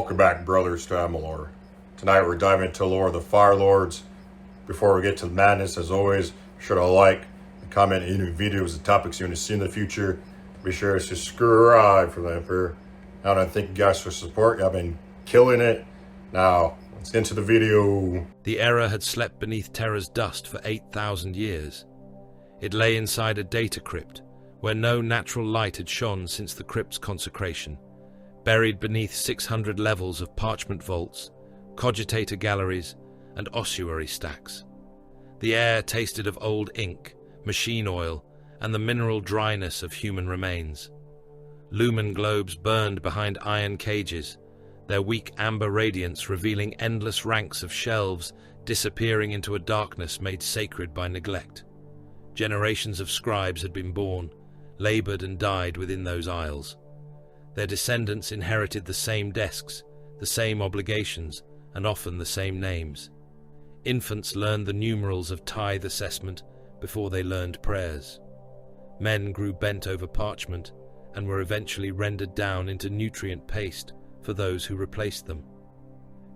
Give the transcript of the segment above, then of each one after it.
Welcome back, brothers, to Amalur. Tonight we're diving into the lore of the Fire Lords. Before we get to the madness, as always, be sure to like and comment any videos and topics you want to see in the future. Be sure to subscribe for the Emperor. Now, I thank you guys for support. Y'all been killing it. Now, let's get into the video. The era had slept beneath Terra's dust for 8,000 years. It lay inside a data crypt, where no natural light had shone since the crypt's consecration, buried beneath 600 levels of parchment vaults, cogitator galleries, and ossuary stacks. The air tasted of old ink, machine oil, and the mineral dryness of human remains. Lumen globes burned behind iron cages, their weak amber radiance revealing endless ranks of shelves disappearing into a darkness made sacred by neglect. Generations of scribes had been born, labored and died within those aisles. Their descendants inherited the same desks, the same obligations, and often the same names. Infants learned the numerals of tithe assessment before they learned prayers. Men grew bent over parchment and were eventually rendered down into nutrient paste for those who replaced them.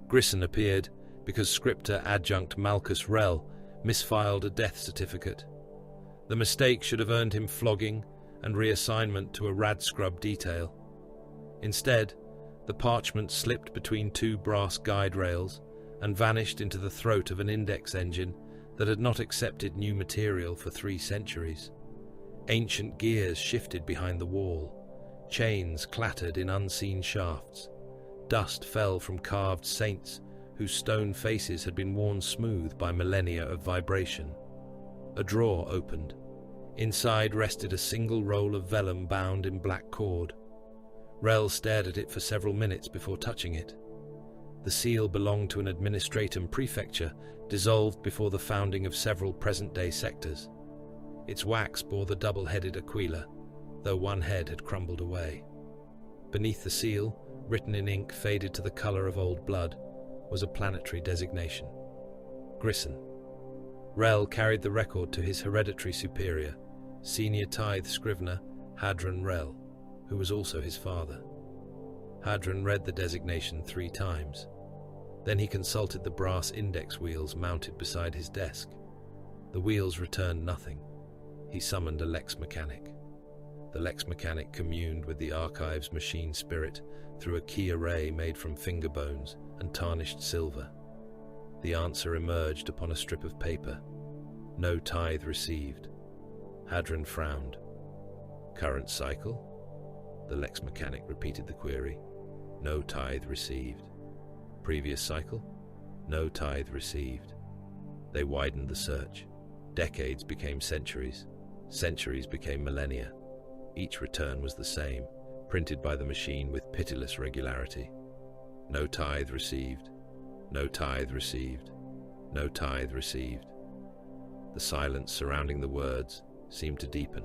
Grisson appeared because scriptor adjunct Malchus Rel misfiled a death certificate. The mistake should have earned him flogging and reassignment to a rad scrub detail. Instead, the parchment slipped between two brass guide rails and vanished into the throat of an index engine that had not accepted new material for 3 centuries. Ancient gears shifted behind the wall. Chains clattered in unseen shafts. Dust fell from carved saints whose stone faces had been worn smooth by millennia of vibration. A drawer opened. Inside rested a single roll of vellum bound in black cord. Rel stared at it for several minutes before touching it. The seal belonged to an administratum prefecture dissolved before the founding of several present-day sectors. Its wax bore the double-headed aquila, though one head had crumbled away. Beneath the seal, written in ink faded to the color of old blood, was a planetary designation: Grisson. Rel carried the record to his hereditary superior, senior tithe scrivener Hadron Rel, who was also his father. Hadron read the designation 3 times. Then he consulted the brass index wheels mounted beside his desk. The wheels returned nothing. He summoned a Lex Mechanic. The Lex Mechanic communed with the archive's machine spirit through a key array made from finger bones and tarnished silver. The answer emerged upon a strip of paper. No tithe received. Hadron frowned. Current cycle? The Lex Mechanic repeated the query. No tithe received. Previous cycle? No tithe received. They widened the search. Decades became centuries. Centuries became millennia. Each return was the same, printed by the machine with pitiless regularity. No tithe received. No tithe received. No tithe received. The silence surrounding the words seemed to deepen.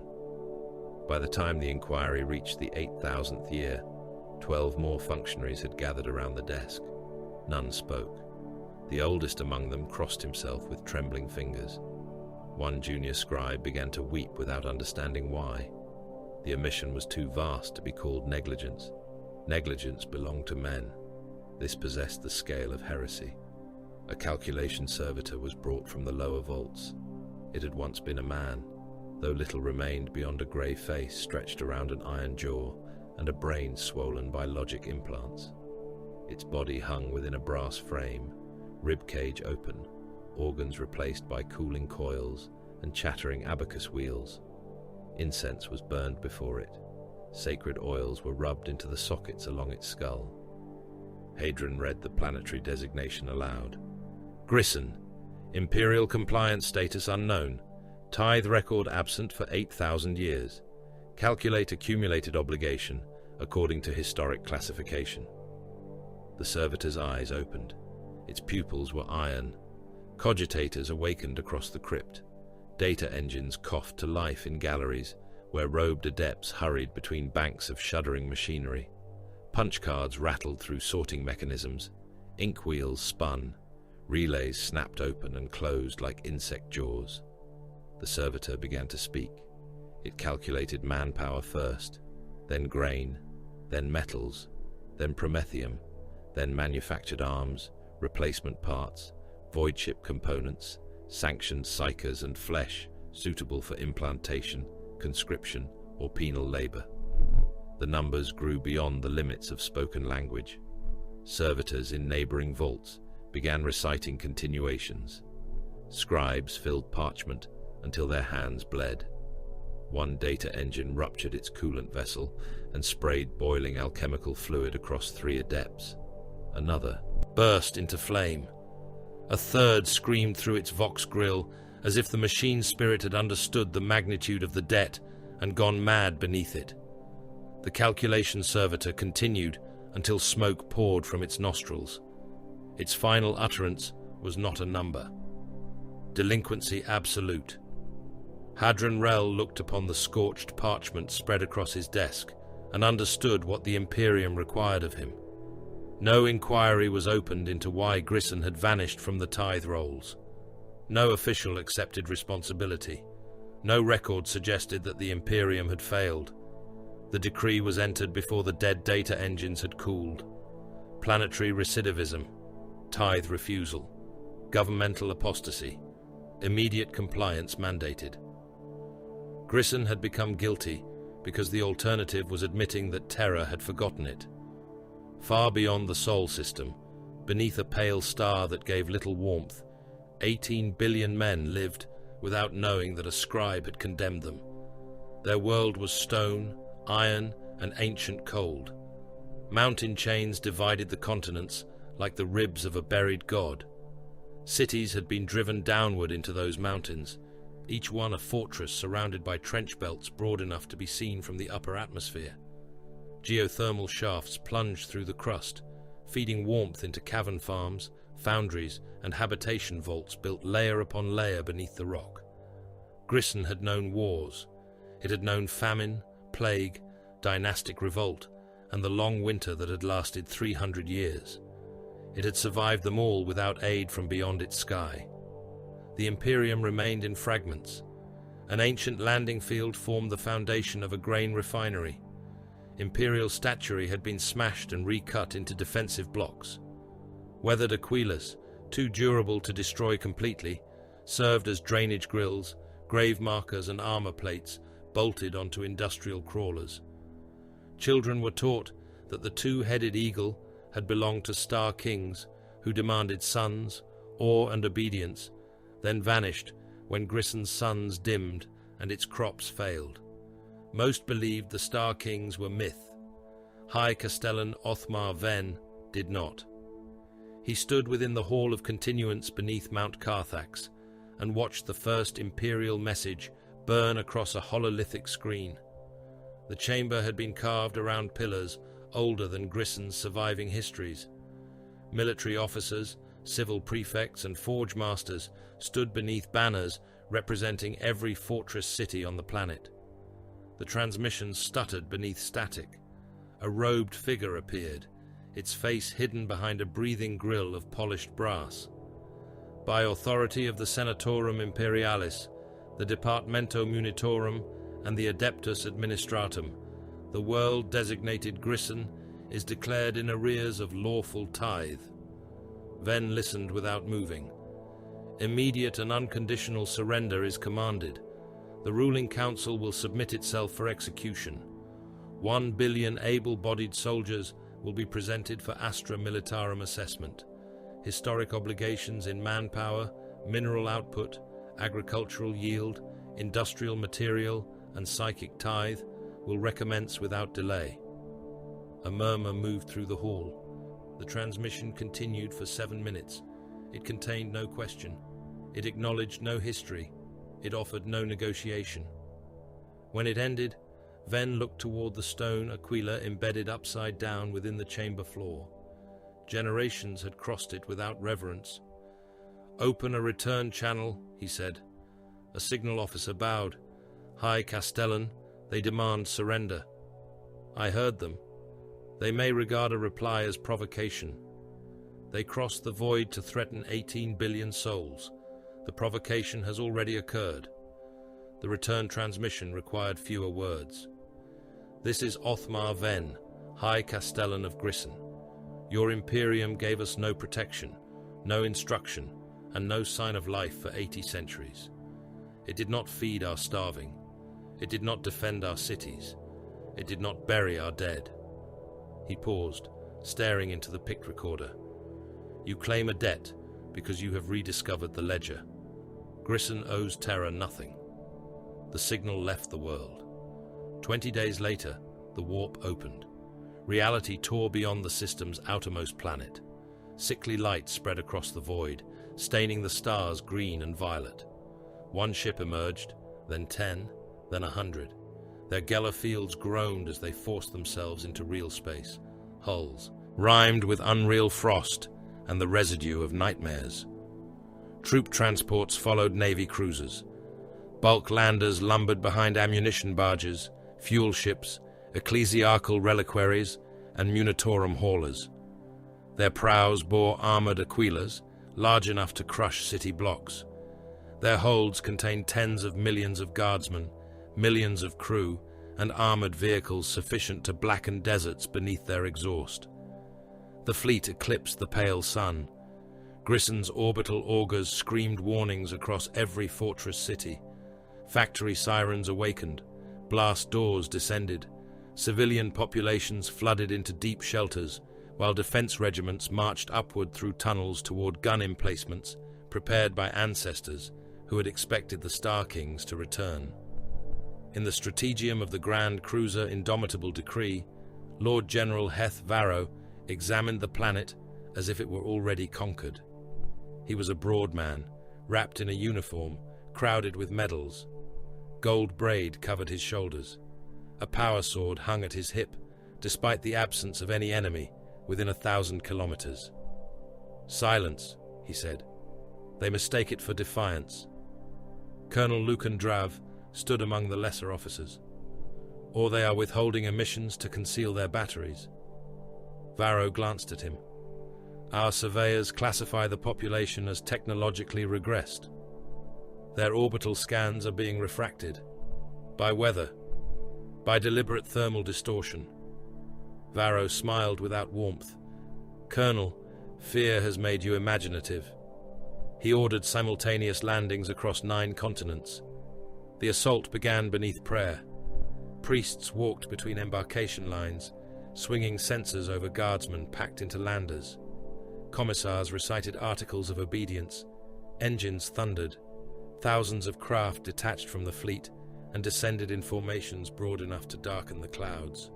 By the time the inquiry reached the 8,000th year, 12 more functionaries had gathered around the desk. None spoke. The oldest among them crossed himself with trembling fingers. One junior scribe began to weep without understanding why. The omission was too vast to be called negligence. Negligence belonged to men. This possessed the scale of heresy. A calculation servitor was brought from the lower vaults. It had once been a man, though little remained beyond a grey face stretched around an iron jaw and a brain swollen by logic implants. Its body hung within a brass frame, ribcage open, organs replaced by cooling coils and chattering abacus wheels. Incense was burned before it. Sacred oils were rubbed into the sockets along its skull. Hadron read the planetary designation aloud. Grisson, Imperial compliance status unknown. Tithe record absent for 8,000 years. Calculate accumulated obligation according to historic classification. The servitor's eyes opened. Its pupils were iron. Cogitators awakened across the crypt. Data engines coughed to life in galleries where robed adepts hurried between banks of shuddering machinery. Punch cards rattled through sorting mechanisms. Ink wheels spun. Relays snapped open and closed like insect jaws. The servitor began to speak. It calculated manpower first, then grain, then metals, then promethium, then manufactured arms, replacement parts, void ship components, sanctioned psychers and flesh suitable for implantation, conscription, or penal labor. The numbers grew beyond the limits of spoken language. Servitors in neighboring vaults began reciting continuations. Scribes filled parchment until their hands bled. One data engine ruptured its coolant vessel and sprayed boiling alchemical fluid across 3 adepts. Another burst into flame. A third screamed through its vox grill as if the machine spirit had understood the magnitude of the debt and gone mad beneath it. The calculation servitor continued until smoke poured from its nostrils. Its final utterance was not a number. Delinquency absolute. Hadron Rel looked upon the scorched parchment spread across his desk and understood what the Imperium required of him. No inquiry was opened into why Grisson had vanished from the tithe rolls. No official accepted responsibility. No record suggested that the Imperium had failed. The decree was entered before the dead data engines had cooled. Planetary recidivism, tithe refusal, governmental apostasy, immediate compliance mandated. Grisson had become guilty because the alternative was admitting that Terra had forgotten it. Far beyond the Sol system, beneath a pale star that gave little warmth, 18 billion men lived without knowing that a scribe had condemned them. Their world was stone, iron, and ancient cold. Mountain chains divided the continents like the ribs of a buried god. Cities had been driven downward into those mountains, each one a fortress surrounded by trench belts broad enough to be seen from the upper atmosphere. Geothermal shafts plunged through the crust, feeding warmth into cavern farms, foundries, and habitation vaults built layer upon layer beneath the rock. Grisson had known wars. It had known famine, plague, dynastic revolt, and the long winter that had lasted 300 years. It had survived them all without aid from beyond its sky. The Imperium remained in fragments. An ancient landing field formed the foundation of a grain refinery. Imperial statuary had been smashed and recut into defensive blocks. Weathered Aquilas, too durable to destroy completely, served as drainage grills, grave markers and armor plates bolted onto industrial crawlers. Children were taught that the 2-headed eagle had belonged to star kings who demanded sons, awe and obedience, then vanished when Grisson's suns dimmed and its crops failed. Most believed the star kings were myth. High Castellan Othmar Venn did not. He stood within the Hall of Continuance beneath Mount Carthax and watched the first imperial message burn across a hololithic screen. The chamber had been carved around pillars older than Grisson's surviving histories. Military officers, civil prefects, and forge masters stood beneath banners representing every fortress city on the planet. The transmission stuttered beneath static. A robed figure appeared, its face hidden behind a breathing grill of polished brass. By authority of the Senatorum Imperialis, the Departamento Munitorum, and the Adeptus Administratum, the world-designated Grisson is declared in arrears of lawful tithe. Venn listened without moving. Immediate and unconditional surrender is commanded. The ruling council will submit itself for execution. 1 billion able-bodied soldiers will be presented for Astra Militarum assessment. Historic obligations in manpower, mineral output, agricultural yield, industrial material, and psychic tithe will recommence without delay. A murmur moved through the hall. The transmission continued for 7 minutes. It contained no question. It acknowledged no history. It offered no negotiation. When it ended, Venn looked toward the stone Aquila embedded upside down within the chamber floor. Generations had crossed it without reverence. "Open a return channel," he said. A signal officer bowed. "High Castellan, they demand surrender." I heard them. They may regard a reply as provocation. They crossed the void to threaten 18 billion souls. The provocation has already occurred. The return transmission required fewer words. "This is Othmar Venn, High Castellan of Grisson. Your Imperium gave us no protection, no instruction, and no sign of life for 80 centuries. It did not feed our starving. It did not defend our cities. It did not bury our dead." He paused, staring into the pict recorder. "You claim a debt because you have rediscovered the ledger. Grissom owes Terra nothing." The signal left the world. 20 days later, the warp opened. Reality tore beyond the system's outermost planet. Sickly light spread across the void, staining the stars green and violet. One ship emerged, then 10, then 100. Their Geller fields groaned as they forced themselves into real space. Hulls, rimed with unreal frost and the residue of nightmares. Troop transports followed Navy cruisers. Bulk landers lumbered behind ammunition barges, fuel ships, ecclesiarchal reliquaries, and munitorum haulers. Their prows bore armored aquilers, large enough to crush city blocks. Their holds contained tens of millions of guardsmen, millions of crew, and armored vehicles sufficient to blacken deserts beneath their exhaust. The fleet eclipsed the pale sun. Grissom's orbital augurs screamed warnings across every fortress city. Factory sirens awakened. Blast doors descended. Civilian populations flooded into deep shelters, while defense regiments marched upward through tunnels toward gun emplacements prepared by ancestors who had expected the Star Kings to return. In the strategium of the Grand Cruiser Indomitable Decree, Lord General Heth Varro examined the planet as if it were already conquered. He was a broad man, wrapped in a uniform, crowded with medals. Gold braid covered his shoulders. A power sword hung at his hip, despite the absence of any enemy within 1,000 kilometers. "Silence," he said. "They mistake it for defiance." Colonel Lucan Drav stood among the lesser officers. "Or they are withholding emissions to conceal their batteries." Varro glanced at him. "Our surveyors classify the population as technologically regressed. Their orbital scans are being refracted. By weather. By deliberate thermal distortion." Varro smiled without warmth. "Colonel, fear has made you imaginative." He ordered simultaneous landings across 9 continents. The assault began beneath prayer. Priests walked between embarkation lines, swinging censers over guardsmen packed into landers. Commissars recited articles of obedience. Engines thundered. Thousands of craft detached from the fleet and descended in formations broad enough to darken the clouds.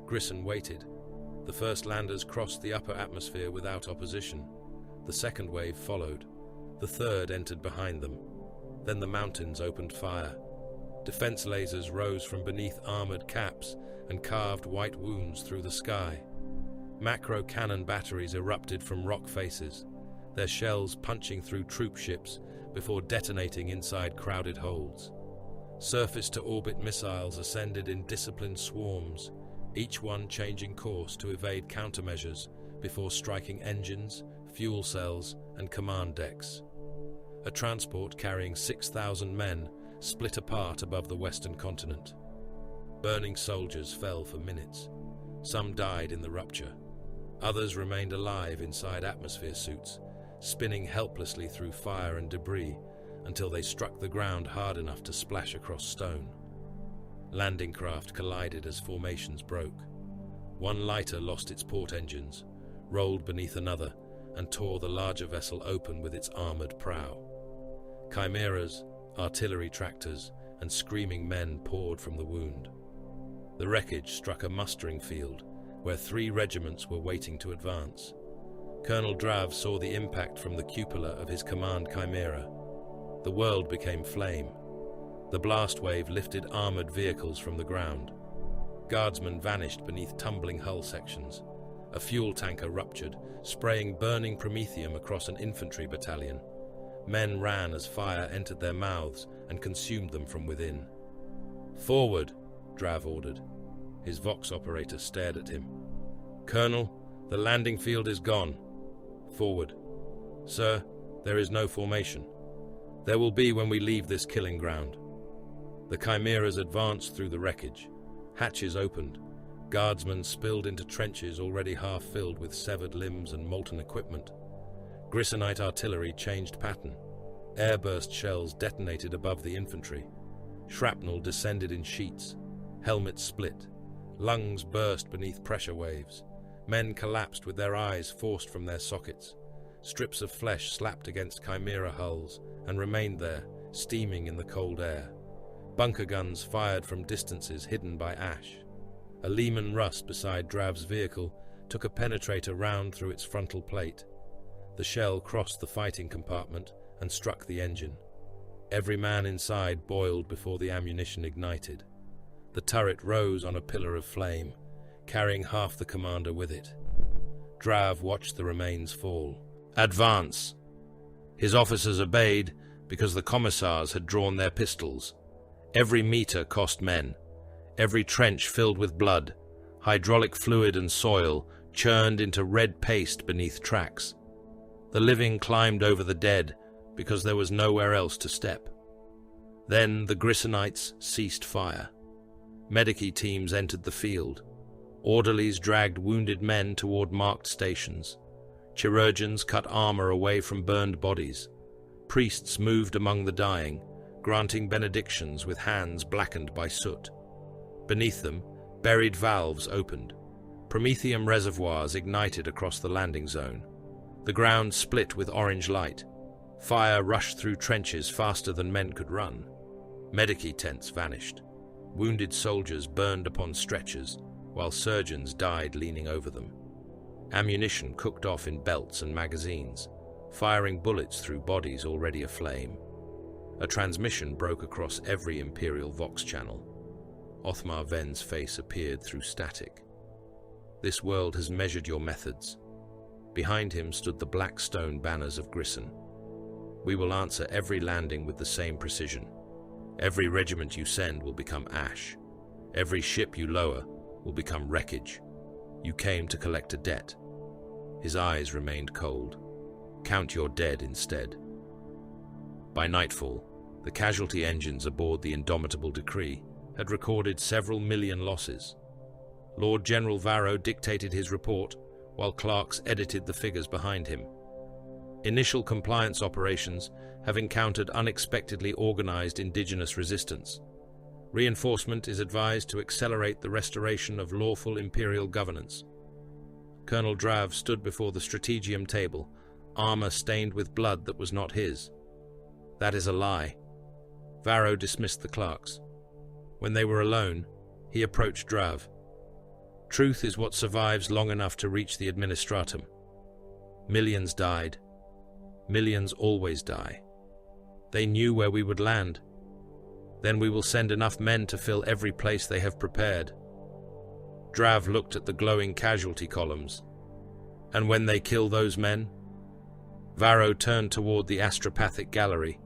Grissom waited. The first landers crossed the upper atmosphere without opposition. The second wave followed. The third entered behind them. Then the mountains opened fire. Defense lasers rose from beneath armored caps and carved white wounds through the sky. Macro cannon batteries erupted from rock faces, their shells punching through troop ships before detonating inside crowded holds. Surface-to-orbit missiles ascended in disciplined swarms, each one changing course to evade countermeasures before striking engines, fuel cells, and command decks. A transport carrying 6,000 men split apart above the western continent. Burning soldiers fell for minutes. Some died in the rupture. Others remained alive inside atmosphere suits, spinning helplessly through fire and debris until they struck the ground hard enough to splash across stone. Landing craft collided as formations broke. One lighter lost its port engines, rolled beneath another, and tore the larger vessel open with its armored prow. Chimeras, artillery tractors, and screaming men poured from the wound. The wreckage struck a mustering field where 3 regiments were waiting to advance. Colonel Drav saw the impact from the cupola of his command chimera. The world became flame. The blast wave lifted armored vehicles from the ground. Guardsmen vanished beneath tumbling hull sections. A fuel tanker ruptured, spraying burning promethium across an infantry battalion. Men ran as fire entered their mouths and consumed them from within. "Forward," Drav ordered. His Vox operator stared at him. "Colonel, the landing field is gone." "Forward." "Sir, there is no formation." "There will be when we leave this killing ground." The chimeras advanced through the wreckage. Hatches opened. Guardsmen spilled into trenches already half filled with severed limbs and molten equipment. Grissonite artillery changed pattern. Airburst shells detonated above the infantry. Shrapnel descended in sheets. Helmets split. Lungs burst beneath pressure waves. Men collapsed with their eyes forced from their sockets. Strips of flesh slapped against chimera hulls and remained there, steaming in the cold air. Bunker guns fired from distances hidden by ash. A Lehman Russ beside Drav's vehicle took a penetrator round through its frontal plate. The shell crossed the fighting compartment and struck the engine. Every man inside boiled before the ammunition ignited. The turret rose on a pillar of flame, carrying half the commander with it. Drav watched the remains fall. "Advance!" His officers obeyed because the commissars had drawn their pistols. Every meter cost men. Every trench filled with blood. Hydraulic fluid and soil churned into red paste beneath tracks. The living climbed over the dead because there was nowhere else to step. Then the Grissonites ceased fire. Medici teams entered the field. Orderlies dragged wounded men toward marked stations. Chirurgeons cut armor away from burned bodies. Priests moved among the dying, granting benedictions with hands blackened by soot. Beneath them, buried valves opened. Promethium reservoirs ignited across the landing zone. The ground split with orange light. Fire rushed through trenches faster than men could run. Medici tents vanished. Wounded soldiers burned upon stretchers, while surgeons died leaning over them. Ammunition cooked off in belts and magazines, firing bullets through bodies already aflame. A transmission broke across every Imperial Vox channel. Othmar Ven's face appeared through static. "This world has measured your methods." Behind him stood the black stone banners of Grisson. "We will answer every landing with the same precision. Every regiment you send will become ash. Every ship you lower will become wreckage. You came to collect a debt." His eyes remained cold. "Count your dead instead." By nightfall, the casualty engines aboard the Indomitable Decree had recorded several million losses. Lord General Varro dictated his report, while clerks edited the figures behind him. Initial compliance operations have encountered unexpectedly organized indigenous resistance. Reinforcement is advised to accelerate the restoration of lawful imperial governance. Colonel Drav stood before the strategium table, armor stained with blood that was not his. "That is a lie." Varro dismissed the clerks. When they were alone, he approached Drav. "Truth is what survives long enough to reach the administratum. Millions died. Millions always die. They knew where we would land. Then we will send enough men to fill every place they have prepared." Drav looked at the glowing casualty columns. "And when they kill those men?" Varro turned toward the astropathic gallery.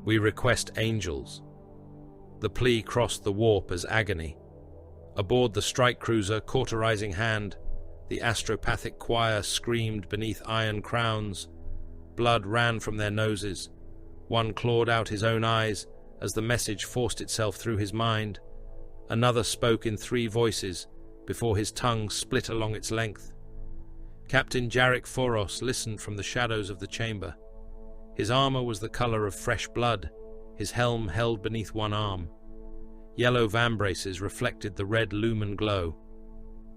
"We request angels." The plea crossed the warp as agony. Aboard the strike cruiser, cauterizing hand, the astropathic choir screamed beneath iron crowns. Blood ran from their noses. One clawed out his own eyes as the message forced itself through his mind. Another spoke in 3 voices before his tongue split along its length. Captain Jarek Foros listened from the shadows of the chamber. His armor was the color of fresh blood, his helm held beneath one arm. Yellow vambraces reflected the red lumen glow.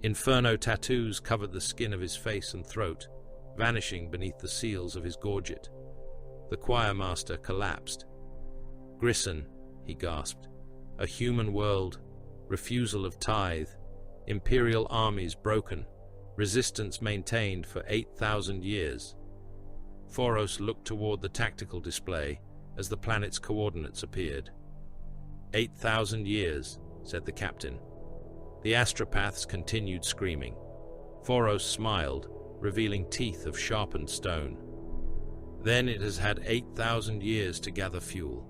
Inferno tattoos covered the skin of his face and throat, vanishing beneath the seals of his gorget. The choirmaster collapsed. "Grisson," he gasped. "A human world, refusal of tithe, imperial armies broken, resistance maintained for 8,000 years." Foros looked toward the tactical display as the planet's coordinates appeared. 8,000 years, said the captain. The astropaths continued screaming. Foros smiled, revealing teeth of sharpened stone. Then it has had 8,000 years to gather fuel.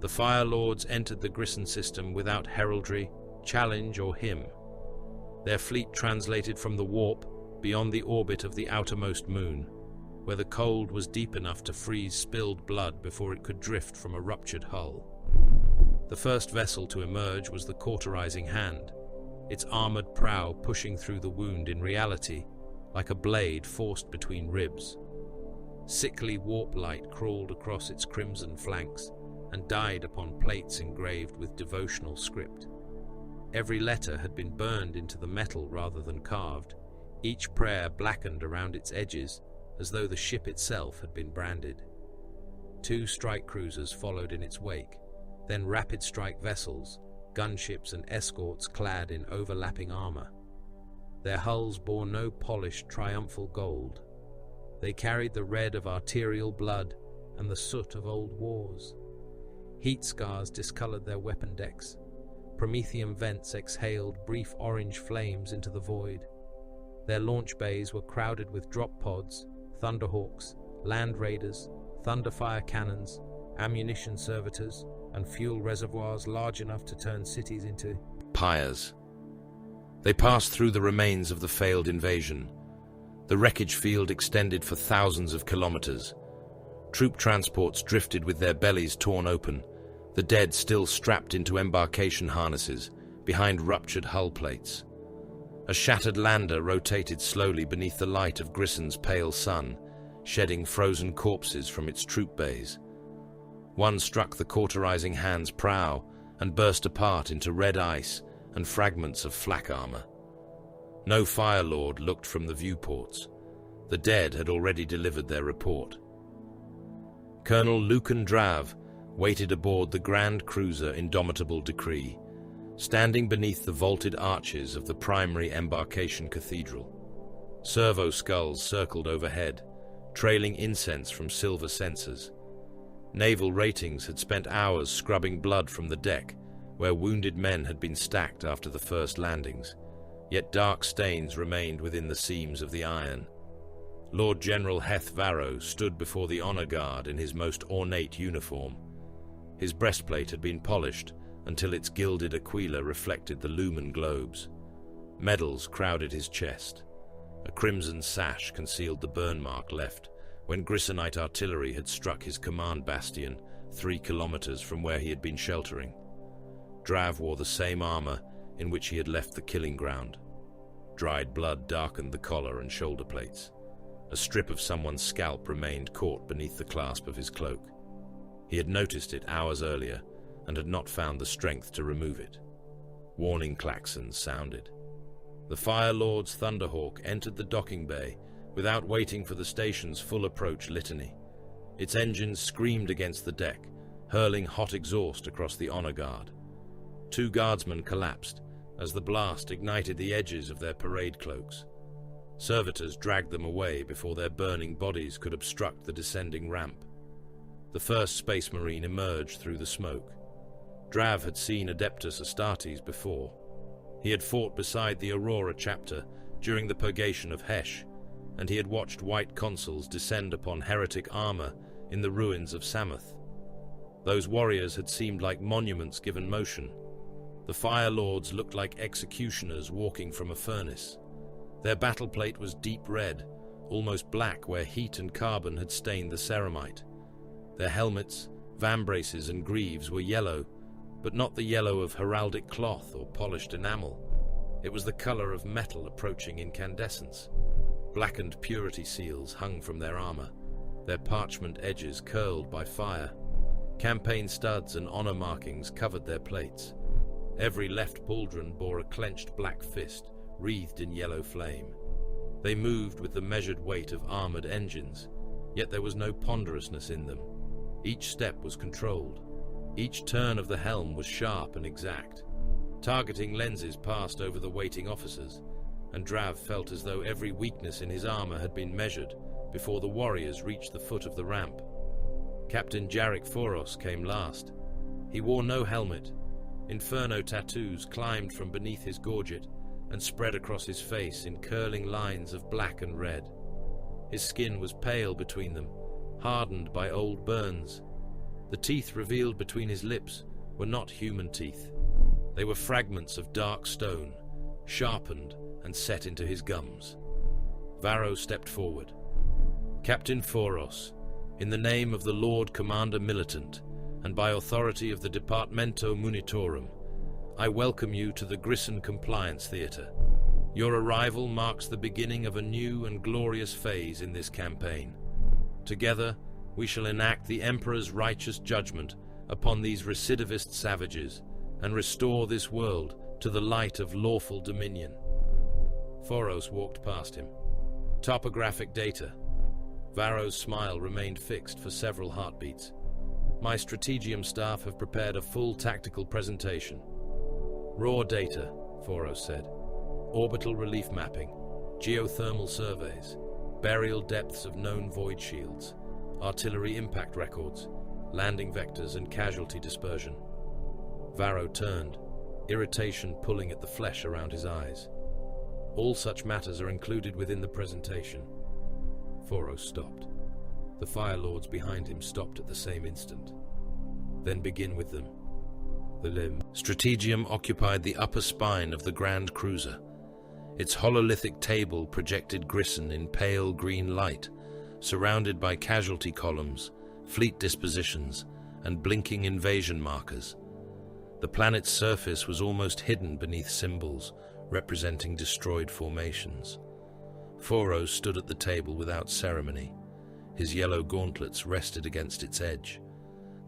The Fire Lords entered the Grisson system without heraldry, challenge, or hymn. Their fleet translated from the warp beyond the orbit of the outermost moon, where the cold was deep enough to freeze spilled blood before it could drift from a ruptured hull. The first vessel to emerge was the Cauterizing Hand. its armored prow pushing through the wound in reality, like a blade forced between ribs. Sickly warp light crawled across its crimson flanks and died upon plates engraved with devotional script. Every letter had been burned into the metal rather than carved, each prayer blackened around its edges as though the ship itself had been branded. 2 strike cruisers followed in its wake, then rapid strike vessels, gunships and escorts clad in overlapping armor. Their hulls bore no polished triumphal gold. They carried the red of arterial blood and the soot of old wars. Heat scars discolored their weapon decks. Promethean vents exhaled brief orange flames into the void. Their launch bays were crowded with drop pods, Thunderhawks, Land Raiders, Thunderfire cannons, ammunition servitors, and fuel reservoirs large enough to turn cities into pyres. They passed through the remains of the failed invasion. The wreckage field extended for thousands of kilometers. Troop transports drifted with their bellies torn open, the dead still strapped into embarkation harnesses behind ruptured hull plates. A shattered lander rotated slowly beneath the light of Grison's pale sun, shedding frozen corpses from its troop bays. One struck the cauterizing hand's prow and burst apart into red ice and fragments of flak armor. No Fire Lord looked from the viewports. The dead had already delivered their report. Colonel Lucan Drav waited aboard the grand cruiser Indomitable Decree, standing beneath the vaulted arches of the primary embarkation cathedral. Servo skulls circled overhead, trailing incense from silver censers. Naval ratings had spent hours scrubbing blood from the deck, where wounded men had been stacked after the first landings, yet dark stains remained within the seams of the iron. Lord General Heth Varro stood before the honor guard in his most ornate uniform. His breastplate had been polished until its gilded aquila reflected the lumen globes. Medals crowded his chest. A crimson sash concealed the burn mark left when Grisonite artillery had struck his command bastion 3 kilometers from where he had been sheltering. Drav wore the same armor in which he had left the killing ground. Dried blood darkened the collar and shoulder plates. A strip of someone's scalp remained caught beneath the clasp of his cloak. He had noticed it hours earlier and had not found the strength to remove it. Warning klaxons sounded. The Fire Lord's Thunderhawk entered the docking bay without waiting for the station's full approach litany. Its engines screamed against the deck, hurling hot exhaust across the honor guard. 2 guardsmen collapsed as the blast ignited the edges of their parade cloaks. Servitors dragged them away before their burning bodies could obstruct the descending ramp. The first Space Marine emerged through the smoke. Drav had seen Adeptus Astartes before. He had fought beside the Aurora chapter during the purgation of Hesh, and he had watched white consuls descend upon heretic armor in the ruins of Samoth. Those warriors had seemed like monuments given motion. The Fire Lords looked like executioners walking from a furnace. Their battle plate was deep red, almost black where heat and carbon had stained the ceramite. Their helmets, vambraces and greaves were yellow, but not the yellow of heraldic cloth or polished enamel. It was the color of metal approaching incandescence. Blackened purity seals hung from their armor, their parchment edges curled by fire. Campaign studs and honor markings covered their plates. Every left pauldron bore a clenched black fist, wreathed in yellow flame. They moved with the measured weight of armored engines, yet there was no ponderousness in them. Each step was controlled. Each turn of the helm was sharp and exact. Targeting lenses passed over the waiting officers, and Drav felt as though every weakness in his armor had been measured before the warriors reached the foot of the ramp. Captain Jarek Foros came last. He wore no helmet. Inferno tattoos climbed from beneath his gorget and spread across his face in curling lines of black and red. His skin was pale between them, hardened by old burns. The teeth revealed between his lips were not human teeth. They were fragments of dark stone, sharpened and set into his gums. Varro stepped forward. Captain Foros, in the name of the Lord Commander Militant, and by authority of the Departamento Munitorum, I welcome you to the Grisson Compliance Theatre. Your arrival marks the beginning of a new and glorious phase in this campaign. Together, we shall enact the Emperor's righteous judgment upon these recidivist savages and restore this world to the light of lawful dominion. Foros walked past him. Topographic data. Varro's smile remained fixed for several heartbeats. My Strategium staff have prepared a full tactical presentation. Raw data, Foros said. Orbital relief mapping, geothermal surveys, burial depths of known void shields, artillery impact records, landing vectors and casualty dispersion. Varro turned, irritation pulling at the flesh around his eyes. All such matters are included within the presentation. Foros stopped. The Fire Lords behind him stopped at the same instant. Then begin with them. The limb. Strategium occupied the upper spine of the Grand Cruiser. Its hololithic table projected Grisson in pale green light, surrounded by casualty columns, fleet dispositions, and blinking invasion markers. The planet's surface was almost hidden beneath symbols representing destroyed formations. Foros stood at the table without ceremony. His yellow gauntlets rested against its edge.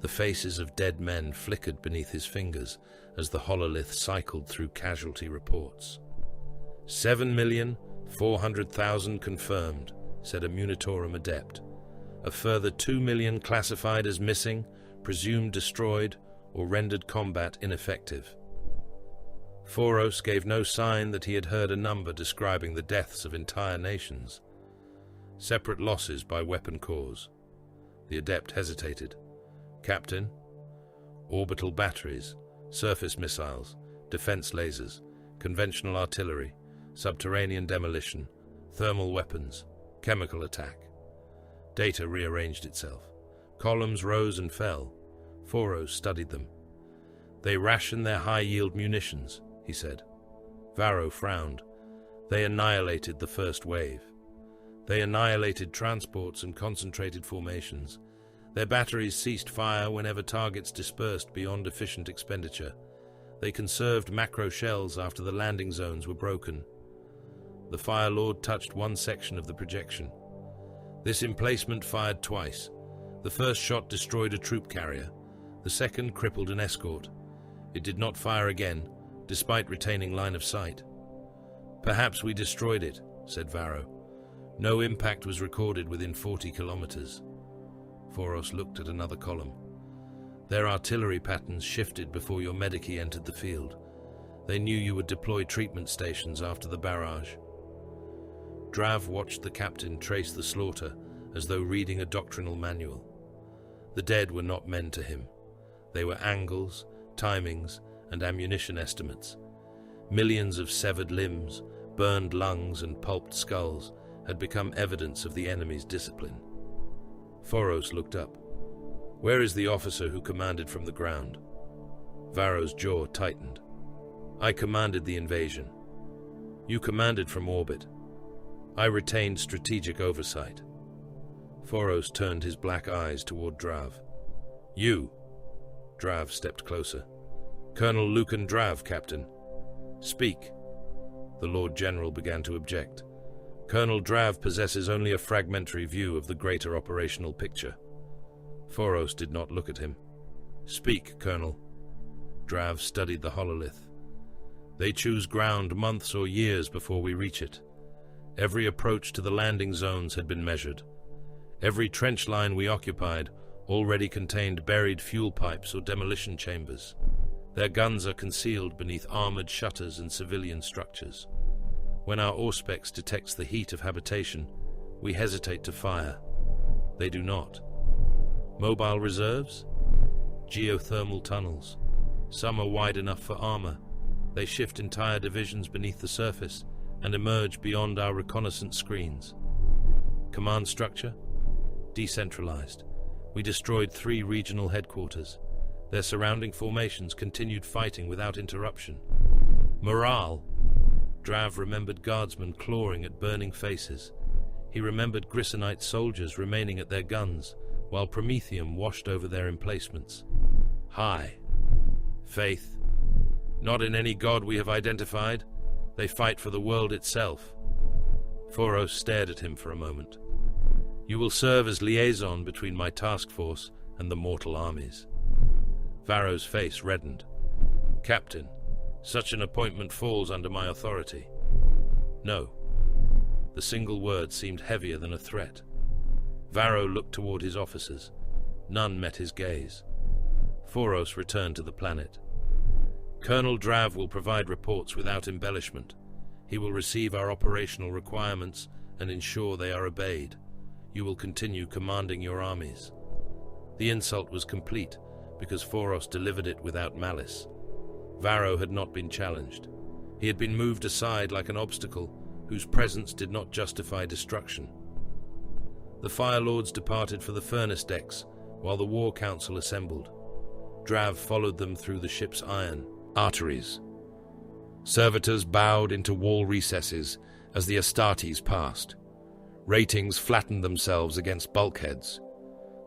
The faces of dead men flickered beneath his fingers as the hololith cycled through casualty reports. 7,400,000 confirmed, said a Munitorum adept. A further 2 million classified as missing, presumed destroyed, or rendered combat ineffective. Foros gave no sign that he had heard a number describing the deaths of entire nations. Separate losses by weapon cause. The adept hesitated. Captain? Orbital batteries, surface missiles, defense lasers, conventional artillery, subterranean demolition, thermal weapons, chemical attack. Data rearranged itself. Columns rose and fell. Foros studied them. They ration their high-yield munitions, he said. Varro frowned. They annihilated the first wave. They annihilated transports and concentrated formations. Their batteries ceased fire whenever targets dispersed beyond efficient expenditure. They conserved macro shells after the landing zones were broken. The Fire Lord touched one section of the projection. This emplacement fired twice. The first shot destroyed a troop carrier. The second crippled an escort. It did not fire again, despite retaining line of sight. Perhaps we destroyed it, said Varro. No impact was recorded within 40 kilometers. Foros looked at another column. Their artillery patterns shifted before your Medici entered the field. They knew you would deploy treatment stations after the barrage. Drav watched the captain trace the slaughter as though reading a doctrinal manual. The dead were not men to him. They were angles, timings, and ammunition estimates. Millions of severed limbs, burned lungs, and pulped skulls had become evidence of the enemy's discipline. Foros looked up. Where is the officer who commanded from the ground? Varro's jaw tightened. I commanded the invasion. You commanded from orbit. I retained strategic oversight. Foros turned his black eyes toward Drav. You. Drav stepped closer. Colonel Lucan Drav, Captain. Speak. The Lord General began to object. Colonel Drav possesses only a fragmentary view of the greater operational picture. Foros did not look at him. Speak, Colonel. Drav studied the hololith. They choose ground months or years before we reach it. Every approach to the landing zones had been measured. Every trench line we occupied already contained buried fuel pipes or demolition chambers. Their guns are concealed beneath armored shutters and civilian structures. When our Auspex detects the heat of habitation, we hesitate to fire. They do not. Mobile reserves? Geothermal tunnels. Some are wide enough for armor. They shift entire divisions beneath the surface and emerge beyond our reconnaissance screens. Command structure? Decentralized. We destroyed 3 regional headquarters. Their surrounding formations continued fighting without interruption. Morale. Drav remembered guardsmen clawing at burning faces. He remembered Grissonite soldiers remaining at their guns, while Promethium washed over their emplacements. High. Faith. Not in any god we have identified. They fight for the world itself. Foros stared at him for a moment. You will serve as liaison between my task force and the mortal armies. Varro's face reddened. Captain, such an appointment falls under my authority. No. The single word seemed heavier than a threat. Varro looked toward his officers. None met his gaze. Foros returned to the planet. Colonel Drav will provide reports without embellishment. He will receive our operational requirements and ensure they are obeyed. You will continue commanding your armies. The insult was complete because Foros delivered it without malice. Varro had not been challenged. He had been moved aside like an obstacle whose presence did not justify destruction. The Fire Lords departed for the furnace decks while the War Council assembled. Drav followed them through the ship's iron arteries. Servitors bowed into wall recesses as the Astartes passed. Ratings flattened themselves against bulkheads.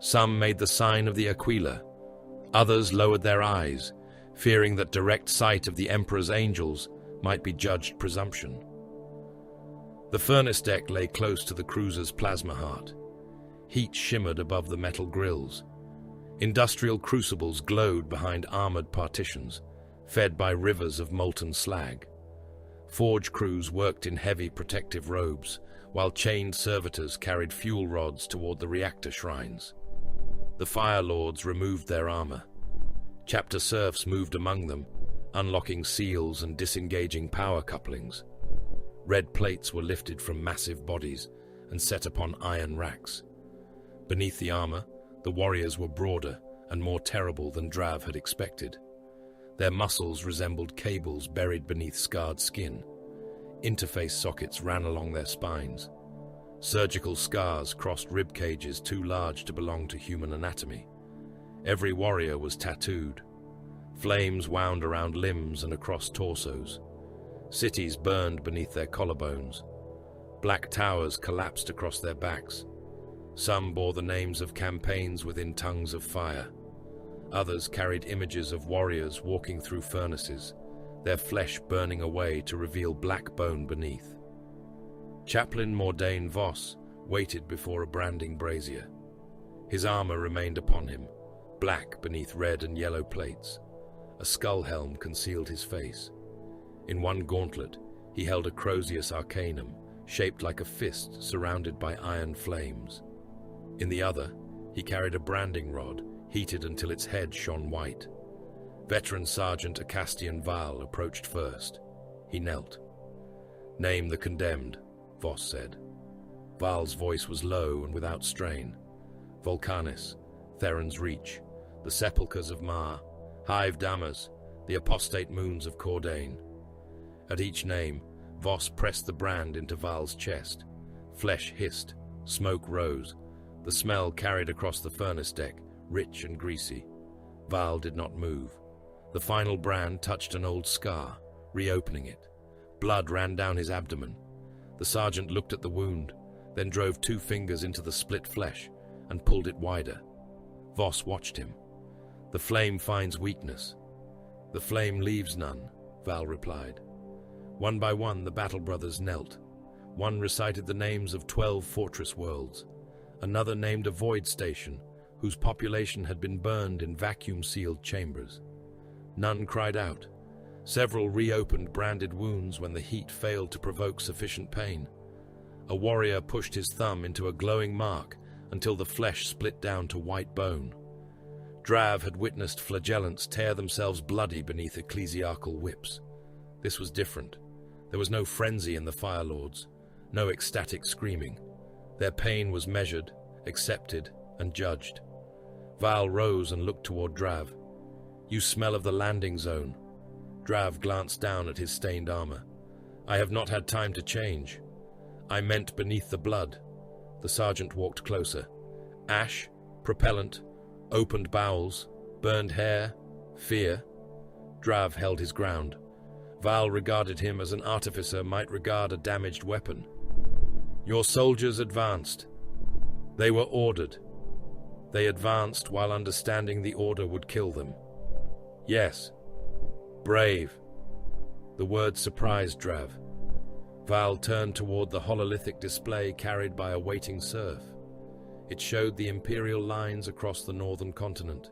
Some made the sign of the Aquila. Others lowered their eyes, fearing that direct sight of the Emperor's angels might be judged presumption. The furnace deck lay close to the cruiser's plasma heart. Heat shimmered above the metal grills. Industrial crucibles glowed behind armored partitions, fed by rivers of molten slag. Forge crews worked in heavy protective robes, while chained servitors carried fuel rods toward the reactor shrines. The Fire Lords removed their armor. Chapter serfs moved among them, unlocking seals and disengaging power couplings. Red plates were lifted from massive bodies and set upon iron racks. Beneath the armor, the warriors were broader and more terrible than Drav had expected. Their muscles resembled cables buried beneath scarred skin. Interface sockets ran along their spines. Surgical scars crossed rib cages too large to belong to human anatomy. Every warrior was tattooed. Flames wound around limbs and across torsos. Cities burned beneath their collarbones. Black towers collapsed across their backs. Some bore the names of campaigns within tongues of fire. Others carried images of warriors walking through furnaces, their flesh burning away to reveal black bone beneath. Chaplain Mordain Voss waited before a branding brazier. His armor remained upon him, black beneath red and yellow plates. A skull helm concealed his face. In one gauntlet, he held a Crozius Arcanum, shaped like a fist surrounded by iron flames. In the other, he carried a branding rod, heated until its head shone white. Veteran Sergeant Acastian Val approached first. He knelt. "Name the condemned," Voss said. Val's voice was low and without strain. Volcanis, Theron's Reach, the Sepulchres of Mar, Hive Dammers, the apostate moons of Cordain. At each name, Voss pressed the brand into Val's chest. Flesh hissed, smoke rose. The smell carried across the furnace deck, rich and greasy. Val did not move. The final brand touched an old scar, reopening it. Blood ran down his abdomen. The sergeant looked at the wound, then drove 2 fingers into the split flesh and pulled it wider. Voss watched him. "The flame finds weakness. The flame leaves none," Val replied. One by one, the Battle Brothers knelt. One recited the names of 12 fortress worlds. Another named a void station, whose population had been burned in vacuum-sealed chambers. None cried out. Several reopened branded wounds when the heat failed to provoke sufficient pain. A warrior pushed his thumb into a glowing mark until the flesh split down to white bone. Drav had witnessed flagellants tear themselves bloody beneath ecclesiarchal whips. This was different. There was no frenzy in the Fire Lords, no ecstatic screaming. Their pain was measured, accepted, and judged. Val rose and looked toward Drav. "You smell of the landing zone." Drav glanced down at his stained armor. "I have not had time to change. I meant beneath the blood." The sergeant walked closer. Ash, propellant, opened bowels, burned hair, fear. Drav held his ground. Val regarded him as an artificer might regard a damaged weapon. "Your soldiers advanced. They were ordered. They advanced while understanding the order would kill them. Yes. Brave, The word surprised Drav. Val turned toward the hololithic display carried by a waiting serf. It showed the Imperial lines across the northern continent.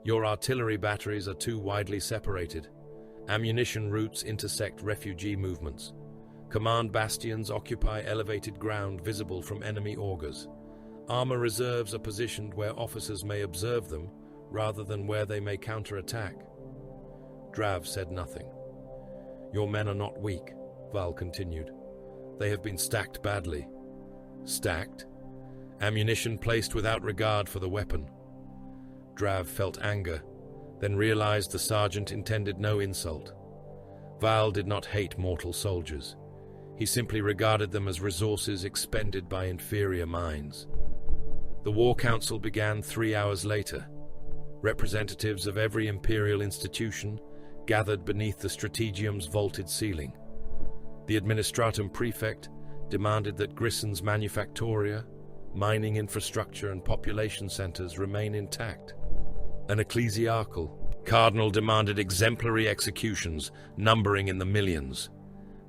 Your artillery batteries are too widely separated. Ammunition routes intersect refugee movements. Command bastions occupy elevated ground visible from enemy augers. Armor reserves are positioned where officers may observe them, rather than where they may counterattack. Drav said nothing. Your men are not weak, Val continued. They have been stacked badly. Stacked? Ammunition placed without regard for the weapon. Drav felt anger, then realized the sergeant intended no insult. Val did not hate mortal soldiers. He simply regarded them as resources expended by inferior minds. The War Council began 3 hours later. Representatives of every imperial institution gathered beneath the Strategium's vaulted ceiling. The Administratum Prefect demanded that Grison's manufactoria, mining infrastructure and population centers remain intact. An ecclesiarchal cardinal demanded exemplary executions numbering in the millions.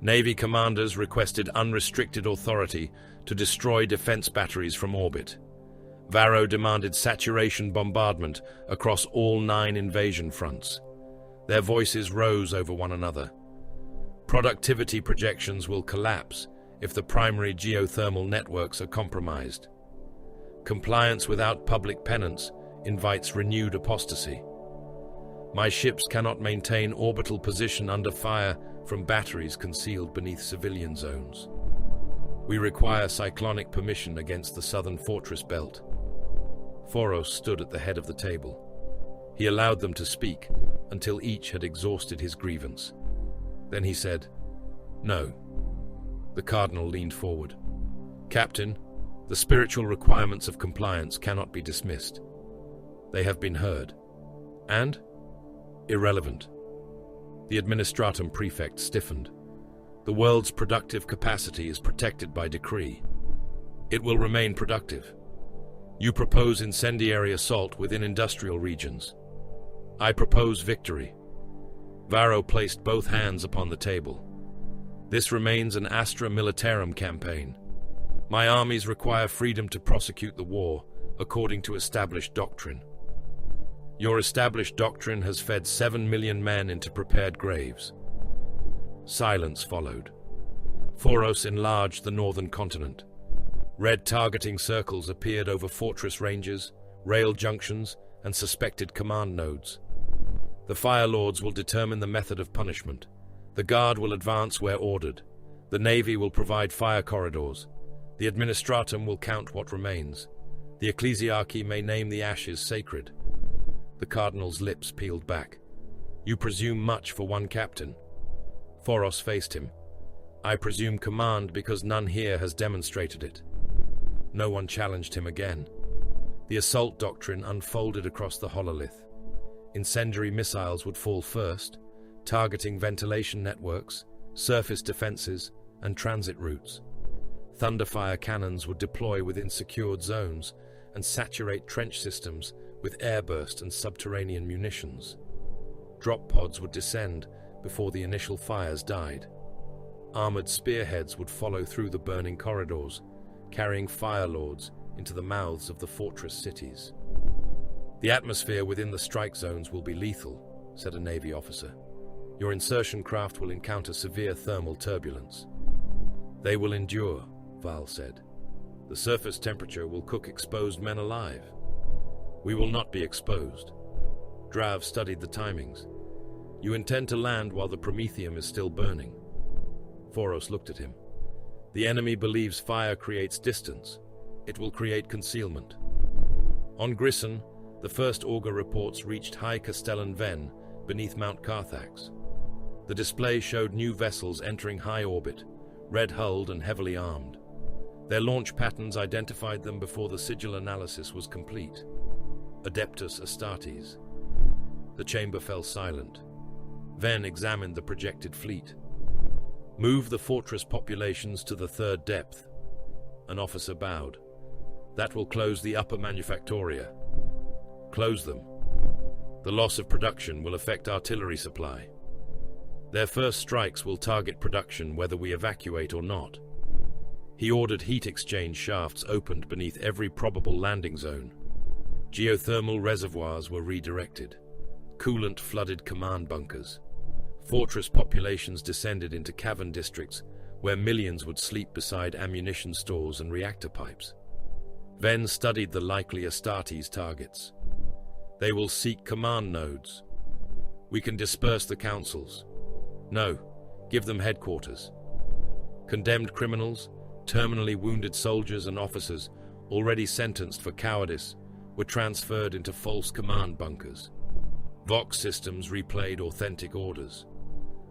Navy commanders requested unrestricted authority to destroy defense batteries from orbit. Varro demanded saturation bombardment across all 9 invasion fronts. Their voices rose over one another. Productivity projections will collapse if the primary geothermal networks are compromised. Compliance without public penance invites renewed apostasy. My ships cannot maintain orbital position under fire from batteries concealed beneath civilian zones. We require cyclonic permission against the southern fortress belt. Foros stood at the head of the table. He allowed them to speak until each had exhausted his grievance. Then he said, "No." The cardinal leaned forward. "Captain, the spiritual requirements of compliance cannot be dismissed. They have been heard. And irrelevant." The Administratum Prefect stiffened. The world's productive capacity is protected by decree. It will remain productive. You propose incendiary assault within industrial regions. I propose victory. Varro placed both hands upon the table. This remains an Astra Militarum campaign. My armies require freedom to prosecute the war according to established doctrine. Your established doctrine has fed 7 million men into prepared graves. Silence followed. Foros enlarged the northern continent. Red targeting circles appeared over fortress ranges, rail junctions, and suspected command nodes. The Fire Lords will determine the method of punishment. The Guard will advance where ordered. The Navy will provide fire corridors. The Administratum will count what remains. The Ecclesiarchy may name the ashes sacred. The Cardinal's lips peeled back. You presume much for one captain. Foros faced him. I presume command because none here has demonstrated it. No one challenged him again. The assault doctrine unfolded across the hololith. Incendiary missiles would fall first, targeting ventilation networks, surface defenses, and transit routes. Thunderfire cannons would deploy within secured zones and saturate trench systems with airburst and subterranean munitions. Drop pods would descend before the initial fires died. Armored spearheads would follow through the burning corridors, carrying Fire Lords into the mouths of the fortress cities. The atmosphere within the strike zones will be lethal, said a Navy officer. Your insertion craft will encounter severe thermal turbulence. They will endure, Val said. The surface temperature will cook exposed men alive. We will not be exposed. Drav studied the timings. You intend to land while the Prometheum is still burning. Foros looked at him. The enemy believes fire creates distance. It will create concealment. On Grison, the first auger reports reached High Castellan Ven beneath Mount Carthax. The display showed new vessels entering high orbit, red-hulled and heavily armed. Their launch patterns identified them before the sigil analysis was complete. Adeptus Astartes. The chamber fell silent. Ven examined the projected fleet. Move the fortress populations to the third depth. An officer bowed. That will close the upper manufactoria. Close them. The loss of production will affect artillery supply. Their first strikes will target production whether we evacuate or not. He ordered heat exchange shafts opened beneath every probable landing zone. Geothermal reservoirs were redirected. Coolant flooded command bunkers. Fortress populations descended into cavern districts where millions would sleep beside ammunition stores and reactor pipes. Ven studied the likely Astartes targets. They will seek command nodes. We can disperse the councils. No, give them headquarters. Condemned criminals, terminally wounded soldiers and officers already sentenced for cowardice were transferred into false command bunkers. Vox systems replayed authentic orders.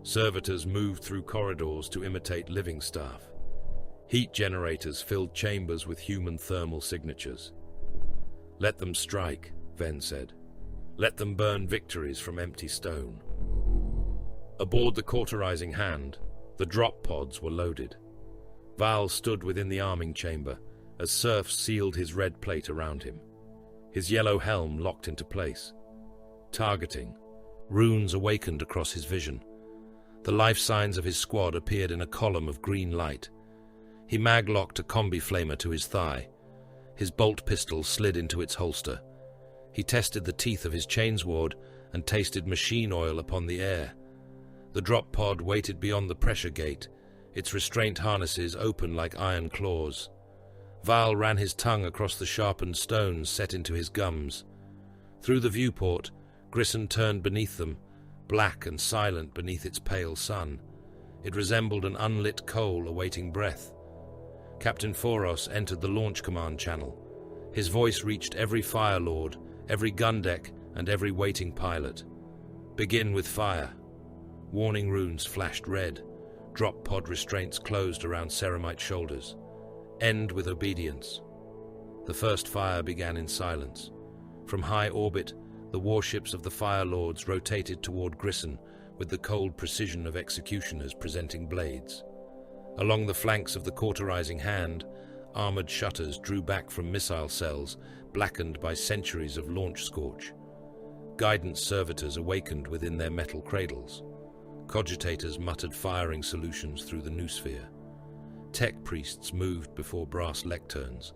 Servitors moved through corridors to imitate living staff. Heat generators filled chambers with human thermal signatures. Let them strike, Ven said. Let them burn victories from empty stone. Aboard the cauterizing hand, the drop pods were loaded. Val stood within the arming chamber as Surf sealed his red plate around him. His yellow helm locked into place. Targeting. Runes awakened across his vision. The life signs of his squad appeared in a column of green light. He mag-locked a combi flamer to his thigh. His bolt pistol slid into its holster. He tested the teeth of his chainsword and tasted machine oil upon the air. The drop pod waited beyond the pressure gate, its restraint harnesses open like iron claws. Val ran his tongue across the sharpened stones set into his gums. Through the viewport, Grissom turned beneath them, black and silent beneath its pale sun. It resembled an unlit coal awaiting breath. Captain Foros entered the launch command channel. His voice reached every Fire Lord, every gun deck, and every waiting pilot. Begin with fire. Warning runes flashed red. Drop pod restraints closed around Ceramite shoulders. End with obedience. The first fire began in silence. From high orbit, the warships of the Fire Lords rotated toward Grissom with the cold precision of executioners presenting blades. Along the flanks of the cauterizing hand, armored shutters drew back from missile cells, blackened by centuries of launch scorch. Guidance servitors awakened within their metal cradles. Cogitators muttered firing solutions through the noosphere. Tech priests moved before brass lecterns,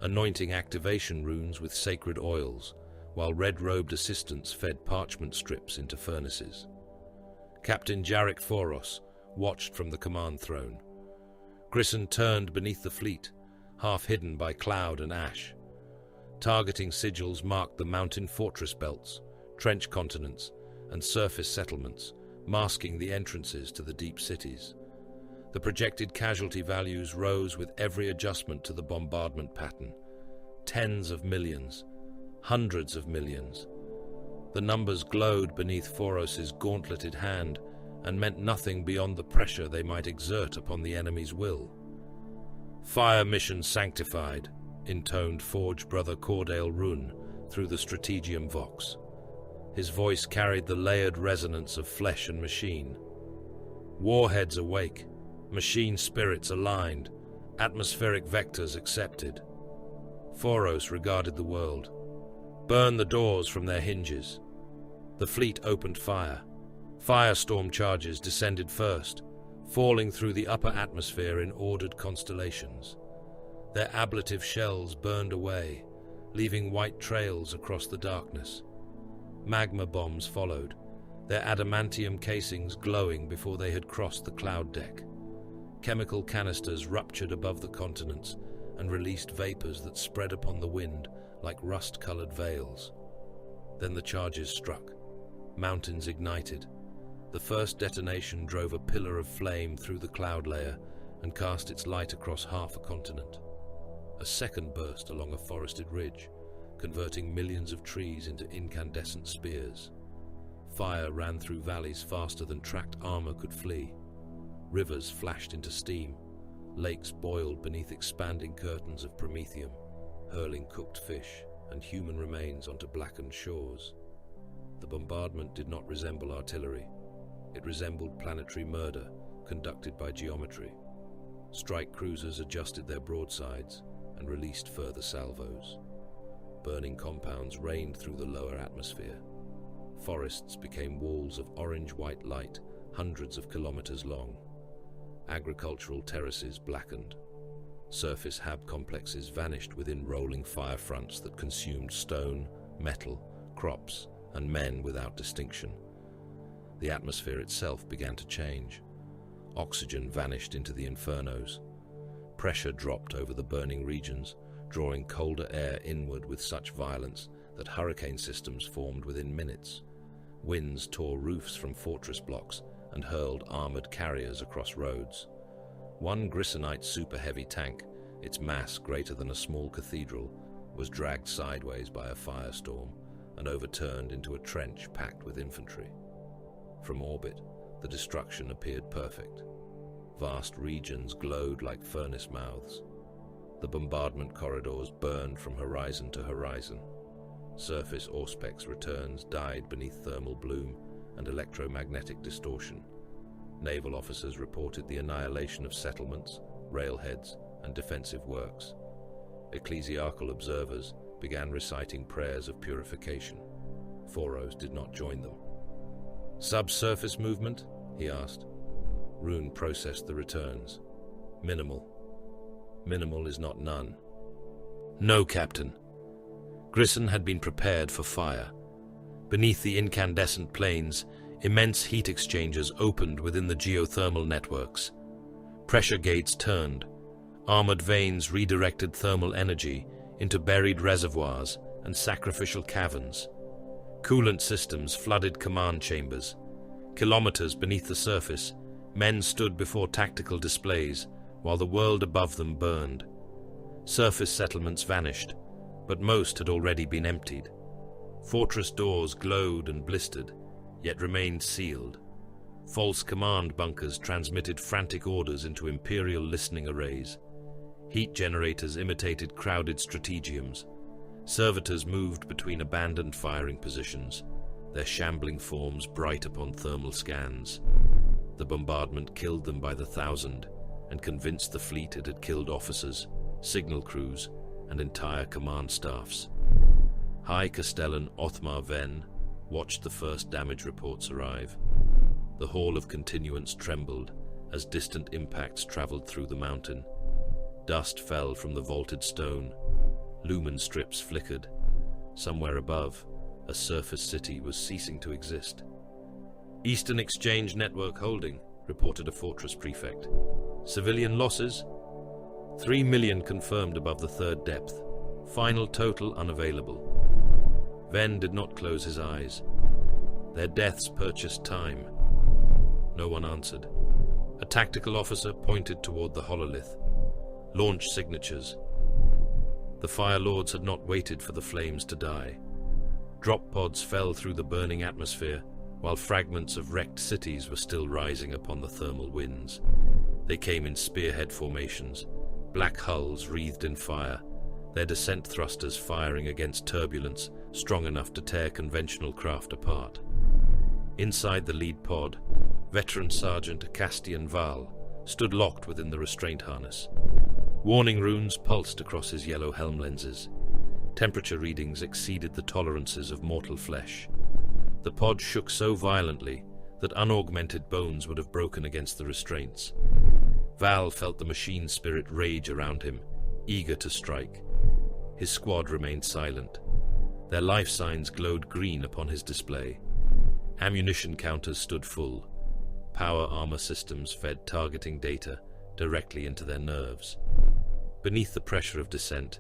anointing activation runes with sacred oils, while red-robed assistants fed parchment strips into furnaces. Captain Jarek Foros watched from the command throne. Grissom turned beneath the fleet, half hidden by cloud and ash. Targeting sigils marked the mountain fortress belts, trench continents, and surface settlements, masking the entrances to the deep cities. The projected casualty values rose with every adjustment to the bombardment pattern. Tens of millions, hundreds of millions. The numbers glowed beneath Foros's gauntleted hand and meant nothing beyond the pressure they might exert upon the enemy's will. Fire mission sanctified, intoned Forge Brother Cordale Rune through the Strategium Vox. His voice carried the layered resonance of flesh and machine. Warheads awake, machine spirits aligned, atmospheric vectors accepted. Foros regarded the world. Burn the doors from their hinges. The fleet opened fire. Firestorm charges descended first, falling through the upper atmosphere in ordered constellations. Their ablative shells burned away, leaving white trails across the darkness. Magma bombs followed, their adamantium casings glowing before they had crossed the cloud deck. Chemical canisters ruptured above the continents and released vapors that spread upon the wind like rust-colored veils. Then the charges struck. Mountains ignited. The first detonation drove a pillar of flame through the cloud layer and cast its light across half a continent. A second burst along a forested ridge, converting millions of trees into incandescent spears. Fire ran through valleys faster than tracked armor could flee. Rivers flashed into steam. Lakes boiled beneath expanding curtains of promethium, hurling cooked fish and human remains onto blackened shores. The bombardment did not resemble artillery. It resembled planetary murder conducted by geometry. Strike cruisers adjusted their broadsides and released further salvos. Burning compounds rained through the lower atmosphere. Forests became walls of orange-white light, hundreds of kilometers long. Agricultural terraces blackened. Surface hab complexes vanished within rolling fire fronts that consumed stone, metal, crops, and men without distinction. The atmosphere itself began to change. Oxygen vanished into the infernos. Pressure dropped over the burning regions, drawing colder air inward with such violence that hurricane systems formed within minutes. Winds tore roofs from fortress blocks and hurled armored carriers across roads. One Grissonite super-heavy tank, its mass greater than a small cathedral, was dragged sideways by a firestorm and overturned into a trench packed with infantry. From orbit, the destruction appeared perfect. Vast regions glowed like furnace mouths. The bombardment corridors burned from horizon to horizon. Surface Auspex returns died beneath thermal bloom and electromagnetic distortion. Naval officers reported the annihilation of settlements, railheads, and defensive works. Ecclesiarchal observers began reciting prayers of purification. Foros did not join them. "Subsurface movement?" he asked. Rune processed the returns. "Minimal. Minimal is not none." "No, Captain." Grisson had been prepared for fire. Beneath the incandescent plains, immense heat exchangers opened within the geothermal networks. Pressure gates turned. Armored veins redirected thermal energy into buried reservoirs and sacrificial caverns. Coolant systems flooded command chambers. Kilometers beneath the surface, men stood before tactical displays while the world above them burned. Surface settlements vanished, but most had already been emptied. Fortress doors glowed and blistered, yet remained sealed. False command bunkers transmitted frantic orders into imperial listening arrays. Heat generators imitated crowded strategiums. Servitors moved between abandoned firing positions, their shambling forms bright upon thermal scans. The bombardment killed them by the thousand and convinced the fleet it had killed officers, signal crews, and entire command staffs. High Castellan Othmar Venn watched the first damage reports arrive. The Hall of Continuance trembled as distant impacts traveled through the mountain. Dust fell from the vaulted stone. Lumen strips flickered. Somewhere above, a surface city was ceasing to exist. "Eastern Exchange Network holding," reported a fortress prefect. "Civilian losses? 3 million confirmed above the third depth. Final total unavailable." Venn did not close his eyes. Their deaths purchased time. No one answered. A tactical officer pointed toward the hololith. "Launch signatures." The Fire Lords had not waited for the flames to die. Drop pods fell through the burning atmosphere, while fragments of wrecked cities were still rising upon the thermal winds. They came in spearhead formations, black hulls wreathed in fire, their descent thrusters firing against turbulence strong enough to tear conventional craft apart. Inside the lead pod, veteran Sergeant Castian Val stood locked within the restraint harness. Warning runes pulsed across his yellow helm lenses. Temperature readings exceeded the tolerances of mortal flesh. The pod shook so violently that unaugmented bones would have broken against the restraints. Val felt the machine spirit rage around him, eager to strike. His squad remained silent. Their life signs glowed green upon his display. Ammunition counters stood full. Power armor systems fed targeting data directly into their nerves. Beneath the pressure of descent,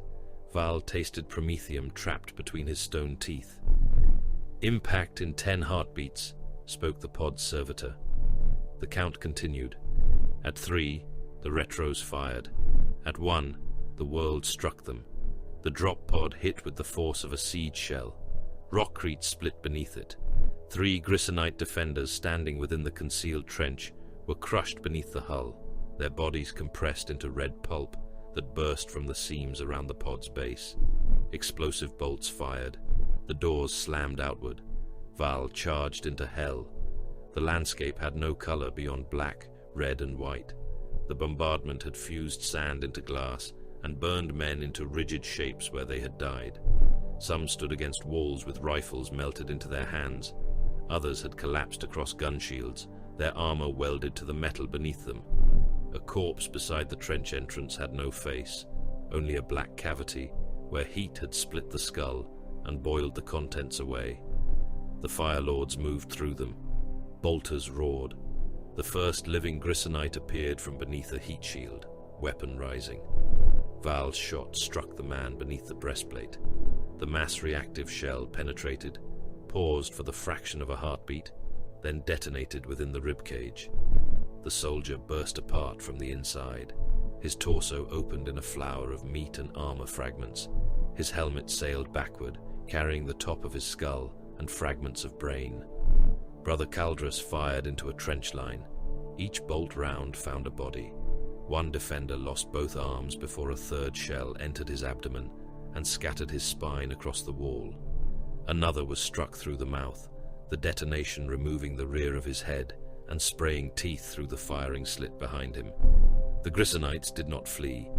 Val tasted promethium trapped between his stone teeth. "Impact in 10 heartbeats," spoke the pod's servitor. The count continued. At 3, the retros fired. At 1, the world struck them. The drop pod hit with the force of a siege shell. Rockcrete split beneath it. 3 Grissonite defenders standing within the concealed trench were crushed beneath the hull, their bodies compressed into red pulp that burst from the seams around the pod's base. Explosive bolts fired. The doors slammed outward. Val charged into hell. The landscape had no color beyond black, red, and white. The bombardment had fused sand into glass and burned men into rigid shapes where they had died. Some stood against walls with rifles melted into their hands. Others had collapsed across gun shields, their armor welded to the metal beneath them. A corpse beside the trench entrance had no face, only a black cavity where heat had split the skull and boiled the contents away. The Fire Lords moved through them. Bolters roared. The first living Grisonite appeared from beneath a heat shield, weapon rising. Val's shot struck the man beneath the breastplate. The mass-reactive shell penetrated, paused for the fraction of a heartbeat, then detonated within the ribcage. The soldier burst apart from the inside. His torso opened in a flower of meat and armor fragments. His helmet sailed backward, carrying the top of his skull and fragments of brain. Brother Caldrus fired into a trench line. Each bolt round found a body. One defender lost both arms before a third shell entered his abdomen and scattered his spine across the wall. Another was struck through the mouth, the detonation removing the rear of his head and spraying teeth through the firing slit behind him. The Grisonites did not flee.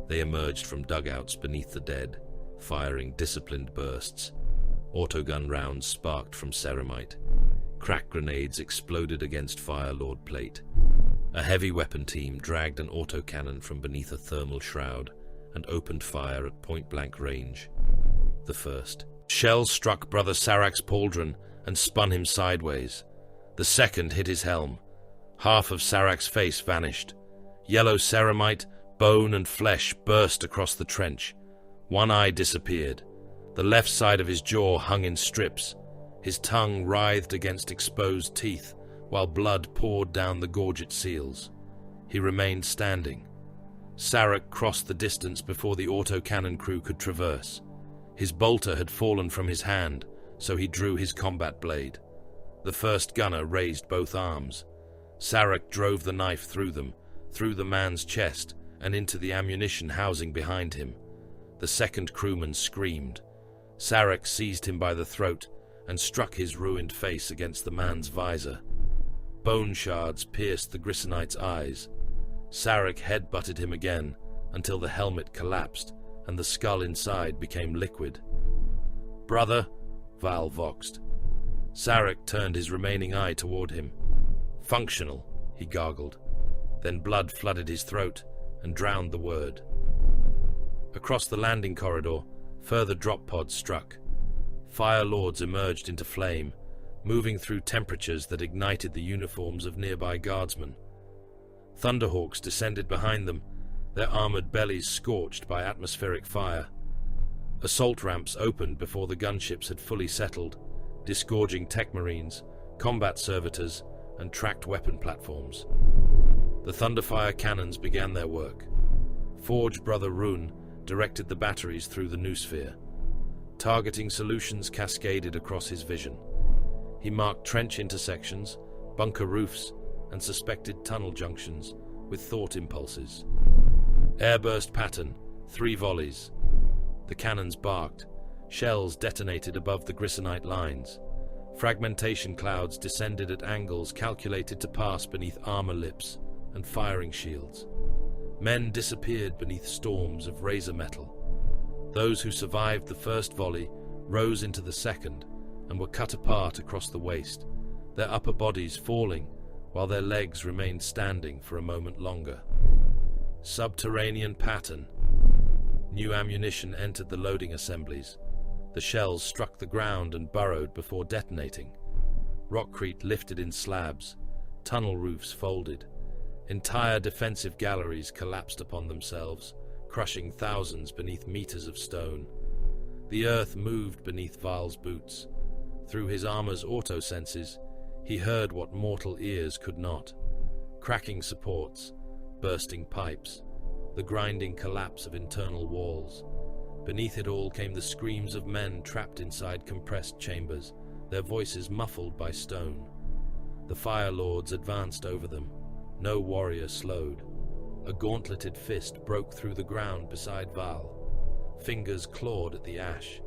They emerged from dugouts beneath the dead, firing disciplined bursts. Autogun rounds sparked from ceramite. Crack grenades exploded against Fire Lord plate. A heavy weapon team dragged an autocannon from beneath a thermal shroud and opened fire at point-blank range. The first shell struck Brother Sarak's pauldron and spun him sideways. The second hit his helm. Half of Sarak's face vanished. Yellow ceramite, bone and flesh burst across the trench. One eye disappeared. The left side of his jaw hung in strips. His tongue writhed against exposed teeth, while blood poured down the gorget seals. He remained standing. Sarak crossed the distance before the autocannon crew could traverse. His bolter had fallen from his hand, so he drew his combat blade. The first gunner raised both arms. Sarak drove the knife through them, through the man's chest, and into the ammunition housing behind him. The second crewman screamed. Sarak seized him by the throat and struck his ruined face against the man's visor. Bone shards pierced the Grisonite's eyes. Sarak head-butted him again until the helmet collapsed and the skull inside became liquid. "Brother," Val voxed. Sarak turned his remaining eye toward him. "Functional," he gargled. Then blood flooded his throat and drowned the word. Across the landing corridor, further drop pods struck. Fire Lords emerged into flame, moving through temperatures that ignited the uniforms of nearby guardsmen. Thunderhawks descended behind them, their armored bellies scorched by atmospheric fire. Assault ramps opened before the gunships had fully settled, disgorging tech marines, combat servitors, and tracked weapon platforms. The Thunderfire cannons began their work. Forge Brother Rune directed the batteries through the noosphere. Targeting solutions cascaded across his vision. He marked trench intersections, bunker roofs, and suspected tunnel junctions with thought impulses. Airburst pattern, 3 volleys. The cannons barked. Shells detonated above the Grisonite lines. Fragmentation clouds descended at angles calculated to pass beneath armor lips and firing shields. Men disappeared beneath storms of razor metal. Those who survived the first volley rose into the second and were cut apart across the waist, their upper bodies falling while their legs remained standing for a moment longer. Subterranean pattern. New ammunition entered the loading assemblies. The shells struck the ground and burrowed before detonating. Rockcrete lifted in slabs. Tunnel roofs folded. Entire defensive galleries collapsed upon themselves, crushing thousands beneath meters of stone. The earth moved beneath Val's boots. Through his armor's autosenses, he heard what mortal ears could not. Cracking supports, bursting pipes, the grinding collapse of internal walls. Beneath it all came the screams of men trapped inside compressed chambers, their voices muffled by stone. The Fire Lords advanced over them. No warrior slowed. A gauntleted fist broke through the ground beside Val. Fingers clawed at the ash.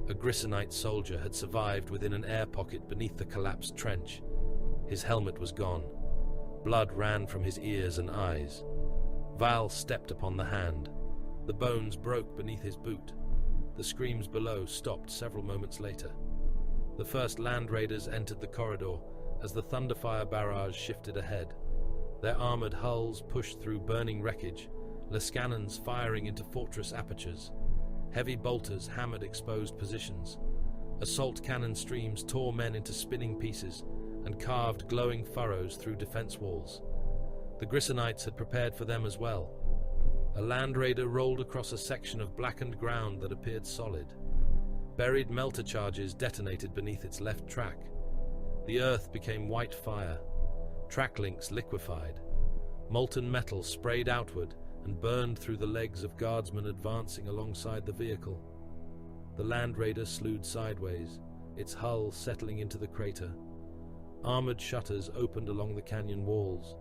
A Grisonite soldier had survived within an air pocket beneath the collapsed trench. His helmet was gone. Blood ran from his ears and eyes. Val stepped upon the hand. The bones broke beneath his boot. The screams below stopped several moments later. The first land raiders entered the corridor, as the Thunderfire barrage shifted ahead. Their armored hulls pushed through burning wreckage, Lascannons firing into fortress apertures. Heavy bolters hammered exposed positions. Assault cannon streams tore men into spinning pieces and carved glowing furrows through defense walls. The Grissonites had prepared for them as well. A land raider rolled across a section of blackened ground that appeared solid. Buried melter charges detonated beneath its left track. The earth became white fire. Track links liquefied. Molten metal sprayed outward and burned through the legs of guardsmen advancing alongside the vehicle. The Land Raider slewed sideways, its hull settling into the crater. Armored shutters opened along the canyon walls.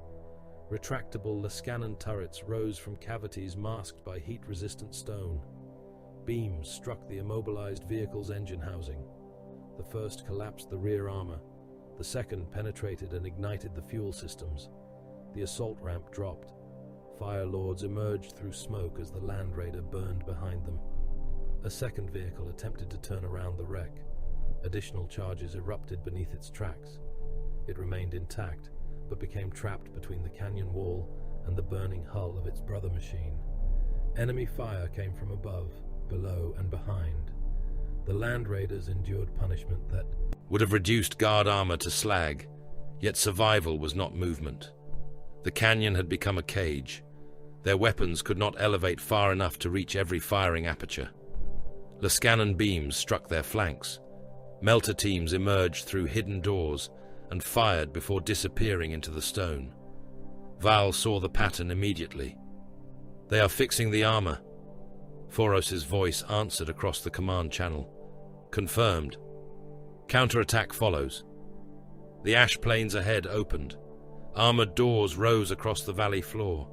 Retractable Lascannon turrets rose from cavities masked by heat-resistant stone. Beams struck the immobilized vehicle's engine housing. The first collapsed the rear armor. The second penetrated and ignited the fuel systems. The assault ramp dropped. Fire Lords emerged through smoke as the Land Raider burned behind them. A second vehicle attempted to turn around the wreck. Additional charges erupted beneath its tracks. It remained intact, but became trapped between the canyon wall and the burning hull of its brother machine. Enemy fire came from above, below, and behind. The Land Raiders endured punishment that would have reduced guard armor to slag, yet survival was not movement. The canyon had become a cage. Their weapons could not elevate far enough to reach every firing aperture. Lascannon beams struck their flanks. Melter teams emerged through hidden doors and fired before disappearing into the stone. Val saw the pattern immediately. "They are fixing the armor." Foros's voice answered across the command channel. "Confirmed. Counterattack follows." The ash plains ahead opened. Armored doors rose across the valley floor.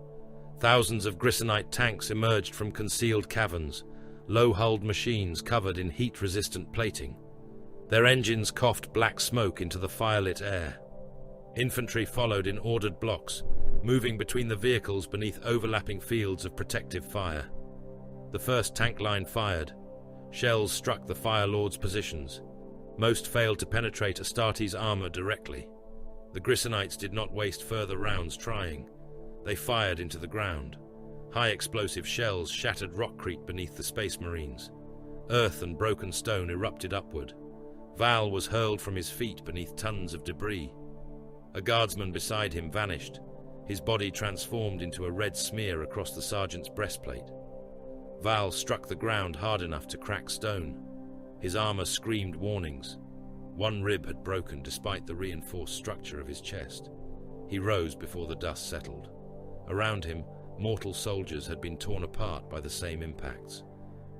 Thousands of Grissonite tanks emerged from concealed caverns, low-hulled machines covered in heat-resistant plating. Their engines coughed black smoke into the firelit air. Infantry followed in ordered blocks, moving between the vehicles beneath overlapping fields of protective fire. The first tank line fired. Shells struck the Fire Lord's positions. Most failed to penetrate Astartes' armor directly. The Grissonites did not waste further rounds trying. They fired into the ground. High-explosive shells shattered rockcrete beneath the Space Marines. Earth and broken stone erupted upward. Val was hurled from his feet beneath tons of debris. A guardsman beside him vanished, his body transformed into a red smear across the sergeant's breastplate. Val struck the ground hard enough to crack stone. His armor screamed warnings. One rib had broken despite the reinforced structure of his chest. He rose before the dust settled. Around him, mortal soldiers had been torn apart by the same impacts.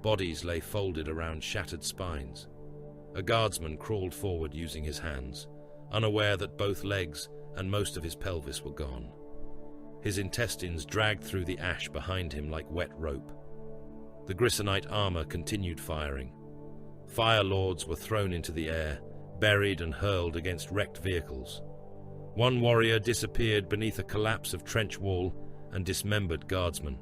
Bodies lay folded around shattered spines. A guardsman crawled forward using his hands, unaware that both legs and most of his pelvis were gone. His intestines dragged through the ash behind him like wet rope. The Grissonite armor continued firing. Fire Lords were thrown into the air, buried and hurled against wrecked vehicles. One warrior disappeared beneath a collapse of trench wall and dismembered guardsmen.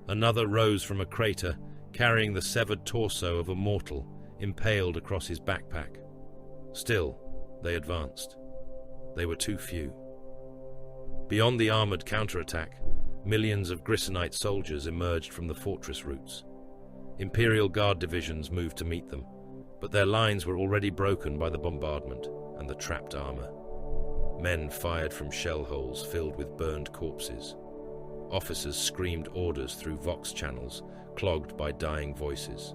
Another rose from a crater, carrying the severed torso of a mortal impaled across his backpack. Still, they advanced. They were too few. Beyond the armored counterattack, millions of Grissonite soldiers emerged from the fortress routes. Imperial Guard divisions moved to meet them, but their lines were already broken by the bombardment and the trapped armor. Men fired from shell holes filled with burned corpses. Officers screamed orders through Vox channels, clogged by dying voices.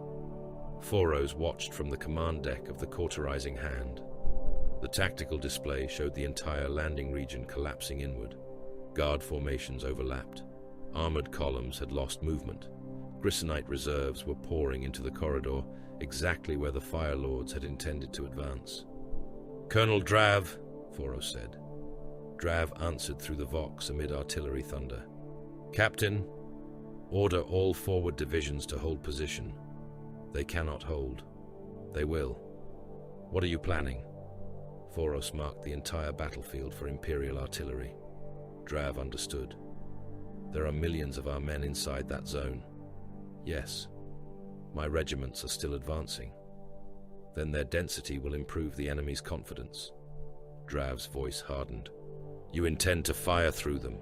Foros watched from the command deck of the cauterizing hand. The tactical display showed the entire landing region collapsing inward. Guard formations overlapped. Armored columns had lost movement. Grissonite reserves were pouring into the corridor, exactly where the Fire Lords had intended to advance. "Colonel Drav," Foros said. Drav answered through the Vox amid artillery thunder. "Captain, order all forward divisions to hold position. They cannot hold. They will. What are you planning?" Foros marked the entire battlefield for Imperial artillery. Drav understood. "There are millions of our men inside that zone. Yes, my regiments are still advancing. Then their density will improve the enemy's confidence. Drav's voice hardened. "You intend to fire through them.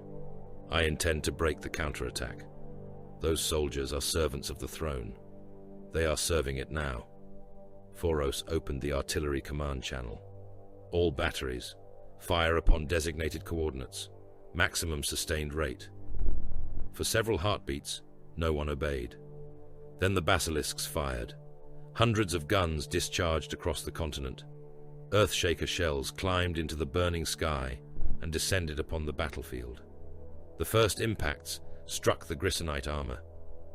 I intend to break the counterattack. Those soldiers are servants of the throne. They are serving it now." Foros opened the artillery command channel. "All batteries, fire upon designated coordinates. Maximum sustained rate." For several heartbeats, no one obeyed. Then the basilisks fired. Hundreds of guns discharged across the continent. Earthshaker shells climbed into the burning sky and descended upon the battlefield. The first impacts struck the Grissonite armor.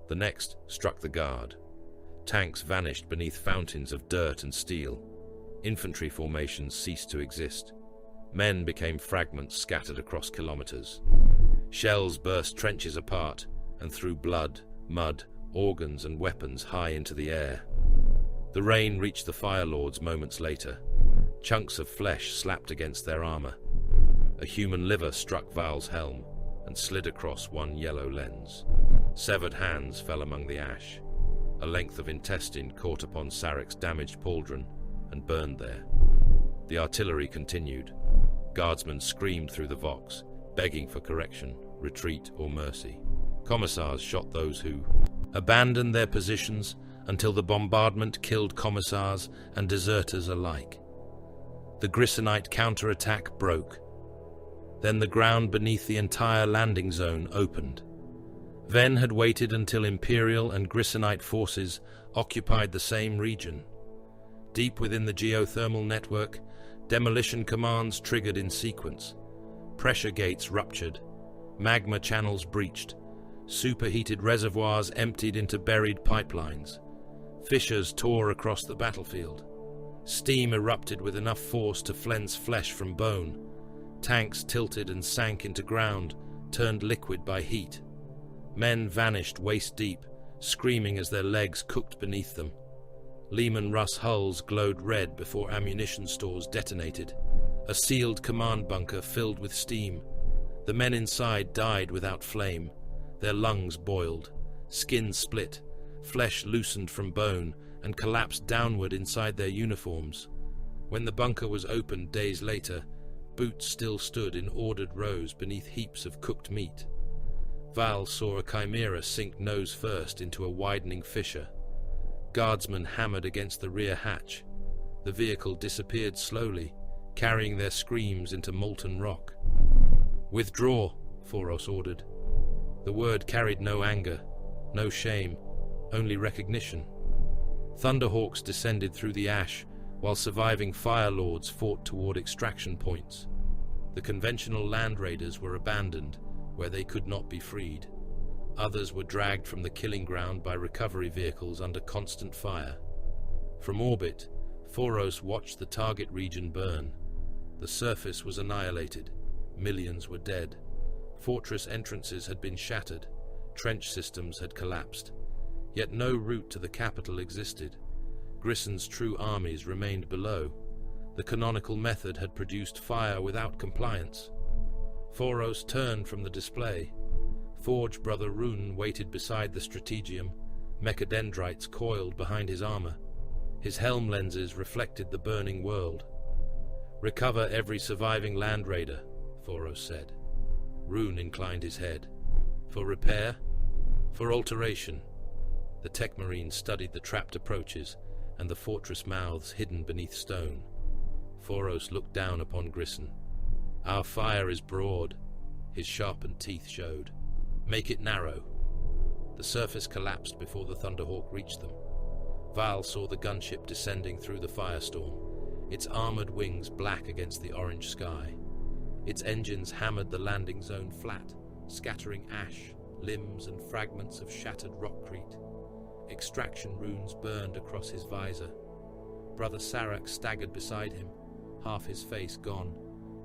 The next struck the guard. Tanks vanished beneath fountains of dirt and steel. Infantry formations ceased to exist. Men became fragments scattered across kilometers. Shells burst trenches apart and threw blood, mud, organs and weapons high into the air. The rain reached the Fire Lords moments later. Chunks of flesh slapped against their armor. A human liver struck Val's helm and slid across one yellow lens. Severed hands fell among the ash. A length of intestine caught upon Sarek's damaged pauldron and burned there. The artillery continued. Guardsmen screamed through the Vox, begging for correction, retreat, or mercy. Commissars shot those who abandoned their positions until the bombardment killed commissars and deserters alike. The Grissonite counterattack broke. Then the ground beneath the entire landing zone opened. Ven had waited until Imperial and Grissonite forces occupied the same region. Deep within the geothermal network, demolition commands triggered in sequence. Pressure gates ruptured. Magma channels breached. Superheated reservoirs emptied into buried pipelines. Fissures tore across the battlefield. Steam erupted with enough force to cleanse flesh from bone. Tanks tilted and sank into ground, turned liquid by heat. Men vanished waist-deep, screaming as their legs cooked beneath them. Lehman Russ hulls glowed red before ammunition stores detonated. A sealed command bunker filled with steam. The men inside died without flame. Their lungs boiled. Skin split. Flesh loosened from bone and collapsed downward inside their uniforms. When the bunker was opened days later, boots still stood in ordered rows beneath heaps of cooked meat. Val saw a chimera sink nose first into a widening fissure. Guardsmen hammered against the rear hatch. The vehicle disappeared slowly, carrying their screams into molten rock. "Withdraw," Foros ordered. The word carried no anger, no shame, only recognition. Thunderhawks descended through the ash, while surviving Fire Lords fought toward extraction points. The conventional land raiders were abandoned, where they could not be freed. Others were dragged from the killing ground by recovery vehicles under constant fire. From orbit, Foros watched the target region burn. The surface was annihilated. Millions were dead. Fortress entrances had been shattered. Trench systems had collapsed. Yet no route to the capital existed. Grisson's true armies remained below. The canonical method had produced fire without compliance. Foros turned from the display. Forge Brother Rune waited beside the strategium, mechadendrites coiled behind his armor. His helm lenses reflected the burning world. "Recover every surviving land raider," Foros said. Rune inclined his head. "For repair? For alteration?" The tech marine studied the trapped approaches and the fortress mouths hidden beneath stone. Foros looked down upon Grisson. "Our fire is broad," his sharpened teeth showed. "Make it narrow." The surface collapsed before the Thunderhawk reached them. Val saw the gunship descending through the firestorm, its armored wings black against the orange sky. Its engines hammered the landing zone flat, scattering ash, limbs and fragments of shattered rockcrete. Extraction runes burned across his visor. Brother Sarak staggered beside him, half his face gone,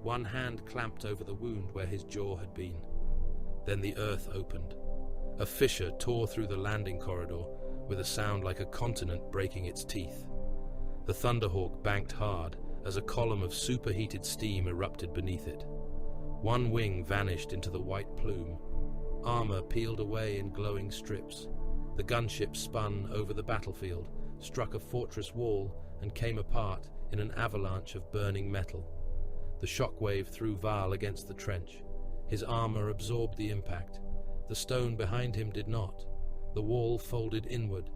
one hand clamped over the wound where his jaw had been. Then the earth opened. A fissure tore through the landing corridor with a sound like a continent breaking its teeth. The Thunderhawk banked hard as a column of superheated steam erupted beneath it. One wing vanished into the white plume. Armor peeled away in glowing strips. The gunship spun over the battlefield, struck a fortress wall, and came apart in an avalanche of burning metal. The shockwave threw Val against the trench. His armor absorbed the impact. The stone behind him did not. The wall folded inward.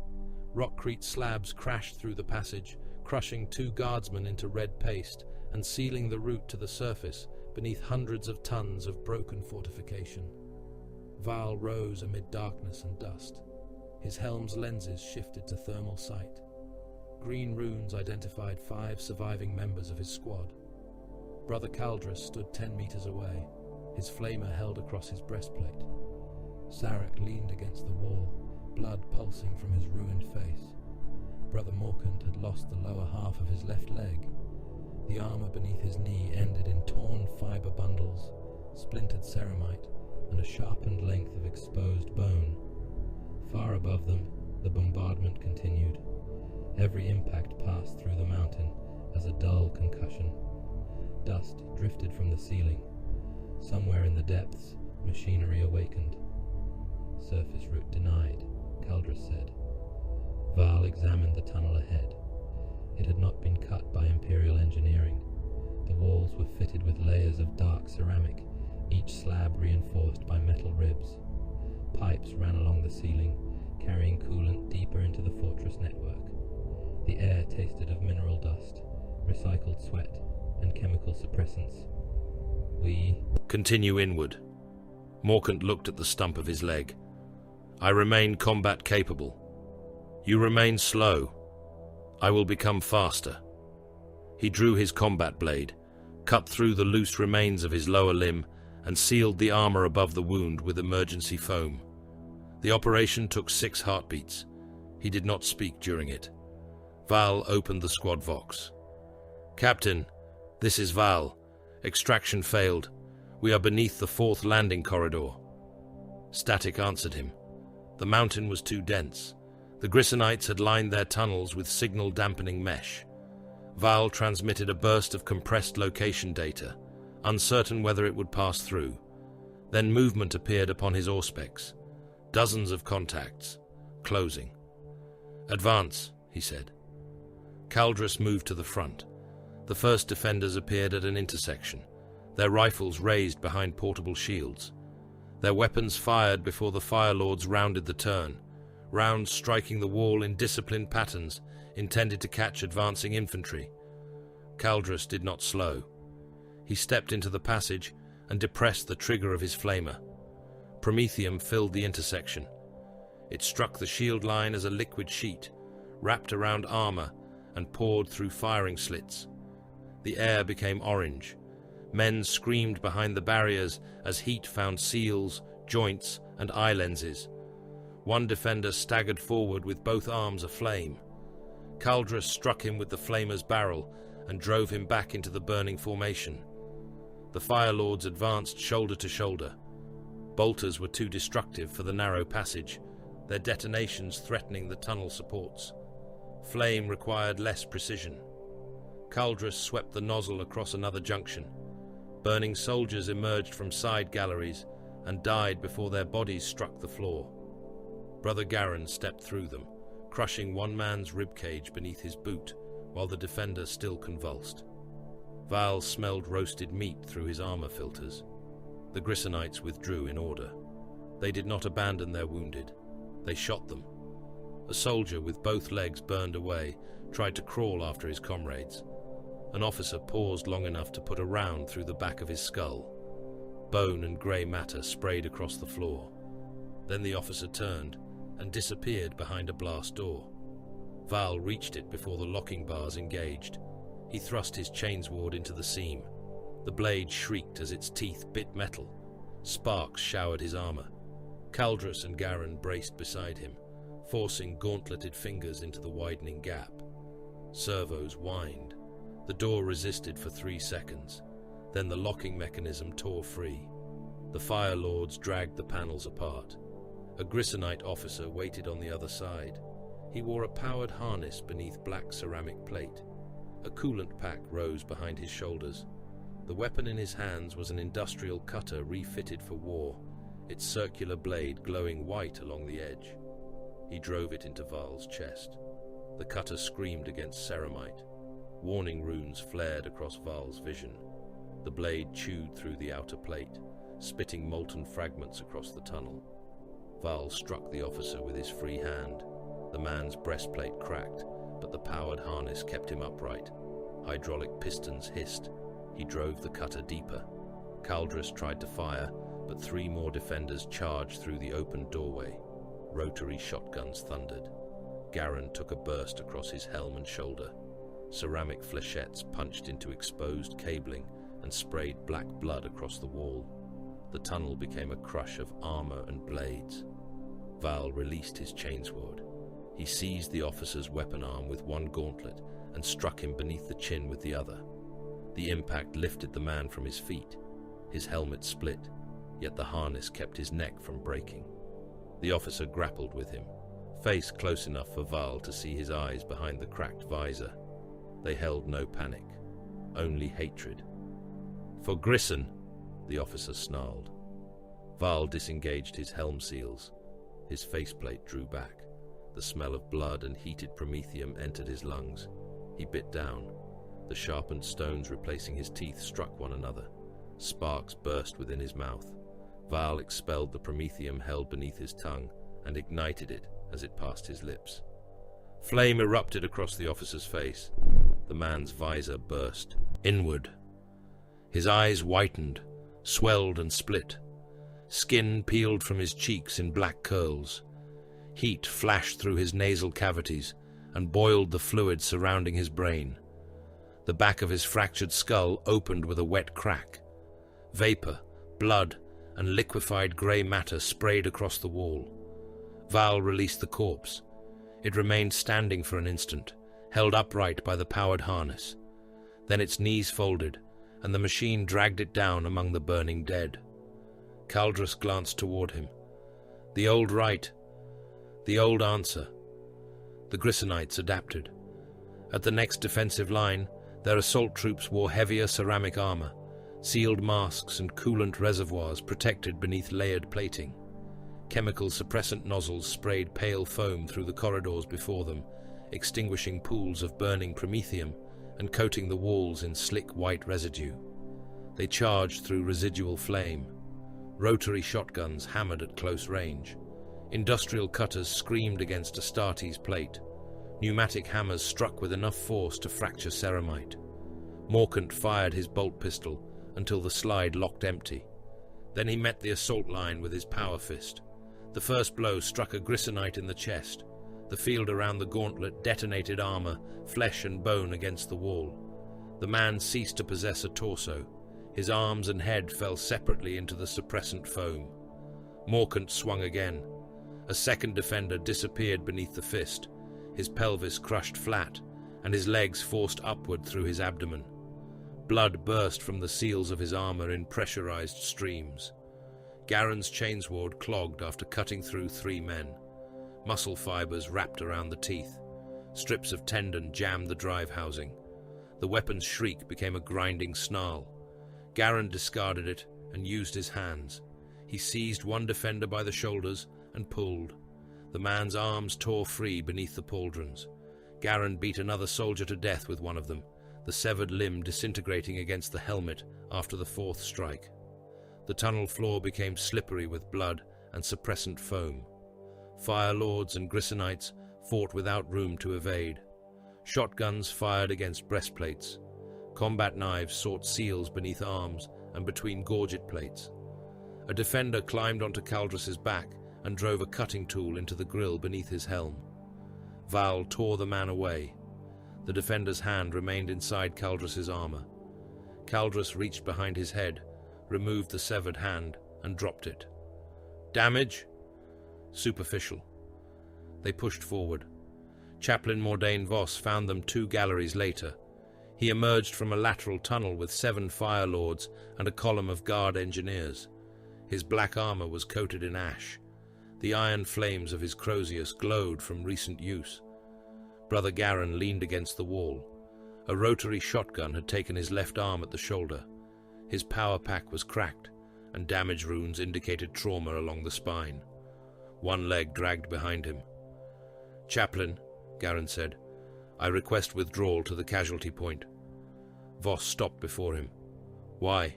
Rockcrete slabs crashed through the passage, crushing 2 guardsmen into red paste and sealing the route to the surface beneath hundreds of tons of broken fortification. Val rose amid darkness and dust. His helm's lenses shifted to thermal sight. Green runes identified 5 surviving members of his squad. Brother Caldrus stood 10 meters away, his flamer held across his breastplate. Sarek leaned against the wall, blood pulsing from his ruined face. Brother Morkant had lost the lower half of his left leg. The armor beneath his knee ended in torn fiber bundles, splintered ceramite, and a sharpened length of exposed bone. Far above them, the bombardment continued. Every impact passed through the mountain as a dull concussion. Dust drifted from the ceiling. Somewhere in the depths, machinery awakened. Surface route denied, Caldrus said. Val examined the tunnel ahead. It had not been cut by Imperial engineering. The walls were fitted with layers of dark ceramic, each slab reinforced by metal ribs. Pipes ran along the ceiling, carrying coolant deeper into the fortress network. The air tasted of mineral dust, recycled sweat, and chemical suppressants. We Continue inward. Morkant looked at the stump of his leg. I remain combat capable. You remain slow. I will become faster. He drew his combat blade, cut through the loose remains of his lower limb, and sealed the armor above the wound with emergency foam. The operation took 6 heartbeats. He did not speak during it. Val opened the squad vox. Captain, this is Val. Extraction failed. We are beneath the 4th landing corridor. Static answered him. The mountain was too dense. The Grissonites had lined their tunnels with signal-dampening mesh. Val transmitted a burst of compressed location data, uncertain whether it would pass through. Then movement appeared upon his auspex. Dozens of contacts. Closing. Advance, he said. Caldrus moved to the front. The first defenders appeared at an intersection, their rifles raised behind portable shields. Their weapons fired before the Fire Lords rounded the turn, rounds striking the wall in disciplined patterns intended to catch advancing infantry. Caldrus did not slow. He stepped into the passage and depressed the trigger of his flamer. Promethium filled the intersection. It struck the shield line as a liquid sheet, wrapped around armor and poured through firing slits. The air became orange. Men screamed behind the barriers as heat found seals, joints, and eye lenses. One defender staggered forward with both arms aflame. Caldrus struck him with the flamer's barrel and drove him back into the burning formation. The Fire Lords advanced shoulder to shoulder. Bolters were too destructive for the narrow passage, their detonations threatening the tunnel supports. Flame required less precision. Caldrus swept the nozzle across another junction. Burning soldiers emerged from side galleries and died before their bodies struck the floor. Brother Garin stepped through them, crushing one man's ribcage beneath his boot, while the defender still convulsed. Val smelled roasted meat through his armor filters. The Grissonites withdrew in order. They did not abandon their wounded. They shot them. A soldier with both legs burned away tried to crawl after his comrades. An officer paused long enough to put a round through the back of his skull. Bone and grey matter sprayed across the floor. Then the officer turned and disappeared behind a blast door. Val reached it before the locking bars engaged. He thrust his chainsword into the seam. The blade shrieked as its teeth bit metal. Sparks showered his armor. Caldrus and Garin braced beside him, forcing gauntleted fingers into the widening gap. Servos whined. The door resisted for 3 seconds. Then the locking mechanism tore free. The Fire Lords dragged the panels apart. A Grissonite officer waited on the other side. He wore a powered harness beneath black ceramic plate. A coolant pack rose behind his shoulders. The weapon in his hands was an industrial cutter refitted for war, its circular blade glowing white along the edge. He drove it into Val's chest. The cutter screamed against ceramite. Warning runes flared across Val's vision. The blade chewed through the outer plate, spitting molten fragments across the tunnel. Val struck the officer with his free hand. The man's breastplate cracked, but the powered harness kept him upright. Hydraulic pistons hissed. He drove the cutter deeper. Caldrus tried to fire, but 3 more defenders charged through the open doorway. Rotary shotguns thundered. Garen took a burst across his helm and shoulder. Ceramic flechettes punched into exposed cabling and sprayed black blood across the wall. The tunnel became a crush of armor and blades. Val released his chainsword. He seized the officer's weapon arm with one gauntlet and struck him beneath the chin with the other. The impact lifted the man from his feet. His helmet split, yet the harness kept his neck from breaking. The officer grappled with him, face close enough for Val to see his eyes behind the cracked visor. They held no panic, only hatred. "For Grisson," the officer snarled. Val disengaged his helm seals. His faceplate drew back. The smell of blood and heated promethium entered his lungs. He bit down. The sharpened stones replacing his teeth struck one another. Sparks burst within his mouth. Val expelled the promethium held beneath his tongue and ignited it as it passed his lips. Flame erupted across the officer's face. The man's visor burst inward. His eyes whitened, swelled and split. Skin peeled from his cheeks in black curls. Heat flashed through his nasal cavities and boiled the fluid surrounding his brain. The back of his fractured skull opened with a wet crack. Vapor, blood, and liquefied grey matter sprayed across the wall. Val released the corpse. It remained standing for an instant, held upright by the powered harness. Then its knees folded, and the machine dragged it down among the burning dead. Caldrus glanced toward him. The old rite, the old answer. The Grissonites adapted. At the next defensive line, their assault troops wore heavier ceramic armor. Sealed masks and coolant reservoirs protected beneath layered plating. Chemical suppressant nozzles sprayed pale foam through the corridors before them, extinguishing pools of burning promethium and coating the walls in slick white residue. They charged through residual flame. Rotary shotguns hammered at close range. Industrial cutters screamed against Astartes' plate. Pneumatic hammers struck with enough force to fracture ceramite. Morkant fired his bolt pistol until the slide locked empty. Then he met the assault line with his power fist. The first blow struck a Grissonite in the chest. The field around the gauntlet detonated armor, flesh and bone against the wall. The man ceased to possess a torso. His arms and head fell separately into the suppressant foam. Morkant swung again. A second defender disappeared beneath the fist, his pelvis crushed flat, and his legs forced upward through his abdomen. Blood burst from the seals of his armor in pressurized streams. Garen's chainsword clogged after cutting through 3 men. Muscle fibers wrapped around the teeth. Strips of tendon jammed the drive housing. The weapon's shriek became a grinding snarl. Garen discarded it and used his hands. He seized one defender by the shoulders and pulled. The man's arms tore free beneath the pauldrons. Garen beat another soldier to death with one of them, the severed limb disintegrating against the helmet after the 4th strike. The tunnel floor became slippery with blood and suppressant foam. Fire lords and Grissonites fought without room to evade. Shotguns fired against breastplates. Combat knives sought seals beneath arms and between gorget plates. A defender climbed onto Caldrus's back and drove a cutting tool into the grill beneath his helm. Val tore the man away. The defender's hand remained inside Caldrus's armor. Caldrus reached behind his head, removed the severed hand, and dropped it. Damage? Superficial. They pushed forward. Chaplain Mordain Voss found them 2 galleries later. He emerged from a lateral tunnel with 7 fire lords and a column of guard engineers. His black armor was coated in ash. The iron flames of his Crozius glowed from recent use. Brother Garen leaned against the wall. A rotary shotgun had taken his left arm at the shoulder. His power pack was cracked, and damage runes indicated trauma along the spine. One leg dragged behind him. Chaplain, Garen said, I request withdrawal to the casualty point. Voss stopped before him. Why?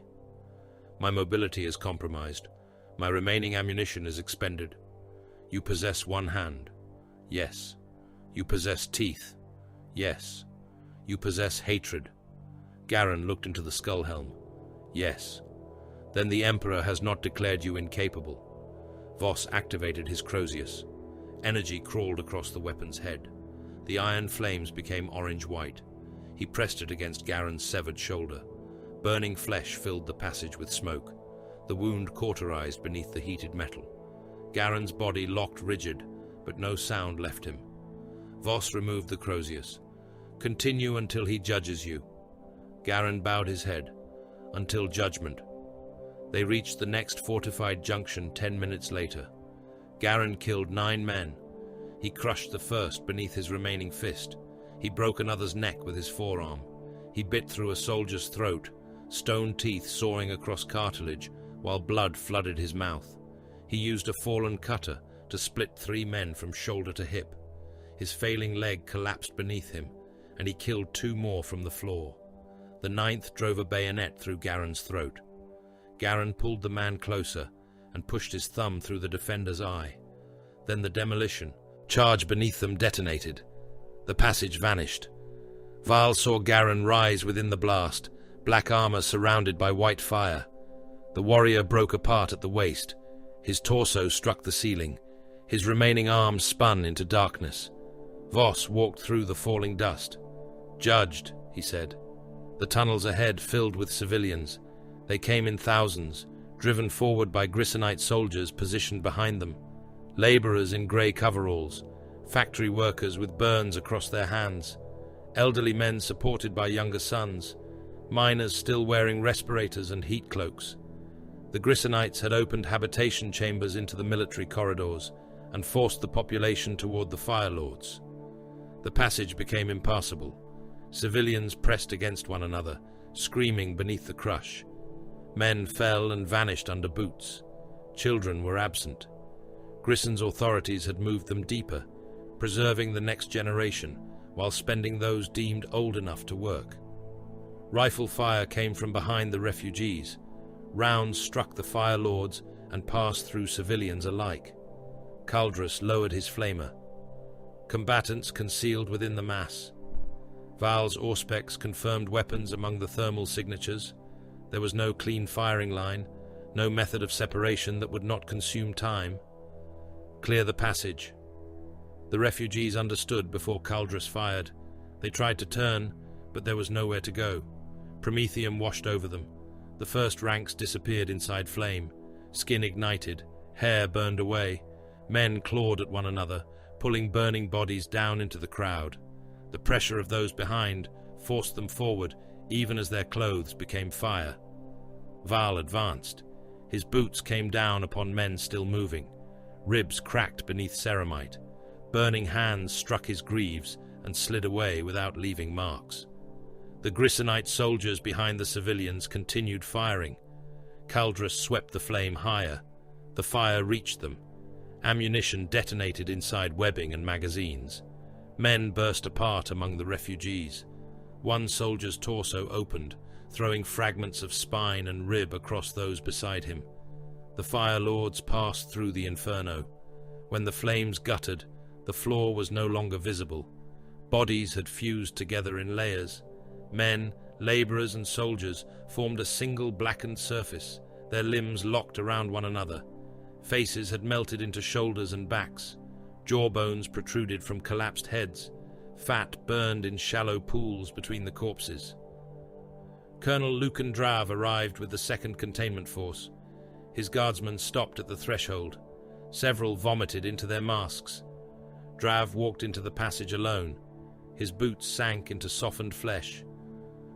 My mobility is compromised. My remaining ammunition is expended. You possess one hand. Yes. You possess teeth. Yes. You possess hatred. Garen looked into the skull helm. Yes. Then the Emperor has not declared you incapable. Voss activated his Crozius. Energy crawled across the weapon's head. The iron flames became orange-white. He pressed it against Garen's severed shoulder. Burning flesh filled the passage with smoke. The wound cauterized beneath the heated metal. Garen's body locked rigid, but no sound left him. Voss removed the Crozius. Continue until he judges you. Garen bowed his head. Until judgment. They reached the next fortified junction 10 minutes later. Garen killed 9 men. He crushed the first beneath his remaining fist. He broke another's neck with his forearm. He bit through a soldier's throat, stone teeth sawing across cartilage, while blood flooded his mouth. He used a fallen cutter to split 3 men from shoulder to hip. His failing leg collapsed beneath him, and he killed 2 more from the floor. The 9th drove a bayonet through Garen's throat. Garen pulled the man closer and pushed his thumb through the defender's eye. Then the demolition charge beneath them detonated. The passage vanished. Val saw Garen rise within the blast, black armor surrounded by white fire. The warrior broke apart at the waist. His torso struck the ceiling. His remaining arms spun into darkness. Voss walked through the falling dust. "Judged," he said. The tunnels ahead filled with civilians. They came in thousands, driven forward by Grissonite soldiers positioned behind them. Laborers in grey coveralls, factory workers with burns across their hands, elderly men supported by younger sons, miners still wearing respirators and heat cloaks. The Grissonites had opened habitation chambers into the military corridors and forced the population toward the Fire Lords. The passage became impassable. Civilians pressed against one another, screaming beneath the crush. Men fell and vanished under boots. Children were absent. Grisson's authorities had moved them deeper, preserving the next generation while spending those deemed old enough to work. Rifle fire came from behind the refugees. Rounds struck the Fire Lords and passed through civilians alike. Kaldras lowered his flamer. Combatants concealed within the mass. Val's Auspex confirmed weapons among the thermal signatures. There was no clean firing line, no method of separation that would not consume time. Clear the passage. The refugees understood before Kaldras fired. They tried to turn, but there was nowhere to go. Promethium washed over them. The first ranks disappeared inside flame. Skin ignited, hair burned away. Men clawed at one another, pulling burning bodies down into the crowd. The pressure of those behind forced them forward, even as their clothes became fire. Val advanced. His boots came down upon men still moving. Ribs cracked beneath ceramite. Burning hands struck his greaves and slid away without leaving marks. The Grissonite soldiers behind the civilians continued firing. Kaldras swept the flame higher. The fire reached them. Ammunition detonated inside webbing and magazines. Men burst apart among the refugees. One soldier's torso opened, throwing fragments of spine and rib across those beside him. The Fire Lords passed through the inferno. When the flames guttered, the floor was no longer visible. Bodies had fused together in layers. Men, laborers and soldiers formed a single blackened surface, their limbs locked around one another. Faces had melted into shoulders and backs. Jawbones protruded from collapsed heads. Fat burned in shallow pools between the corpses. Colonel Lucan Drav arrived with the 2nd Containment Force. His guardsmen stopped at the threshold. Several vomited into their masks. Drav walked into the passage alone. His boots sank into softened flesh.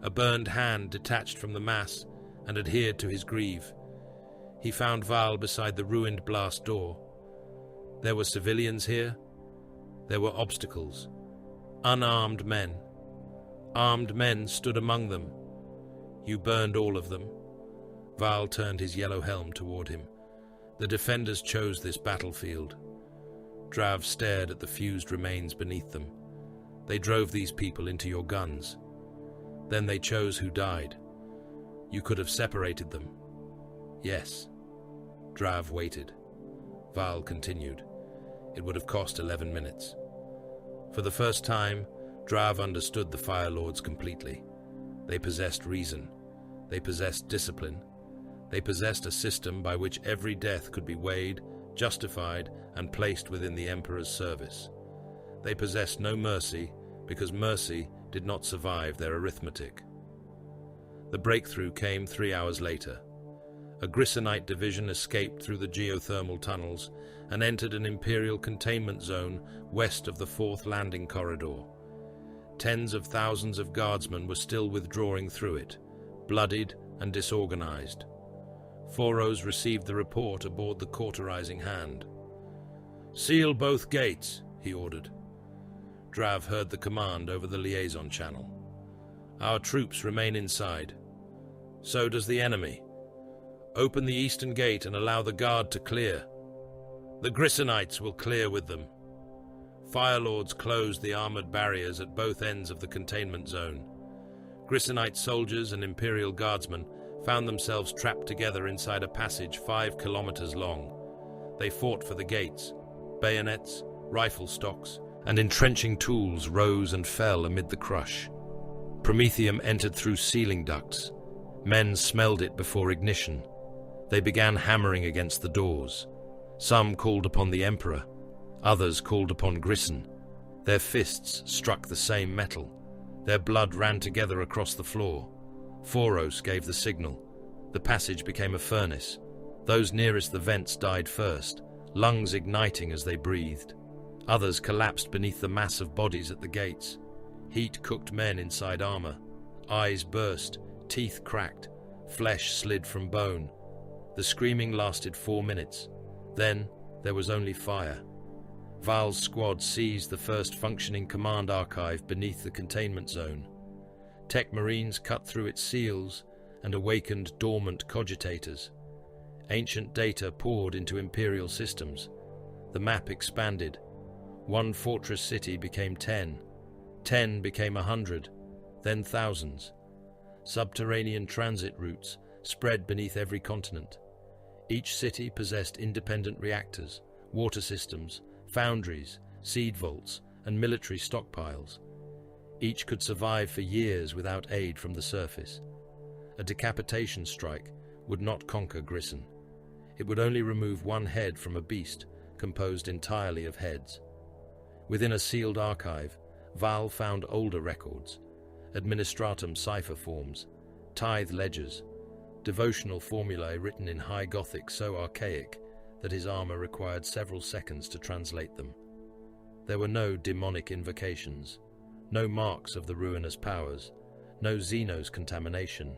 A burned hand detached from the mass and adhered to his greave. He found Val beside the ruined blast door. There were civilians here. There were obstacles. Unarmed men. Armed men stood among them. You burned all of them. Val turned his yellow helm toward him. The defenders chose this battlefield. Drav stared at the fused remains beneath them. They drove these people into your guns. Then they chose who died. You could have separated them. Yes. Drav waited. Val continued. It would have cost 11 minutes. For the first time, Drav understood the Fire Lords completely. They possessed reason. They possessed discipline. They possessed a system by which every death could be weighed, justified, and placed within the Emperor's service. They possessed no mercy, because mercy did not survive their arithmetic. The breakthrough came 3 hours later. A Grissonite division escaped through the geothermal tunnels and entered an Imperial containment zone west of the 4th landing corridor. Tens of thousands of guardsmen were still withdrawing through it, bloodied and disorganized. Foros received the report aboard the cauterizing hand. "Seal both gates," he ordered. Drav heard the command over the liaison channel. "Our troops remain inside. So does the enemy. Open the eastern gate and allow the guard to clear. The Grissonites will clear with them." Fire Lords closed the armored barriers at both ends of the containment zone. Grissonite soldiers and Imperial guardsmen found themselves trapped together inside a passage 5 kilometers long. They fought for the gates. Bayonets, rifle stocks, and entrenching tools rose and fell amid the crush. Promethium entered through ceiling ducts. Men smelled it before ignition. They began hammering against the doors. Some called upon the Emperor. Others called upon Grisson. Their fists struck the same metal. Their blood ran together across the floor. Foros gave the signal. The passage became a furnace. Those nearest the vents died first, lungs igniting as they breathed. Others collapsed beneath the mass of bodies at the gates. Heat cooked men inside armor. Eyes burst, teeth cracked, flesh slid from bone. The screaming lasted 4 minutes. Then there was only fire. Val's squad seized the first functioning command archive beneath the containment zone. Tech Marines cut through its seals and awakened dormant cogitators. Ancient data poured into Imperial systems. The map expanded. One fortress city became 10. 10 became 100, then thousands. Subterranean transit routes spread beneath every continent. Each city possessed independent reactors, water systems, foundries, seed vaults, and military stockpiles. Each could survive for years without aid from the surface. A decapitation strike would not conquer Grisson. It would only remove one head from a beast composed entirely of heads. Within a sealed archive, Val found older records, administratum cipher forms, tithe ledgers, devotional formulae written in High Gothic so archaic that his armor required several seconds to translate them. There were no demonic invocations, no marks of the ruinous powers, no Xenos contamination.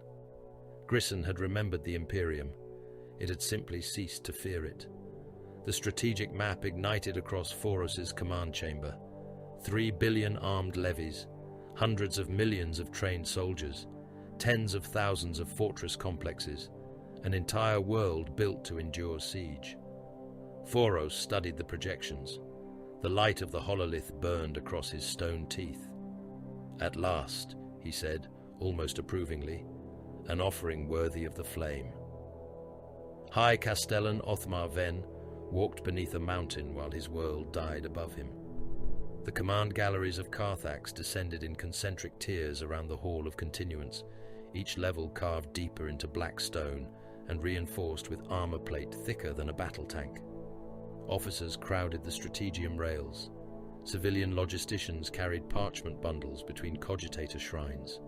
Grisson had remembered the Imperium. It had simply ceased to fear it. The strategic map ignited across Foros's command chamber. 3 billion armed levies, hundreds of millions of trained soldiers, tens of thousands of fortress complexes, an entire world built to endure siege. Foros studied the projections. The light of the hololith burned across his stone teeth. "At last," he said, almost approvingly, "an offering worthy of the flame." High Castellan Othmar Ven walked beneath a mountain while his world died above him. The command galleries of Carthax descended in concentric tiers around the Hall of Continuance, each level carved deeper into black stone and reinforced with armor plate thicker than a battle tank. Officers crowded the strategium rails. Civilian logisticians carried parchment bundles between cogitator shrines.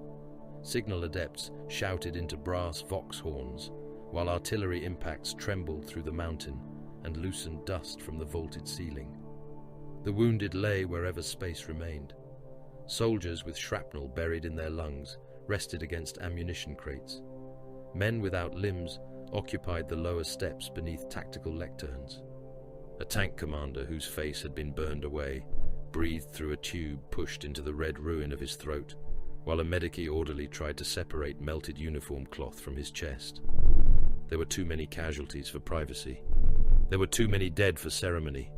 Signal adepts shouted into brass vox horns, while artillery impacts trembled through the mountain and loosened dust from the vaulted ceiling. The wounded lay wherever space remained. Soldiers with shrapnel buried in their lungs rested against ammunition crates. Men without limbs occupied the lower steps beneath tactical lecterns. A tank commander whose face had been burned away breathed through a tube pushed into the red ruin of his throat, while a medici orderly tried to separate melted uniform cloth from his chest. There were too many casualties for privacy. There were too many dead for ceremony.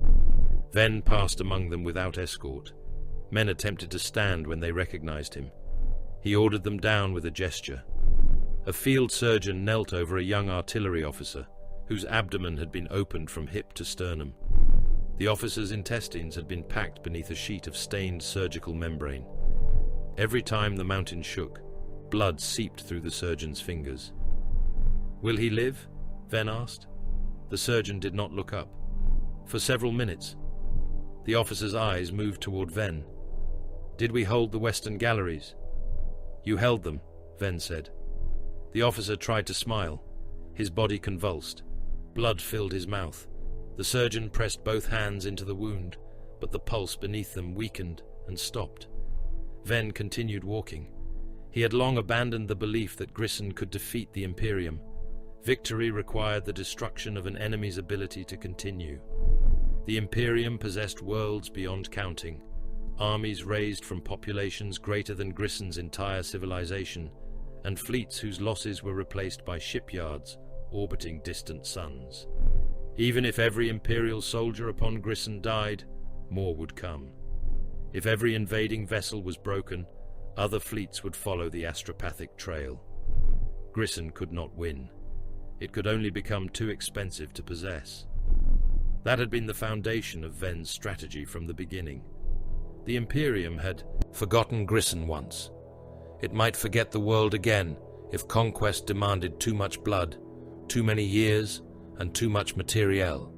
Ven passed among them without escort. Men attempted to stand when they recognized him. He ordered them down with a gesture. A field surgeon knelt over a young artillery officer, whose abdomen had been opened from hip to sternum. The officer's intestines had been packed beneath a sheet of stained surgical membrane. Every time the mountain shook, blood seeped through the surgeon's fingers. "Will he live?" Ven asked. The surgeon did not look up. For several minutes, the officer's eyes moved toward Ven. "Did we hold the western galleries?" "You held them," Ven said. The officer tried to smile. His body convulsed. Blood filled his mouth. The surgeon pressed both hands into the wound, but the pulse beneath them weakened and stopped. Ven continued walking. He had long abandoned the belief that Grisson could defeat the Imperium. Victory required the destruction of an enemy's ability to continue. The Imperium possessed worlds beyond counting, armies raised from populations greater than Grisson's entire civilization, and fleets whose losses were replaced by shipyards orbiting distant suns. Even if every Imperial soldier upon Grisson died, more would come. If every invading vessel was broken, other fleets would follow the astropathic trail. Grisson could not win. It could only become too expensive to possess. That had been the foundation of Ven's strategy from the beginning. The Imperium had forgotten Grisson once. It might forget the world again if conquest demanded too much blood, too many years, and too much materiel.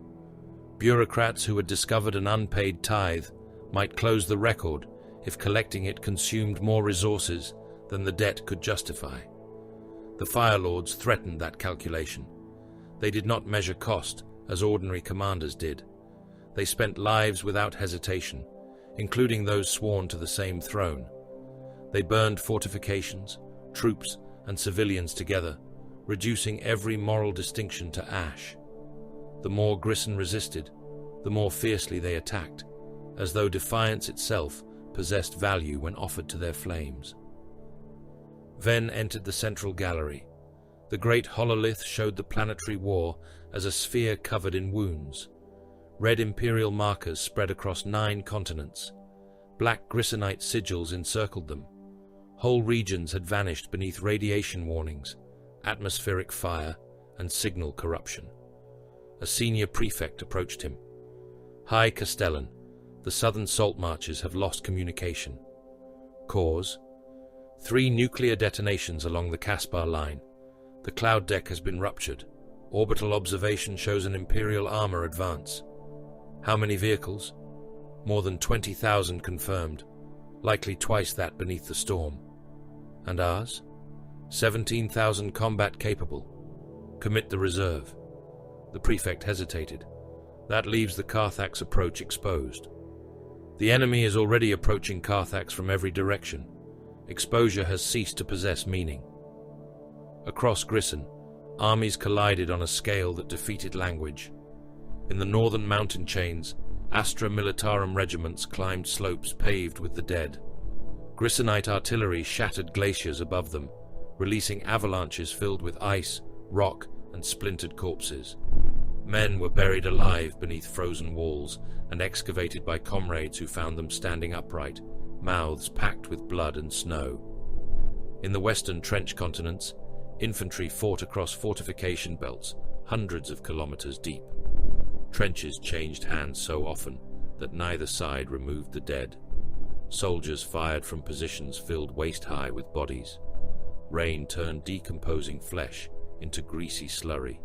Bureaucrats who had discovered an unpaid tithe might close the record if collecting it consumed more resources than the debt could justify. The Fire Lords threatened that calculation. They did not measure cost as ordinary commanders did. They spent lives without hesitation, including those sworn to the same throne. They burned fortifications, troops, and civilians together, reducing every moral distinction to ash. The more Grisson resisted, the more fiercely they attacked, as though defiance itself possessed value when offered to their flames. Ven entered the central gallery. The great hololith showed the planetary war as a sphere covered in wounds. Red imperial markers spread across 9 continents. Black Grissonite sigils encircled them. Whole regions had vanished beneath radiation warnings, atmospheric fire, and signal corruption. A senior prefect approached him. "High Castellan, the southern salt marches have lost communication. Cause? 3 nuclear detonations along the Caspar line. The cloud deck has been ruptured. Orbital observation shows an Imperial armor advance. How many vehicles? More than 20,000 confirmed, likely twice that beneath the storm. And ours? 17,000 combat capable. Commit the reserve." The prefect hesitated. "That leaves the Carthax approach exposed." "The enemy is already approaching Carthax from every direction. Exposure has ceased to possess meaning." Across Grisson, armies collided on a scale that defeated language. In the northern mountain chains, Astra Militarum regiments climbed slopes paved with the dead. Grissonite artillery shattered glaciers above them, releasing avalanches filled with ice, rock, and splintered corpses. Men were buried alive beneath frozen walls and excavated by comrades who found them standing upright, mouths packed with blood and snow. In the western trench continents, infantry fought across fortification belts, hundreds of kilometers deep. Trenches changed hands so often that neither side removed the dead. Soldiers fired from positions filled waist-high with bodies. Rain turned decomposing flesh into greasy slurry.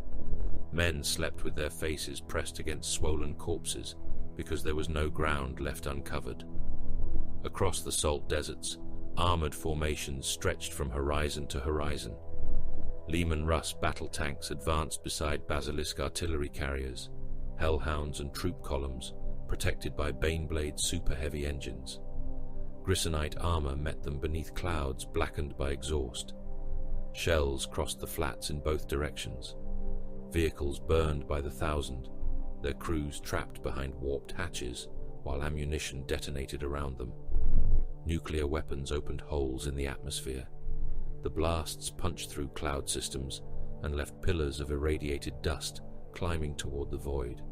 Men slept with their faces pressed against swollen corpses because there was no ground left uncovered. Across the salt deserts, armored formations stretched from horizon to horizon. Lehman Russ battle tanks advanced beside basilisk artillery carriers, hellhounds and troop columns, protected by Baneblade super-heavy engines. Grissonite armor met them beneath clouds blackened by exhaust. Shells crossed the flats in both directions. Vehicles burned by the thousand, their crews trapped behind warped hatches while ammunition detonated around them. Nuclear weapons opened holes in the atmosphere. The blasts punched through cloud systems and left pillars of irradiated dust climbing toward the void.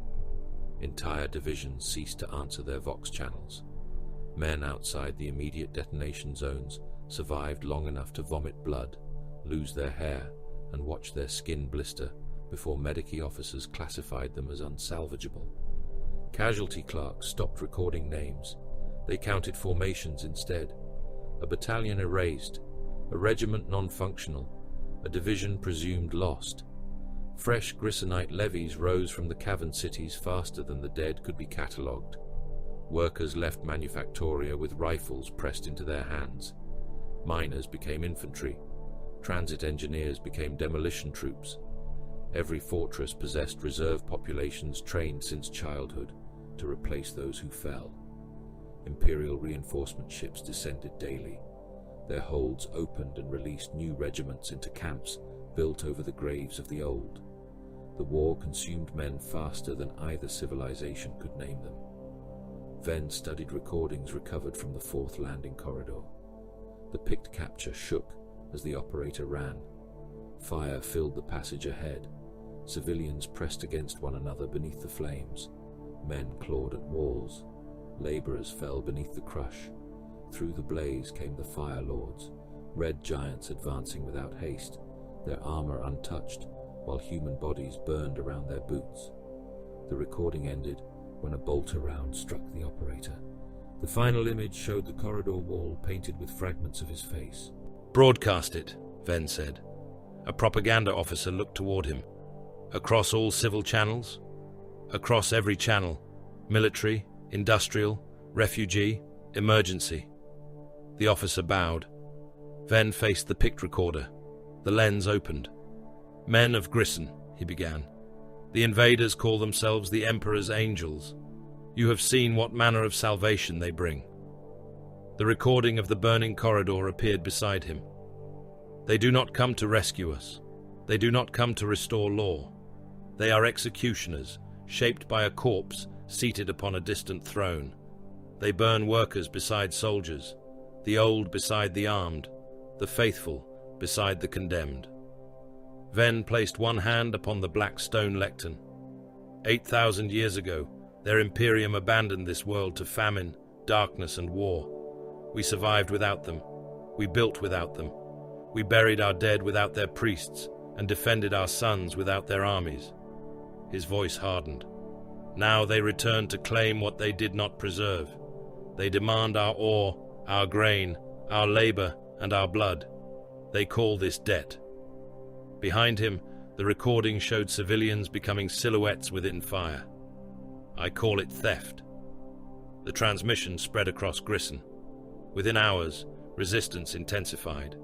Entire divisions ceased to answer their Vox channels. Men outside the immediate detonation zones survived long enough to vomit blood, lose their hair, and watch their skin blister before medici officers classified them as unsalvageable. Casualty clerks stopped recording names. They counted formations instead. A battalion erased, a regiment non-functional, a division presumed lost. Fresh Grissonite levies rose from the cavern cities faster than the dead could be catalogued. Workers left Manufactoria with rifles pressed into their hands. Miners became infantry. Transit engineers became demolition troops. Every fortress possessed reserve populations trained since childhood to replace those who fell. Imperial reinforcement ships descended daily. Their holds opened and released new regiments into camps built over the graves of the old. The war consumed men faster than either civilization could name them. Ven studied recordings recovered from the fourth landing corridor. The picked capture shook as the operator ran. Fire filled the passage ahead. Civilians pressed against one another beneath the flames. Men clawed at walls. Laborers fell beneath the crush. Through the blaze came the Fire Lords, red giants advancing without haste, their armor untouched, while human bodies burned around their boots. The recording ended when a bolter round struck the operator. The final image showed the corridor wall painted with fragments of his face. "Broadcast it," Ven said. A propaganda officer looked toward him. "Across all civil channels?" "Across every channel. Military, industrial, refugee, emergency." The officer bowed. Ven faced the picked recorder. The lens opened. "Men of Grisson," he began. "The invaders call themselves the Emperor's Angels. You have seen what manner of salvation they bring." The recording of the burning corridor appeared beside him. "They do not come to rescue us. They do not come to restore law. They are executioners, shaped by a corpse seated upon a distant throne. They burn workers beside soldiers, the old beside the armed, the faithful beside the condemned." Ven placed one hand upon the black stone lectern. 8,000 years ago, their Imperium abandoned this world to famine, darkness, and war. We survived without them. We built without them. We buried our dead without their priests, and defended our sons without their armies. His voice hardened. Now they return to claim what they did not preserve. They demand our ore, our grain, our labor, and our blood. They call this debt. Behind him, the recording showed civilians becoming silhouettes within fire. "I call it theft." The transmission spread across Grisson. Within hours, resistance intensified.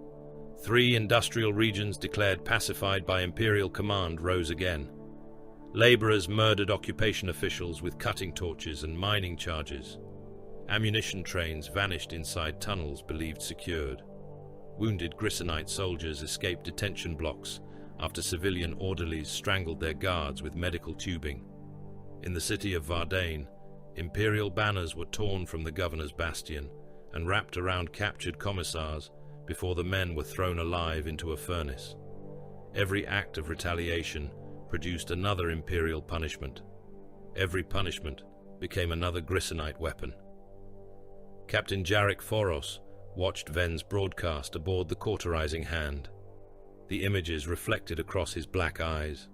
3 industrial regions declared pacified by Imperial command rose again. Laborers murdered occupation officials with cutting torches and mining charges. Ammunition trains vanished inside tunnels believed secured. Wounded Grissonite soldiers escaped detention blocks after civilian orderlies strangled their guards with medical tubing. In the city of Vardain, Imperial banners were torn from the governor's bastion and wrapped around captured commissars before the men were thrown alive into a furnace. Every act of retaliation produced another Imperial punishment. Every punishment became another Grissonite weapon. Captain Jarek Foros watched Ven's broadcast aboard the cauterizing hand. The images reflected across his black eyes.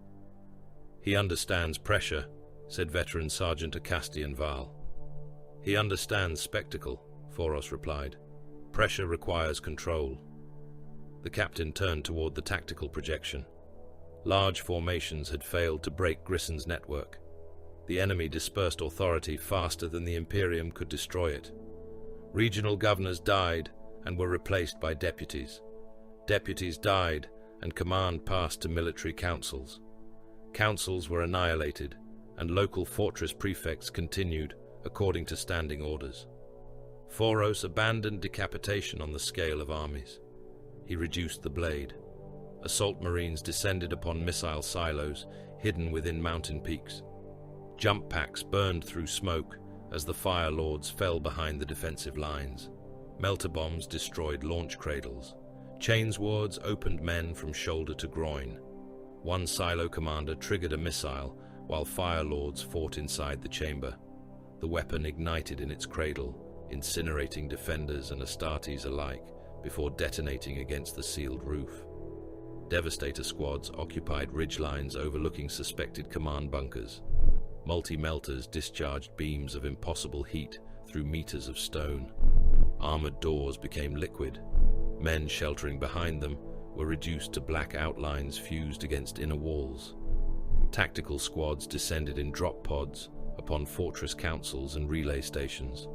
"He understands pressure," said veteran Sergeant Acastian Val. "He understands spectacle," Foros replied. "Pressure requires control." The captain turned toward the tactical projection. Large formations had failed to break Grisson's network. The enemy dispersed authority faster than the Imperium could destroy it. Regional governors died and were replaced by deputies. Deputies died and command passed to military councils. Councils were annihilated, and local fortress prefects continued according to standing orders. Foros abandoned decapitation on the scale of armies. He reduced the blade. Assault marines descended upon missile silos hidden within mountain peaks. Jump packs burned through smoke as the Fire Lords fell behind the defensive lines. Melter bombs destroyed launch cradles. Chainswords opened men from shoulder to groin. One silo commander triggered a missile while Fire Lords fought inside the chamber. The weapon ignited in its cradle, incinerating defenders and Astartes alike before detonating against the sealed roof. Devastator squads occupied ridgelines overlooking suspected command bunkers. Multi-melters discharged beams of impossible heat through meters of stone. Armored doors became liquid. Men sheltering behind them were reduced to black outlines fused against inner walls. Tactical squads descended in drop pods upon fortress councils and relay stations.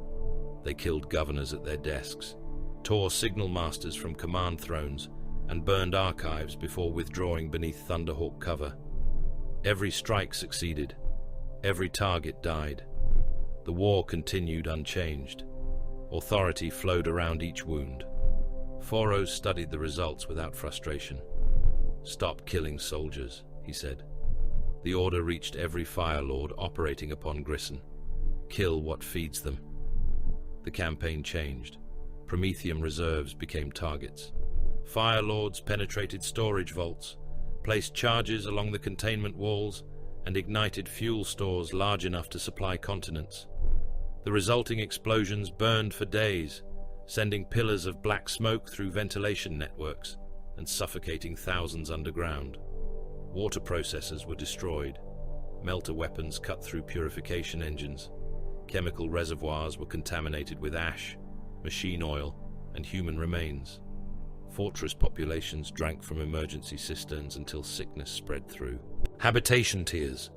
They killed governors at their desks, tore signal masters from command thrones, and burned archives before withdrawing beneath Thunderhawk cover. Every strike succeeded. Every target died. The war continued unchanged. Authority flowed around each wound. Foros studied the results without frustration. "Stop killing soldiers," he said. The order reached every Fire Lord operating upon Grisson. Kill what feeds them. The campaign changed. Promethium reserves became targets. Fire Lords penetrated storage vaults, placed charges along the containment walls, and ignited fuel stores large enough to supply continents. The resulting explosions burned for days, sending pillars of black smoke through ventilation networks and suffocating thousands underground. Water processors were destroyed. Melter weapons cut through purification engines. Chemical reservoirs were contaminated with ash, machine oil, and human remains. Fortress populations drank from emergency cisterns until sickness spread through. Habitation tiers.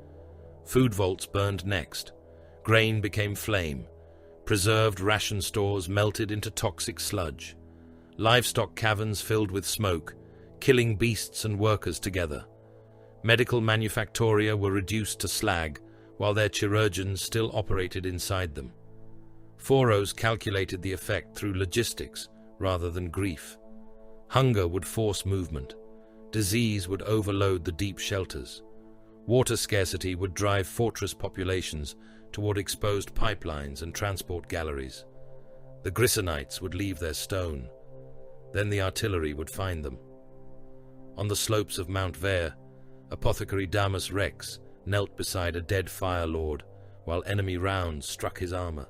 Food vaults burned next. Grain became flame. Preserved ration stores melted into toxic sludge. Livestock caverns filled with smoke, killing beasts and workers together. Medical manufactoria were reduced to slag, while their chirurgeons still operated inside them. Foros calculated the effect through logistics rather than grief. Hunger would force movement. Disease would overload the deep shelters. Water scarcity would drive fortress populations toward exposed pipelines and transport galleries. The Grissonites would leave their stone. Then the artillery would find them. On the slopes of Mount Vere, Apothecary Damus Rex knelt beside a dead Fire Lord, while enemy rounds struck his armor.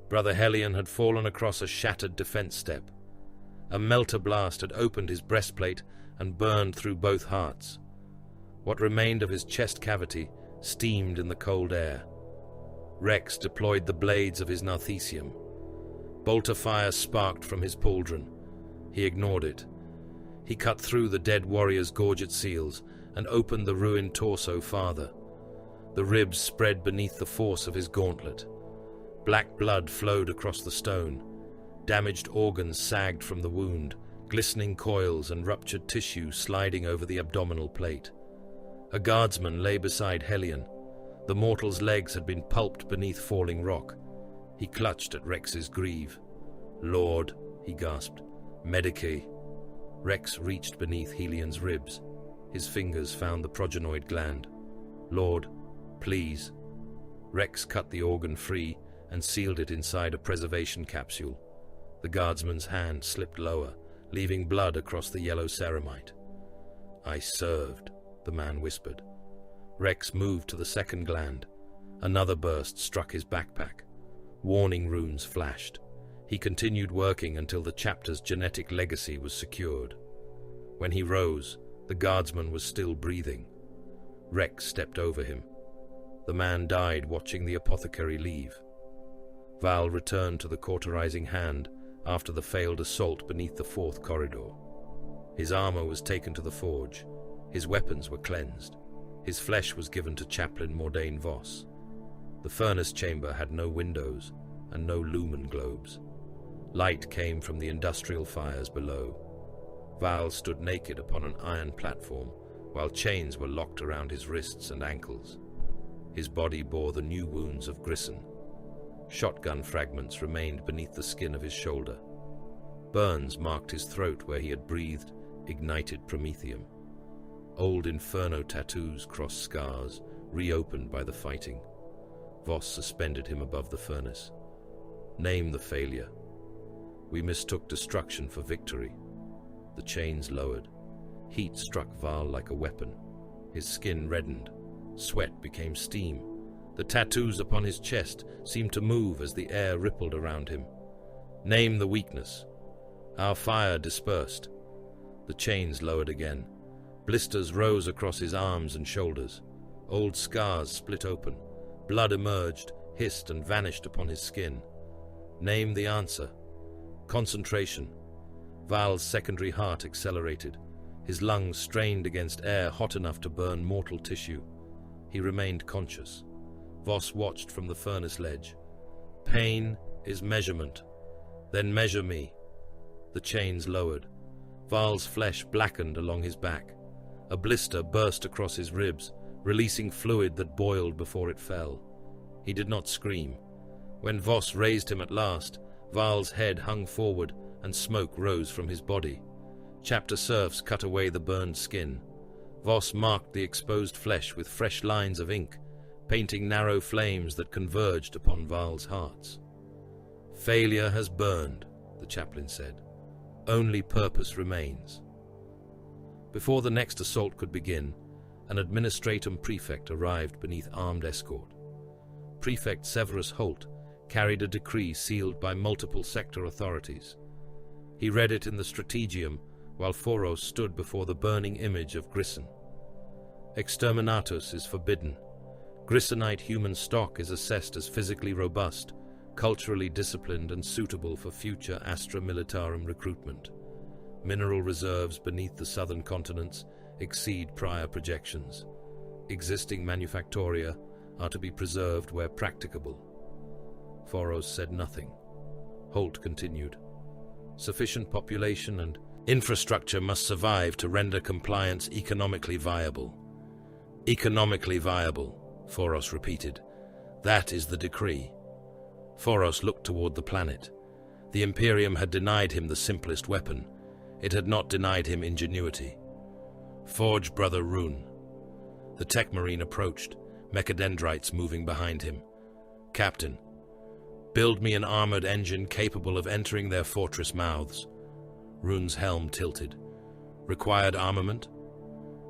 Brother Hellion had fallen across a shattered defense step. A melter blast had opened his breastplate and burned through both hearts. What remained of his chest cavity steamed in the cold air. Rex deployed the blades of his Narthesium. Bolter fire sparked from his pauldron. He ignored it. He cut through the dead warrior's gorget seals and opened the ruined torso farther. The ribs spread beneath the force of his gauntlet. Black blood flowed across the stone. Damaged organs sagged from the wound, glistening coils and ruptured tissue sliding over the abdominal plate. A guardsman lay beside Hellion. The mortal's legs had been pulped beneath falling rock. He clutched at Rex's greave. "Lord," he gasped. "Medicae." Rex reached beneath Helion's ribs. His fingers found the progenoid gland. "Lord, please." Rex cut the organ free and sealed it inside a preservation capsule. The guardsman's hand slipped lower, leaving blood across the yellow ceramite. "I served," the man whispered. Rex moved to the second gland. Another burst struck his backpack. Warning runes flashed. He continued working until the chapter's genetic legacy was secured. When he rose, the guardsman was still breathing. Rex stepped over him. The man died watching the apothecary leave. Val returned to the cauterizing hand after the failed assault beneath the fourth corridor. His armor was taken to the forge. His weapons were cleansed. His flesh was given to Chaplain Mordain Voss. The furnace chamber had no windows and no lumen globes. Light came from the industrial fires below. Val stood naked upon an iron platform, while chains were locked around his wrists and ankles. His body bore the new wounds of Grisson. Shotgun fragments remained beneath the skin of his shoulder. Burns marked his throat where he had breathed ignited promethium. Old inferno tattoos crossed scars, reopened by the fighting. Voss suspended him above the furnace. "Name the failure." "We mistook destruction for victory." The chains lowered. Heat struck Val like a weapon. His skin reddened. Sweat became steam. The tattoos upon his chest seemed to move as the air rippled around him. "Name the weakness." "Our fire dispersed." The chains lowered again. Blisters rose across his arms and shoulders. Old scars split open. Blood emerged, hissed, and vanished upon his skin. Name the answer. Concentration. Val's secondary heart accelerated. His lungs strained against air hot enough to burn mortal tissue. He remained conscious. Voss watched from the furnace ledge. Pain is measurement. Then measure me. The chains lowered. Val's flesh blackened along his back. A blister burst across his ribs, releasing fluid that boiled before it fell. He did not scream. When Voss raised him at last, Val's head hung forward and smoke rose from his body. Chapter serfs cut away the burned skin. Voss marked the exposed flesh with fresh lines of ink, painting narrow flames that converged upon Val's hearts. Failure has burned, the chaplain said. Only purpose remains. Before the next assault could begin, an administratum prefect arrived beneath armed escort. Prefect Severus Holt carried a decree sealed by multiple sector authorities. He read it in the strategium while Foros stood before the burning image of Grisson. Exterminatus is forbidden. Grissonite human stock is assessed as physically robust, culturally disciplined, and suitable for future Astra Militarum recruitment. Mineral reserves beneath the southern continents exceed prior projections. Existing manufactoria are to be preserved where practicable. Foros said nothing. Holt continued. Sufficient population and infrastructure must survive to render compliance economically viable. Economically viable, Foros repeated. That is the decree. Foros looked toward the planet. The Imperium had denied him the simplest weapon. It had not denied him ingenuity. Forge Brother Rune. The tech marine approached, mechadendrites moving behind him. Captain, build me an armored engine capable of entering their fortress mouths. Rune's helm tilted. Required armament?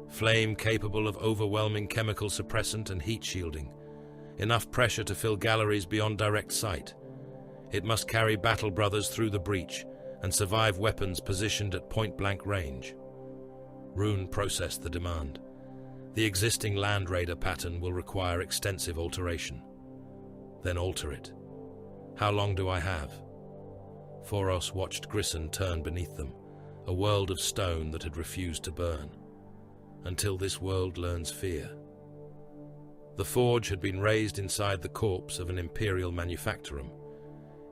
Flame capable of overwhelming chemical suppressant and heat shielding. Enough pressure to fill galleries beyond direct sight. It must carry battle brothers through the breach and survive weapons positioned at point-blank range. Rune processed the demand. The existing Land Raider pattern will require extensive alteration. Then alter it. How long do I have? Foros watched Grisson turn beneath them, a world of stone that had refused to burn. Until this world learns fear. The forge had been raised inside the corpse of an imperial manufactorum.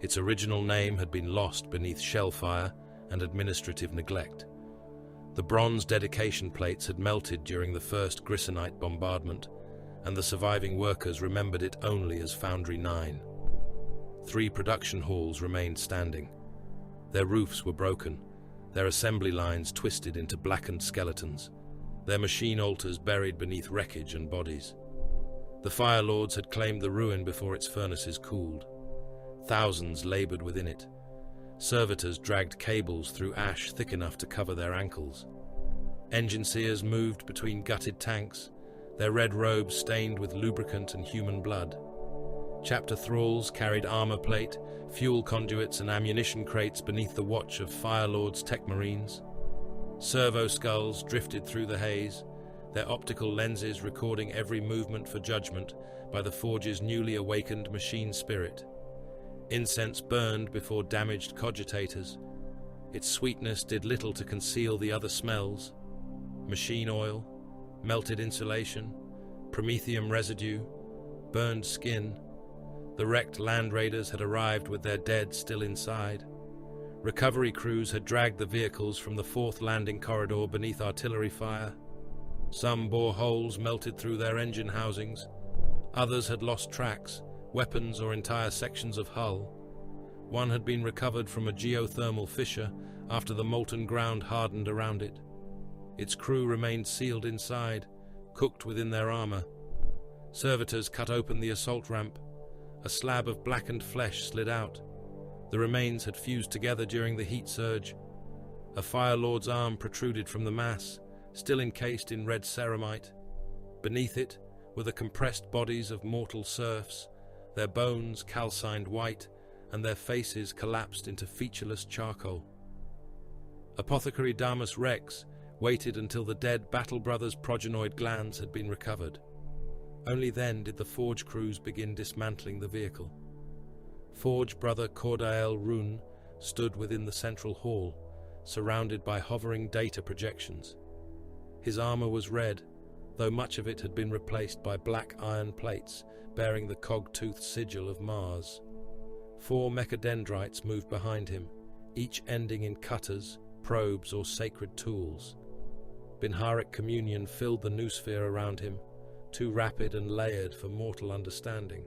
Its original name had been lost beneath shellfire and administrative neglect. The bronze dedication plates had melted during the first Grissonite bombardment, and the surviving workers remembered it only as Foundry 9. 3 production halls remained standing. Their roofs were broken, their assembly lines twisted into blackened skeletons, their machine altars buried beneath wreckage and bodies. The Fire Lords had claimed the ruin before its furnaces cooled. Thousands labored within it. Servitors dragged cables through ash thick enough to cover their ankles. Engine seers moved between gutted tanks, their red robes stained with lubricant and human blood. Chapter thralls carried armor plate, fuel conduits, and ammunition crates beneath the watch of Fire Lords' tech marines. Servo skulls drifted through the haze, their optical lenses recording every movement for judgment by the forge's newly awakened machine spirit. Incense burned before damaged cogitators. Its sweetness did little to conceal the other smells. Machine oil, melted insulation, promethium residue, burned skin. The wrecked Land Raiders had arrived with their dead still inside. Recovery crews had dragged the vehicles from the 4th landing corridor beneath artillery fire. Some bore holes melted through their engine housings. Others had lost tracks, weapons, or entire sections of hull. One had been recovered from a geothermal fissure after the molten ground hardened around it. Its crew remained sealed inside, cooked within their armor. Servitors cut open the assault ramp. A slab of blackened flesh slid out. The remains had fused together during the heat surge. A Fire Lord's arm protruded from the mass, still encased in red ceramite. Beneath it were the compressed bodies of mortal serfs, their bones calcined white, and their faces collapsed into featureless charcoal. Apothecary Damus Rex, waited until the dead Battle Brothers' progenoid glands had been recovered. Only then did the Forge crews begin dismantling the vehicle. Forge brother Cordael Rune stood within the central hall, surrounded by hovering data projections. His armor was red, though much of it had been replaced by black iron plates bearing the cog-toothed sigil of Mars. 4 mechadendrites moved behind him, each ending in cutters, probes, or sacred tools. Binharic communion filled the noosphere around him, too rapid and layered for mortal understanding.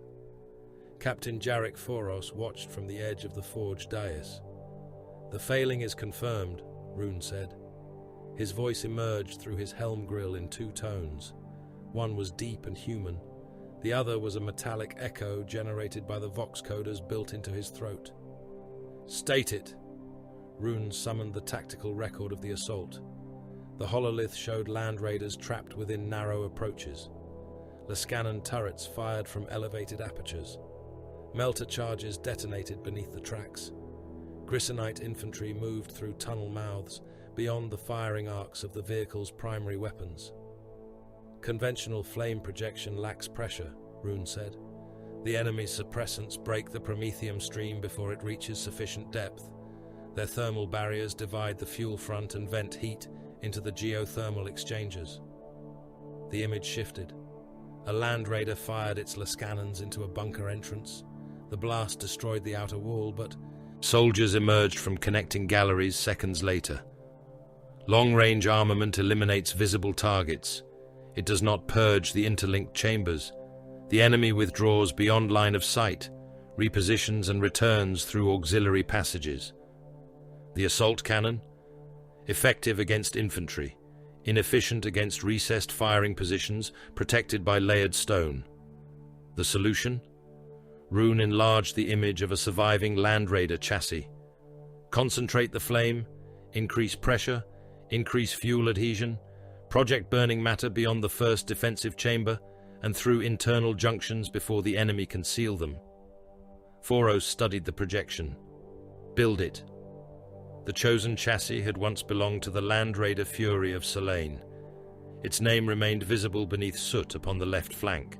Captain Jarek Foros watched from the edge of the forge dais. "The failing is confirmed," Rune said. His voice emerged through his helm grill in 2 tones. One was deep and human. The other was a metallic echo generated by the vox coders built into his throat. "State it." Rune summoned the tactical record of the assault. The hololith showed land raiders trapped within narrow approaches. Lascanon turrets fired from elevated apertures. Melter charges detonated beneath the tracks. Grissonite infantry moved through tunnel mouths beyond the firing arcs of the vehicle's primary weapons. "Conventional flame projection lacks pressure," Rune said. "The enemy's suppressants break the promethium stream before it reaches sufficient depth. Their thermal barriers divide the fuel front and vent heat into the geothermal exchangers." The image shifted. A land raider fired its Lascanons into a bunker entrance. The blast destroyed the outer wall, but soldiers emerged from connecting galleries seconds later. Long-range armament eliminates visible targets. It does not purge the interlinked chambers. The enemy withdraws beyond line of sight, repositions and returns through auxiliary passages. The assault cannon? Effective against infantry, inefficient against recessed firing positions protected by layered stone. The solution? Rune enlarged the image of a surviving Land Raider chassis. Concentrate the flame, increase pressure, increase fuel adhesion, project burning matter beyond the first defensive chamber and through internal junctions before the enemy can seal them. Foros studied the projection. Build it. The chosen chassis had once belonged to the Land Raider Fury of Selene. Its name remained visible beneath soot upon the left flank.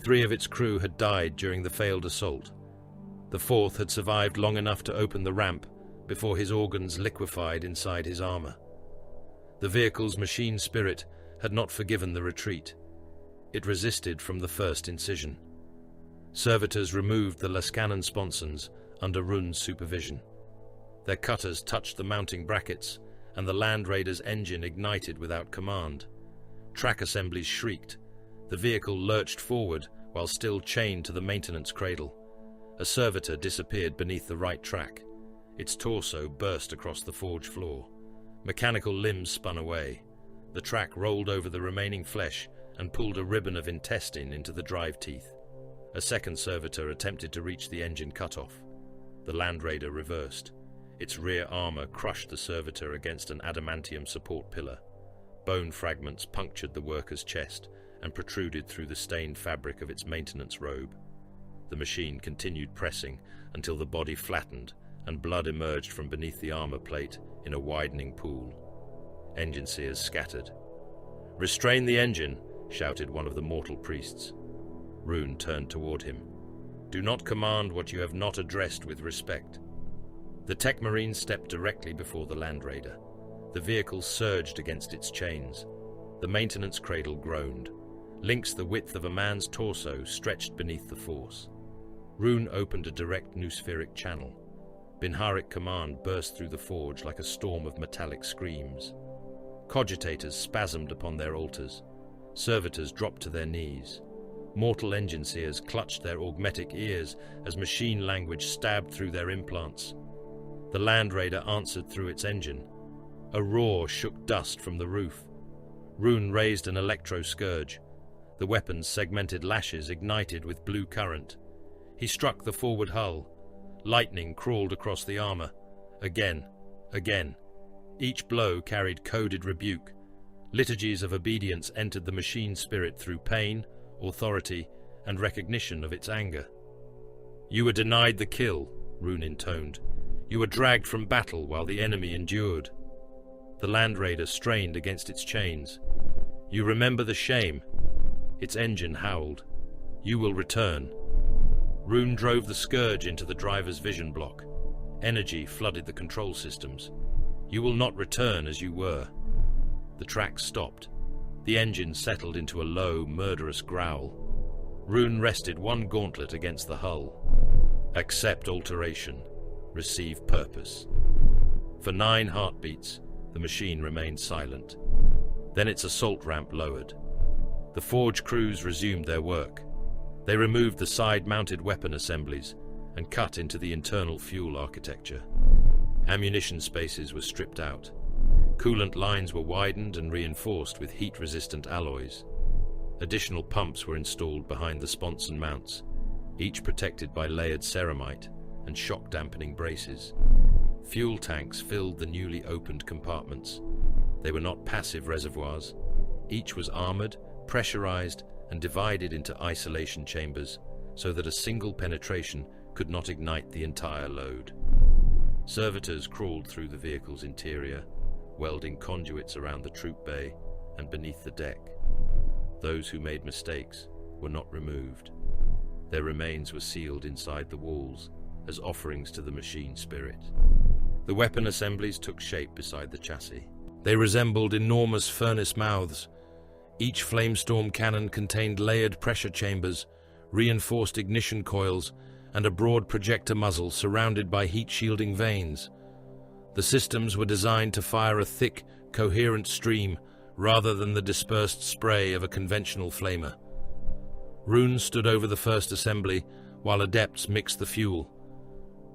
3 of its crew had died during the failed assault. The 4th had survived long enough to open the ramp before his organs liquefied inside his armor. The vehicle's machine spirit had not forgiven the retreat. It resisted from the first incision. Servitors removed the Lascanon sponsons under Rune's supervision. Their cutters touched the mounting brackets, and the Land Raider's engine ignited without command. Track assemblies shrieked. The vehicle lurched forward while still chained to the maintenance cradle. A servitor disappeared beneath the right track. Its torso burst across the forge floor. Mechanical limbs spun away. The track rolled over the remaining flesh and pulled a ribbon of intestine into the drive teeth. A second servitor attempted to reach the engine cutoff. The Land Raider reversed. Its rear armor crushed the servitor against an adamantium support pillar. Bone fragments punctured the worker's chest and protruded through the stained fabric of its maintenance robe. The machine continued pressing until the body flattened and blood emerged from beneath the armor plate in a widening pool. Engine sears scattered. "Restrain the engine," shouted one of the mortal priests. Rune turned toward him. "Do not command what you have not addressed with respect." The Tech Marine stepped directly before the Land Raider. The vehicle surged against its chains. The maintenance cradle groaned. Links the width of a man's torso stretched beneath the force. Rune opened a direct noospheric channel. Binharic command burst through the forge like a storm of metallic screams. Cogitators spasmed upon their altars. Servitors dropped to their knees. Mortal engine seers clutched their augmetic ears as machine language stabbed through their implants. The Land Raider answered through its engine. A roar shook dust from the roof. Rune raised an electro-scourge. The weapon's segmented lashes ignited with blue current. He struck the forward hull. Lightning crawled across the armor. Again. Each blow carried coded rebuke. Liturgies of obedience entered the machine spirit through pain, authority, and recognition of its anger. "You were denied the kill," Rune intoned. "You were dragged from battle while the enemy endured." The Land Raider strained against its chains. "You remember the shame?" Its engine howled. "You will return." Rune drove the Scourge into the driver's vision block. Energy flooded the control systems. "You will not return as you were." The tracks stopped. The engine settled into a low, murderous growl. Rune rested one gauntlet against the hull. "Accept alteration. Receive purpose." For 9 heartbeats, the machine remained silent. Then its assault ramp lowered. The forge crews resumed their work. They removed the side-mounted weapon assemblies and cut into the internal fuel architecture. Ammunition spaces were stripped out. Coolant lines were widened and reinforced with heat-resistant alloys. Additional pumps were installed behind the sponson mounts, each protected by layered ceramite and shock-dampening braces. Fuel tanks filled the newly opened compartments. They were not passive reservoirs. Each was armored, pressurized, and divided into isolation chambers so that a single penetration could not ignite the entire load. Servitors crawled through the vehicle's interior, welding conduits around the troop bay and beneath the deck. Those who made mistakes were not removed. Their remains were sealed inside the walls as offerings to the machine spirit. The weapon assemblies took shape beside the chassis. They resembled enormous furnace mouths. Each flamestorm cannon contained layered pressure chambers, reinforced ignition coils, and a broad projector muzzle surrounded by heat-shielding vanes. The systems were designed to fire a thick, coherent stream rather than the dispersed spray of a conventional flamer. Rune stood over the first assembly while adepts mixed the fuel.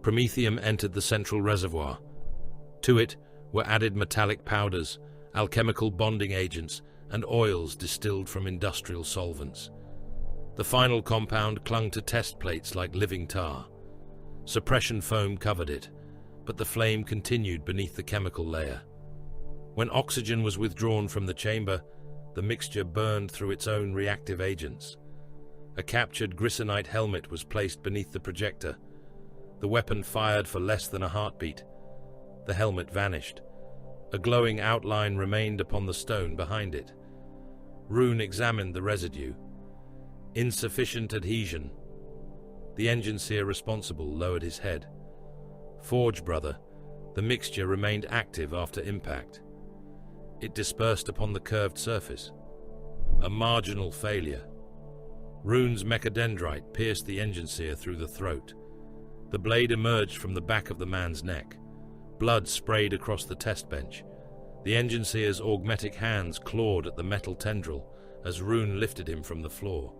Promethium entered the central reservoir. To it were added metallic powders, alchemical bonding agents, and oils distilled from industrial solvents. The final compound clung to test plates like living tar. Suppression foam covered it, but the flame continued beneath the chemical layer. When oxygen was withdrawn from the chamber, the mixture burned through its own reactive agents. A captured grysonite helmet was placed beneath the projector. The weapon fired for less than a heartbeat. The helmet vanished. A glowing outline remained upon the stone behind it. Rune examined the residue. Insufficient adhesion. The engine seer responsible lowered his head. "Forge, brother, the mixture remained active after impact. It dispersed upon the curved surface. A marginal failure." Rune's mechadendrite pierced the engine seer through the throat. The blade emerged from the back of the man's neck. Blood sprayed across the test bench. The engine seer's augmetic hands clawed at the metal tendril as Rune lifted him from the floor.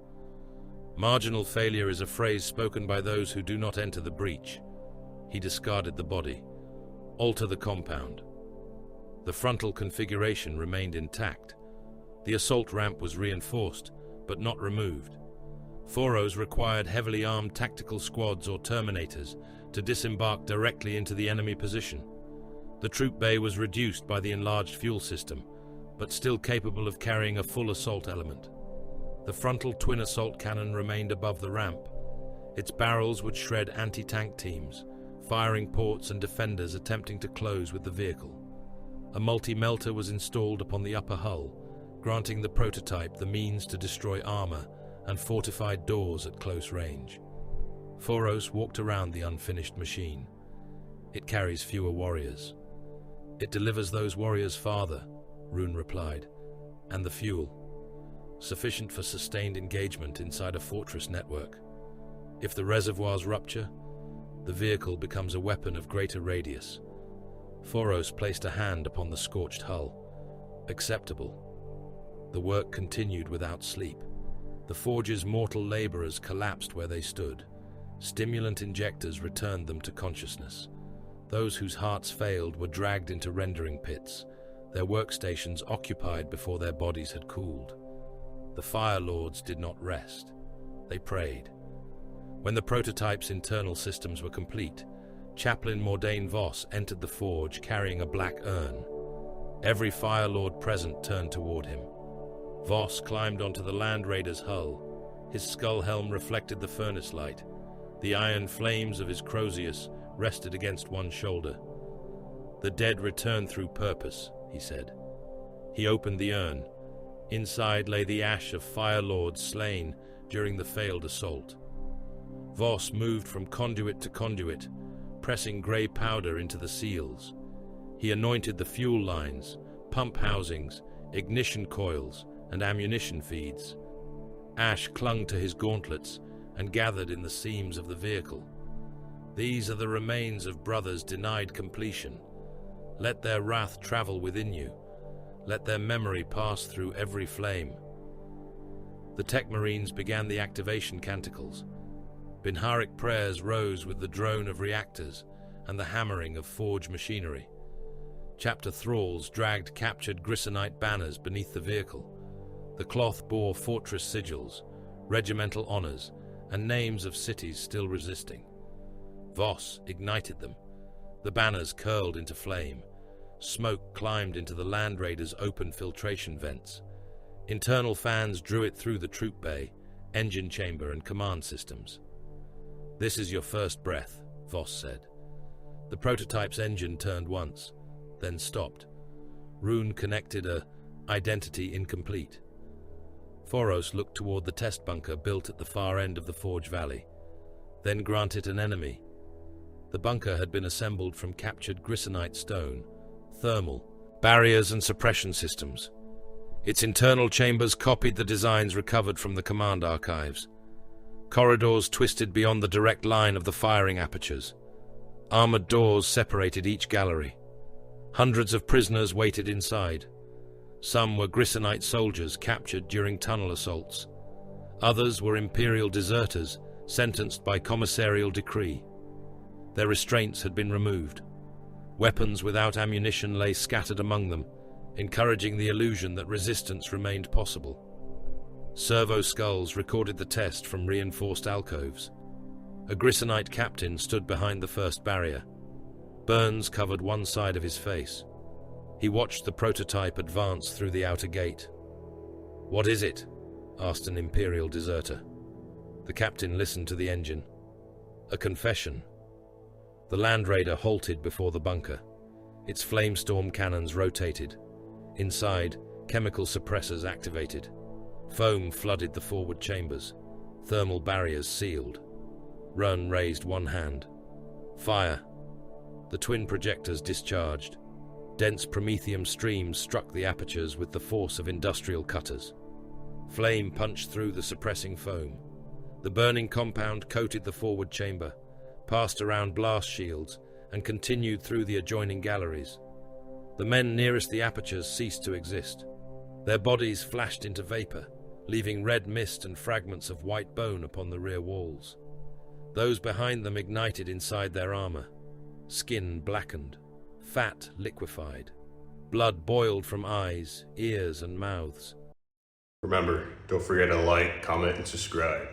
Marginal failure is a phrase spoken by those who do not enter the breach. He discarded the body. Alter the compound. The frontal configuration remained intact. The assault ramp was reinforced, but not removed. Foros required heavily armed tactical squads or terminators to disembark directly into the enemy position. The troop bay was reduced by the enlarged fuel system, but still capable of carrying a full assault element. The frontal twin assault cannon remained above the ramp. Its barrels would shred anti-tank teams, firing ports and defenders attempting to close with the vehicle. A multi-melter was installed upon the upper hull, granting the prototype the means to destroy armor and fortified doors at close range. Foros walked around the unfinished machine. "It carries fewer warriors." "It delivers those warriors farther," Rune replied. "And the fuel. Sufficient for sustained engagement inside a fortress network. If the reservoirs rupture, the vehicle becomes a weapon of greater radius." Foros placed a hand upon the scorched hull. "Acceptable." The work continued without sleep. The forge's mortal laborers collapsed where they stood. Stimulant injectors returned them to consciousness. Those whose hearts failed were dragged into rendering pits, their workstations occupied before their bodies had cooled. The Fire Lords did not rest. They prayed. When the prototype's internal systems were complete, Chaplain Mordain Voss entered the forge carrying a black urn. Every Fire Lord present turned toward him. Voss climbed onto the Land Raider's hull. His skull helm reflected the furnace light. The iron flames of his Crozius rested against one shoulder. The dead returned through purpose, he said. He opened the urn. Inside lay the ash of Fire Lords slain during the failed assault. Voss moved from conduit to conduit, pressing grey powder into the seals. He anointed the fuel lines, pump housings, ignition coils, and ammunition feeds. Ash clung to his gauntlets and gathered in the seams of the vehicle. These are the remains of brothers denied completion. Let their wrath travel within you. Let their memory pass through every flame. The Tech Marines began the activation canticles. Binharic prayers rose with the drone of reactors and the hammering of forge machinery. Chapter thralls dragged captured Grissonite banners beneath the vehicle. The cloth bore fortress sigils, regimental honors, and names of cities still resisting. Voss ignited them. The banners curled into flame. Smoke climbed into the Land Raiders' open filtration vents. Internal fans drew it through the troop bay, engine chamber, and command systems. "This is your first breath," Voss said. The prototype's engine turned once, then stopped. Rune connected a identity incomplete. Foros looked toward the test bunker built at the far end of the Forge Valley, then granted an enemy. The bunker had been assembled from captured Grissonite stone, thermal, barriers and suppression systems. Its internal chambers copied the designs recovered from the command archives. Corridors twisted beyond the direct line of the firing apertures. Armored doors separated each gallery. Hundreds of prisoners waited inside. Some were Grissonite soldiers captured during tunnel assaults. Others were Imperial deserters sentenced by commissarial decree. Their restraints had been removed. Weapons without ammunition lay scattered among them, encouraging the illusion that resistance remained possible. Servo skulls recorded the test from reinforced alcoves. A Grissonite captain stood behind the first barrier. Burns covered one side of his face. He watched the prototype advance through the outer gate. "What is it?" asked an Imperial deserter. The captain listened to the engine. "A confession." The Land Raider halted before the bunker. Its flamestorm cannons rotated. Inside, chemical suppressors activated. Foam flooded the forward chambers. Thermal barriers sealed. Run raised one hand. "Fire." The twin projectors discharged. Dense promethium streams struck the apertures with the force of industrial cutters. Flame punched through the suppressing foam. The burning compound coated the forward chamber, passed around blast shields, and continued through the adjoining galleries. The men nearest the apertures ceased to exist. Their bodies flashed into vapor, leaving red mist and fragments of white bone upon the rear walls. Those behind them ignited inside their armor. Skin blackened, fat liquefied. Blood boiled from eyes, ears, and mouths. Remember, don't forget to like, comment, and subscribe.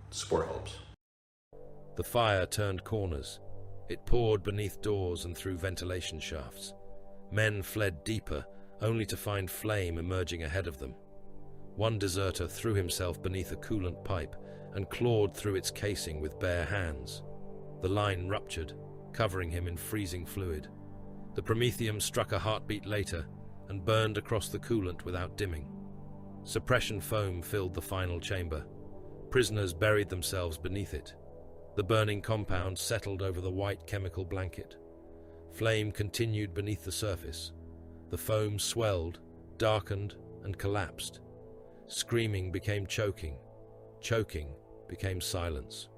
Support helps. The fire turned corners. It poured beneath doors and through ventilation shafts. Men fled deeper, only to find flame emerging ahead of them. One deserter threw himself beneath a coolant pipe and clawed through its casing with bare hands. The line ruptured, covering him in freezing fluid. The promethium struck a heartbeat later and burned across the coolant without dimming. Suppression foam filled the final chamber. Prisoners buried themselves beneath it. The burning compound settled over the white chemical blanket. Flame continued beneath the surface. The foam swelled, darkened, and collapsed. Screaming became choking. Choking became silence.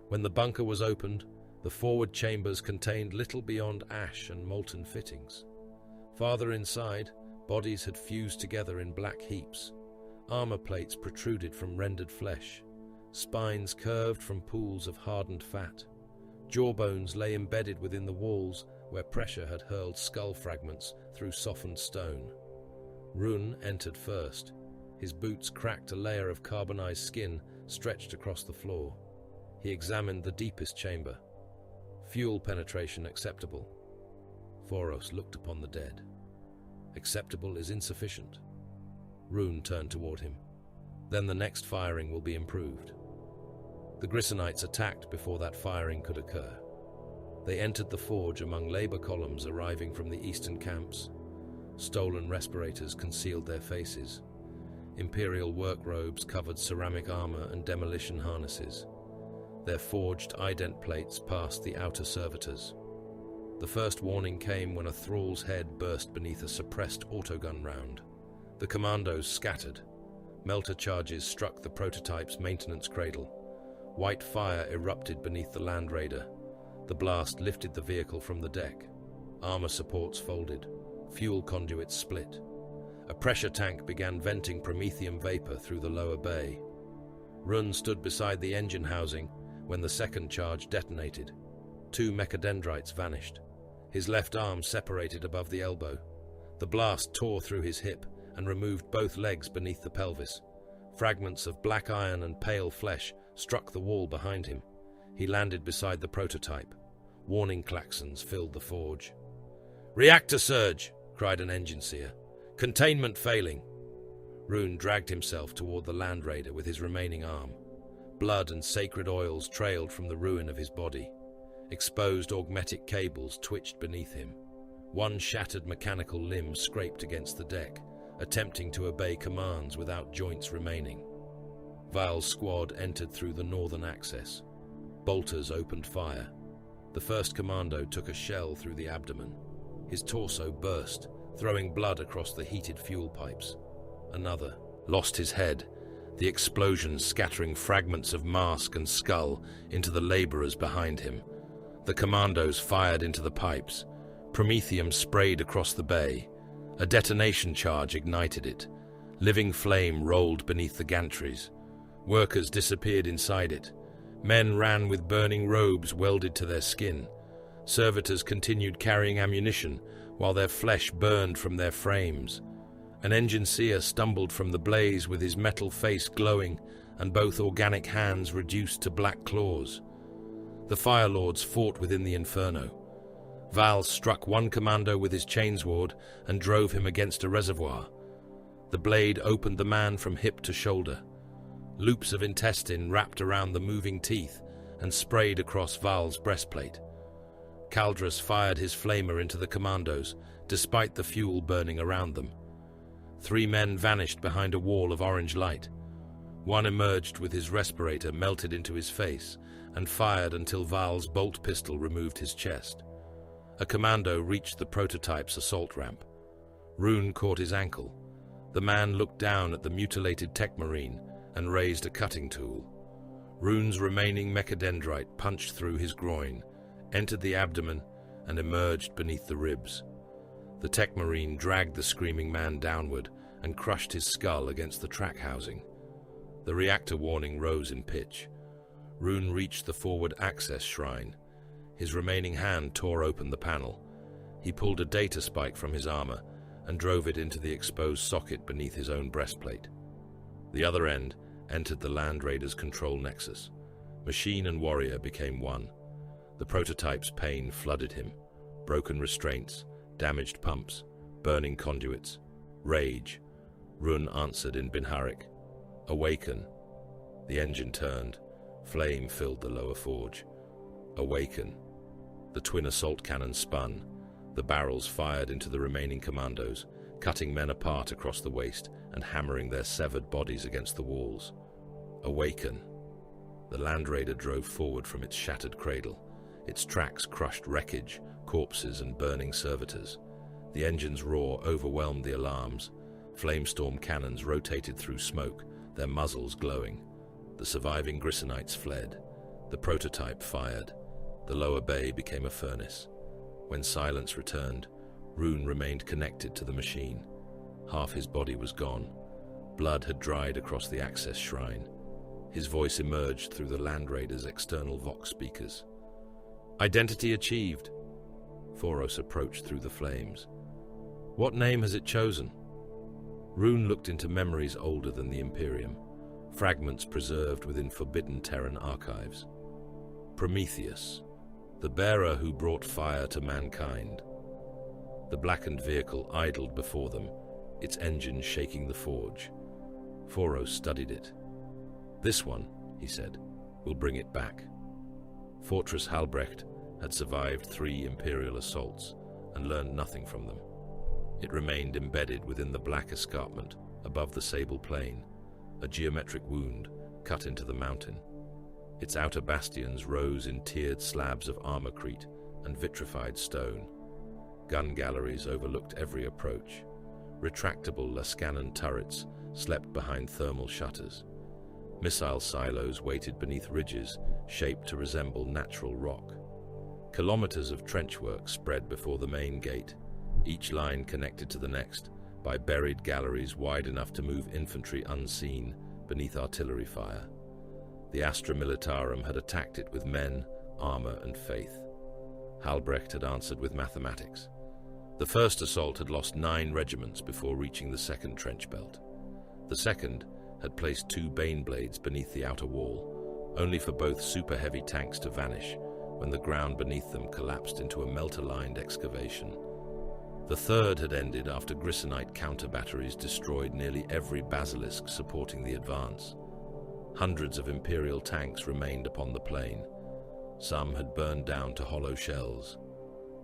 When the bunker was opened, the forward chambers contained little beyond ash and molten fittings. Farther inside, bodies had fused together in black heaps. Armor plates protruded from rendered flesh. Spines curved from pools of hardened fat. Jawbones lay embedded within the walls where pressure had hurled skull fragments through softened stone. Rune entered first. His boots cracked a layer of carbonized skin stretched across the floor. He examined the deepest chamber. Fuel penetration acceptable. Foros looked upon the dead. Acceptable is insufficient. Rune turned toward him. Then the next firing will be improved. The Grissonites attacked before that firing could occur. They entered the forge among labor columns arriving from the eastern camps. Stolen respirators concealed their faces. Imperial work robes covered ceramic armor and demolition harnesses. Their forged ident plates passed the outer servitors. The first warning came when a thrall's head burst beneath a suppressed autogun round. The commandos scattered. Melter charges struck the prototype's maintenance cradle. White fire erupted beneath the Land Raider. The blast lifted the vehicle from the deck. Armor supports folded. Fuel conduits split. A pressure tank began venting promethium vapor through the lower bay. Run stood beside the engine housing when the second charge detonated. 2 mechadendrites vanished. His left arm separated above the elbow. The blast tore through his hip and removed both legs beneath the pelvis. Fragments of black iron and pale flesh struck the wall behind him. He landed beside the prototype. Warning klaxons filled the forge. "Reactor surge!" cried an engine seer. "Containment failing!" Rune dragged himself toward the Land Raider with his remaining arm. Blood and sacred oils trailed from the ruin of his body. Exposed augmetic cables twitched beneath him. One shattered mechanical limb scraped against the deck, attempting to obey commands without joints remaining. Val's squad entered through the northern access. Bolters opened fire. The first commando took a shell through the abdomen. His torso burst, throwing blood across the heated fuel pipes. Another lost his head, the explosion scattering fragments of mask and skull into the laborers behind him. The commandos fired into the pipes. Promethium sprayed across the bay. A detonation charge ignited it. Living flame rolled beneath the gantries. Workers disappeared inside it. Men ran with burning robes welded to their skin. Servitors continued carrying ammunition while their flesh burned from their frames. An engine seer stumbled from the blaze with his metal face glowing and both organic hands reduced to black claws. The Fire Lords fought within the inferno. Val struck one commando with his chainsword and drove him against a reservoir. The blade opened the man from hip to shoulder. Loops of intestine wrapped around the moving teeth and sprayed across Val's breastplate. Caldrus fired his flamer into the commandos, despite the fuel burning around them. 3 men vanished behind a wall of orange light. One emerged with his respirator melted into his face and fired until Val's bolt pistol removed his chest. A commando reached the prototype's assault ramp. Rune caught his ankle. The man looked down at the mutilated tech marine and raised a cutting tool. Rune's remaining mechadendrite punched through his groin, entered the abdomen, and emerged beneath the ribs. The tech marine dragged the screaming man downward and crushed his skull against the track housing. The reactor warning rose in pitch. Rune reached the forward access shrine. His remaining hand tore open the panel. He pulled a data spike from his armor and drove it into the exposed socket beneath his own breastplate. The other end entered the Land Raider's control nexus. Machine and warrior became one. The prototype's pain flooded him. Broken restraints, damaged pumps, burning conduits. Rage. Rune answered in Binharik. Awaken. The engine turned. Flame filled the lower forge. Awaken. The twin assault cannons spun. The barrels fired into the remaining commandos, cutting men apart across the waist and hammering their severed bodies against the walls. Awaken. The Land Raider drove forward from its shattered cradle. Its tracks crushed wreckage, corpses, and burning servitors. The engine's roar overwhelmed the alarms. Flamestorm cannons rotated through smoke, their muzzles glowing. The surviving Grissonites fled. The prototype fired. The lower bay became a furnace. When silence returned, Rune remained connected to the machine. Half his body was gone. Blood had dried across the access shrine. His voice emerged through the Land Raider's external Vox speakers. Identity achieved. Foros approached through the flames. What name has it chosen? Rune looked into memories older than the Imperium, fragments preserved within forbidden Terran archives. Prometheus, the bearer who brought fire to mankind. The blackened vehicle idled before them, its engine shaking the forge. Foros studied it. This one, he said, will bring it back. Fortress Halbrecht had survived 3 Imperial assaults and learned nothing from them. It remained embedded within the black escarpment above the Sable Plain, a geometric wound cut into the mountain. Its outer bastions rose in tiered slabs of armorcrete and vitrified stone. Gun galleries overlooked every approach. Retractable Lascanon turrets slept behind thermal shutters. Missile silos waited beneath ridges shaped to resemble natural rock. Kilometers of trenchwork spread before the main gate, each line connected to the next by buried galleries wide enough to move infantry unseen beneath artillery fire. The Astra Militarum had attacked it with men, armor, and faith. Halbrecht had answered with mathematics. The first assault had lost 9 regiments before reaching the second trench belt. The second had placed 2 Baneblades beneath the outer wall, only for both super-heavy tanks to vanish when the ground beneath them collapsed into a melt-aligned excavation. The third had ended after Grissonite counter-batteries destroyed nearly every basilisk supporting the advance. Hundreds of Imperial tanks remained upon the plain. Some had burned down to hollow shells.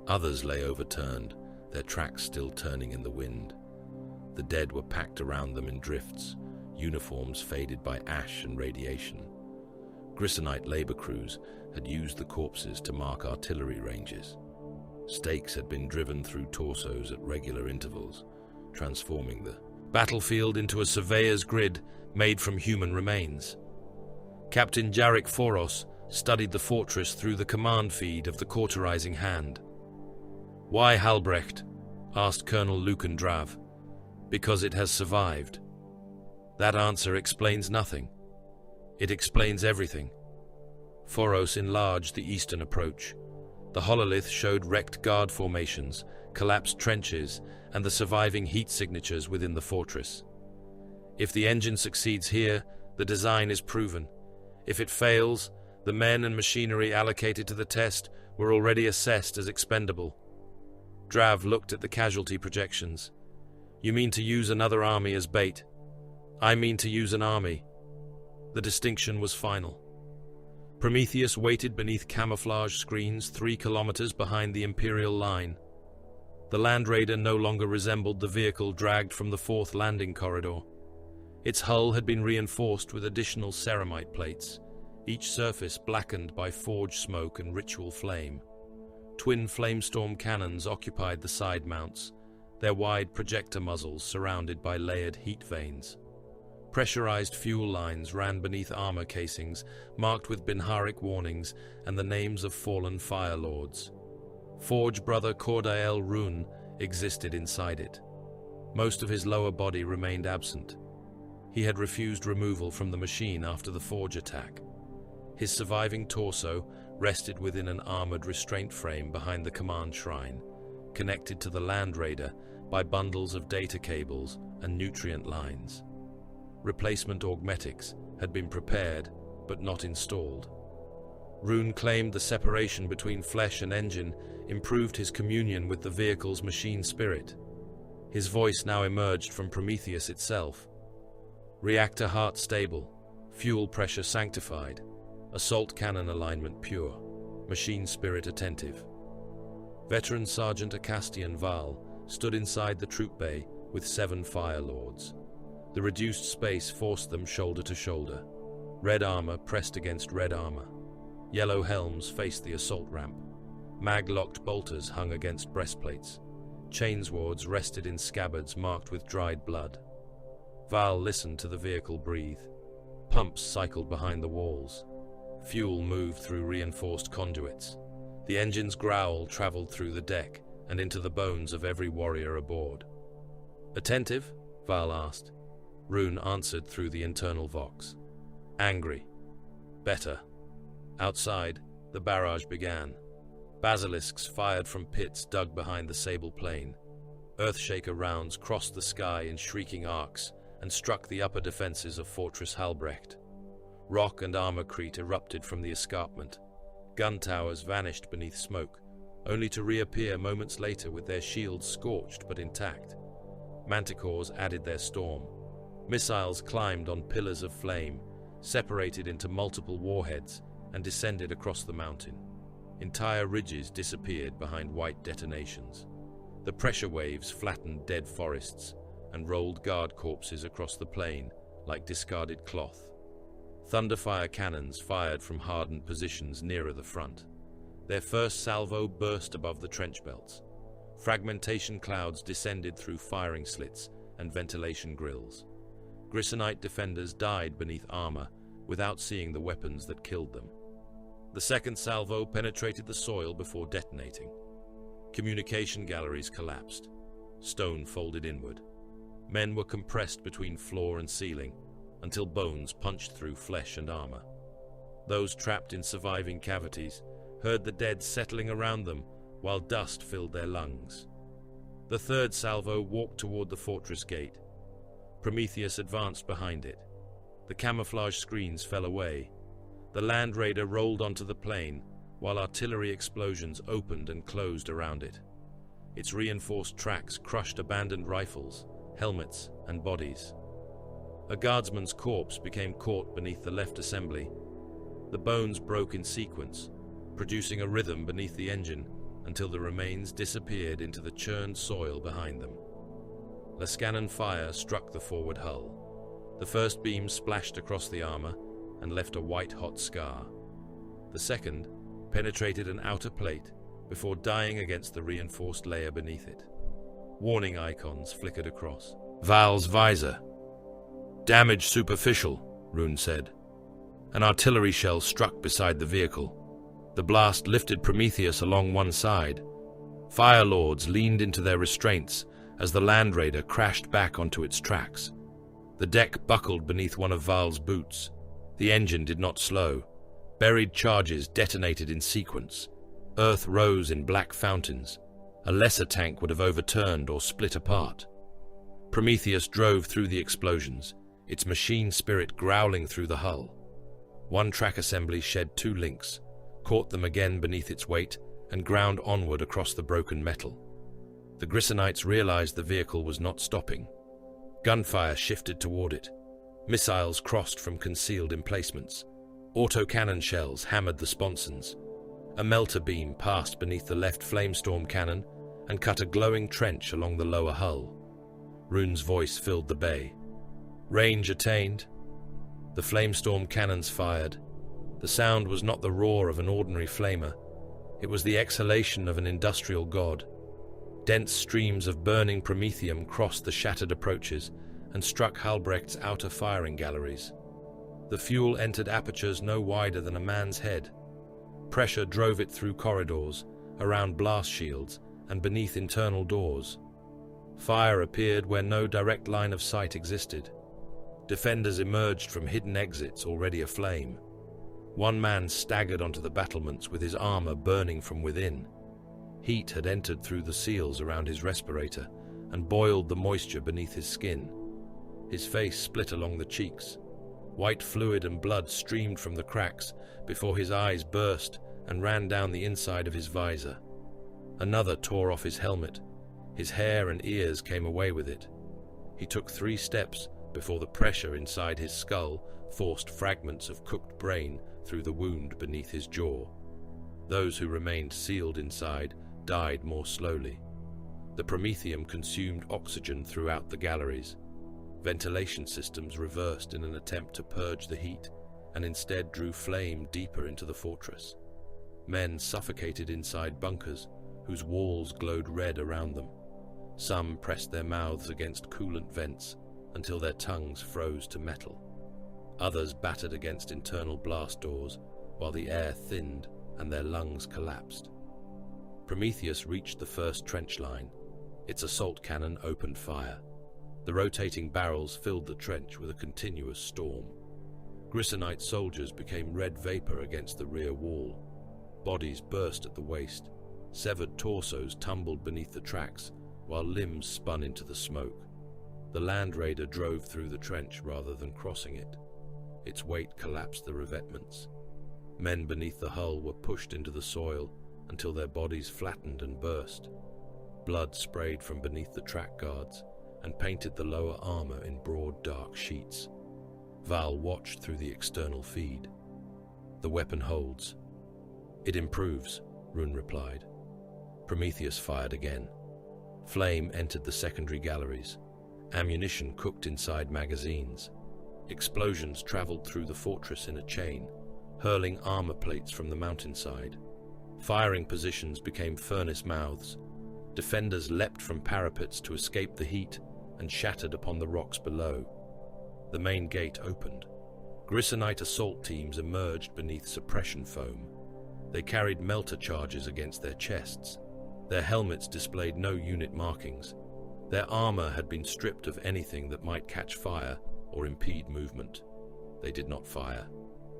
Others lay overturned, their tracks still turning in the wind. The dead were packed around them in drifts, uniforms faded by ash and radiation. Grissonite labor crews had used the corpses to mark artillery ranges. Stakes had been driven through torsos at regular intervals, transforming the battlefield into a surveyor's grid made from human remains. Captain Jarek Foros studied the fortress through the command feed of the cauterizing hand. "Why Halbrecht?" asked Colonel Lukendrav. "Because it has survived." That answer explains nothing. It explains everything. Foros enlarged the eastern approach. The hololith showed wrecked guard formations, collapsed trenches, and the surviving heat signatures within the fortress. If the engine succeeds here, the design is proven. If it fails, the men and machinery allocated to the test were already assessed as expendable. Drav looked at the casualty projections. "You mean to use another army as bait? I mean to use an army." The distinction was final. Prometheus waited beneath camouflage screens 3 kilometers behind the Imperial line. The Land Raider no longer resembled the vehicle dragged from the 4th landing corridor. Its hull had been reinforced with additional ceramite plates, each surface blackened by forge smoke and ritual flame. Twin flamestorm cannons occupied the side mounts, their wide projector muzzles surrounded by layered heat vanes. Pressurized fuel lines ran beneath armor casings, marked with Binharic warnings and the names of fallen fire lords. Forge brother Cordael Rune existed inside it. Most of his lower body remained absent. He had refused removal from the machine after the Forge attack. His surviving torso rested within an armored restraint frame behind the command shrine, connected to the Land Raider by bundles of data cables and nutrient lines. Replacement augmetics had been prepared, but not installed. Rune claimed the separation between flesh and engine improved his communion with the vehicle's machine spirit. His voice now emerged from Prometheus itself. Reactor heart stable, fuel pressure sanctified, assault cannon alignment pure, machine spirit attentive. Veteran Sergeant Acastian Val stood inside the troop bay with 7 fire lords. The reduced space forced them shoulder to shoulder. Red armor pressed against red armor. Yellow helms faced the assault ramp. Mag-locked bolters hung against breastplates. Chainswords rested in scabbards marked with dried blood. Val listened to the vehicle breathe. Pumps cycled behind the walls. Fuel moved through reinforced conduits. The engine's growl traveled through the deck and into the bones of every warrior aboard. "Attentive?" Val asked. Rune answered through the internal vox. "Angry." "Better." Outside, the barrage began. Basilisks fired from pits dug behind the Sable Plain. Earthshaker rounds crossed the sky in shrieking arcs and struck the upper defenses of Fortress Halbrecht. Rock and armorcrete erupted from the escarpment. Gun towers vanished beneath smoke, only to reappear moments later with their shields scorched but intact. Manticores added their storm. Missiles climbed on pillars of flame, separated into multiple warheads, and descended across the mountain. Entire ridges disappeared behind white detonations. The pressure waves flattened dead forests and rolled guard corpses across the plain like discarded cloth. Thunderfire cannons fired from hardened positions nearer the front. Their first salvo burst above the trench belts. Fragmentation clouds descended through firing slits and ventilation grills. Grissonite defenders died beneath armor without seeing the weapons that killed them. The second salvo penetrated the soil before detonating. Communication galleries collapsed. Stone folded inward. Men were compressed between floor and ceiling until bones punched through flesh and armor. Those trapped in surviving cavities heard the dead settling around them while dust filled their lungs. The third salvo walked toward the fortress gate. Prometheus advanced behind it. The camouflage screens fell away. The Land Raider rolled onto the plain, while artillery explosions opened and closed around it. Its reinforced tracks crushed abandoned rifles, helmets, and bodies. A guardsman's corpse became caught beneath the left assembly. The bones broke in sequence, producing a rhythm beneath the engine until the remains disappeared into the churned soil behind them. Lascanon fire struck the forward hull. The first beam splashed across the armor and left a white-hot scar. The second penetrated an outer plate before dying against the reinforced layer beneath it. Warning icons flickered across. Val's visor. Damage superficial, Rune said. An artillery shell struck beside the vehicle. The blast lifted Prometheus along one side. Fire Lords leaned into their restraints as the Land Raider crashed back onto its tracks. The deck buckled beneath one of Val's boots. The engine did not slow. Buried charges detonated in sequence. Earth rose in black fountains. A lesser tank would have overturned or split apart. Prometheus drove through the explosions, its machine spirit growling through the hull. One track assembly shed 2 links, caught them again beneath its weight, and ground onward across the broken metal. The Grissonites realized the vehicle was not stopping. Gunfire shifted toward it. Missiles crossed from concealed emplacements. Autocannon shells hammered the sponsons. A melter beam passed beneath the left flamestorm cannon and cut a glowing trench along the lower hull. Rune's voice filled the bay. Range attained. The flamestorm cannons fired. The sound was not the roar of an ordinary flamer. It was the exhalation of an industrial god. Dense streams of burning promethium crossed the shattered approaches and struck Halbrecht's outer firing galleries. The fuel entered apertures no wider than a man's head. Pressure drove it through corridors, around blast shields, and beneath internal doors. Fire appeared where no direct line of sight existed. Defenders emerged from hidden exits already aflame. One man staggered onto the battlements with his armor burning from within. Heat had entered through the seals around his respirator and boiled the moisture beneath his skin. His face split along the cheeks. White fluid and blood streamed from the cracks before his eyes burst and ran down the inside of his visor. Another tore off his helmet. His hair and ears came away with it. He took 3 steps before the pressure inside his skull forced fragments of cooked brain through the wound beneath his jaw. Those who remained sealed inside died more slowly. The promethium consumed oxygen throughout the galleries. Ventilation systems reversed in an attempt to purge the heat, and instead drew flame deeper into the fortress. Men suffocated inside bunkers, whose walls glowed red around them. Some pressed their mouths against coolant vents until their tongues froze to metal. Others battered against internal blast doors, while the air thinned and their lungs collapsed. Prometheus reached the first trench line. Its assault cannon opened fire. The rotating barrels filled the trench with a continuous storm. Grissonite soldiers became red vapor against the rear wall. Bodies burst at the waist. Severed torsos tumbled beneath the tracks, while limbs spun into the smoke. The Land Raider drove through the trench rather than crossing it. Its weight collapsed the revetments. Men beneath the hull were pushed into the soil until their bodies flattened and burst. Blood sprayed from beneath the track guards and painted the lower armor in broad dark sheets. Val watched through the external feed. The weapon holds. It improves, Rune replied. Prometheus fired again. Flame entered the secondary galleries. Ammunition cooked inside magazines. Explosions traveled through the fortress in a chain, hurling armor plates from the mountainside. Firing positions became furnace mouths. Defenders leapt from parapets to escape the heat and shattered upon the rocks below. The main gate opened. Grissonite assault teams emerged beneath suppression foam. They carried melter charges against their chests. Their helmets displayed no unit markings. Their armor had been stripped of anything that might catch fire or impede movement. They did not fire.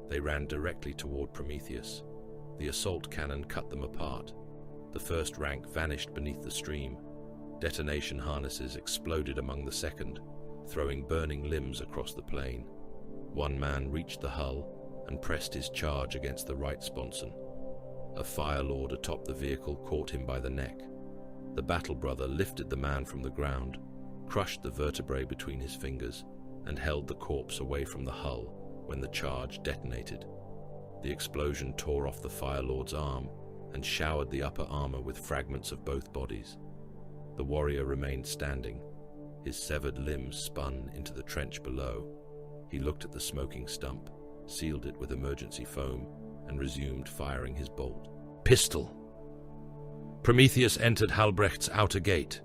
They ran directly toward Prometheus. The assault cannon cut them apart. The first rank vanished beneath the stream. Detonation harnesses exploded among the second, throwing burning limbs across the plain. One man reached the hull and pressed his charge against the right sponson. A fire lord atop the vehicle caught him by the neck. The battle brother lifted the man from the ground, crushed the vertebrae between his fingers, and held the corpse away from the hull when the charge detonated. The explosion tore off the fire lord's arm and showered the upper armor with fragments of both bodies. The warrior remained standing. His severed limbs spun into the trench below. He looked at the smoking stump, sealed it with emergency foam, and resumed firing his bolt. Pistol! Prometheus entered Halbrecht's outer gate.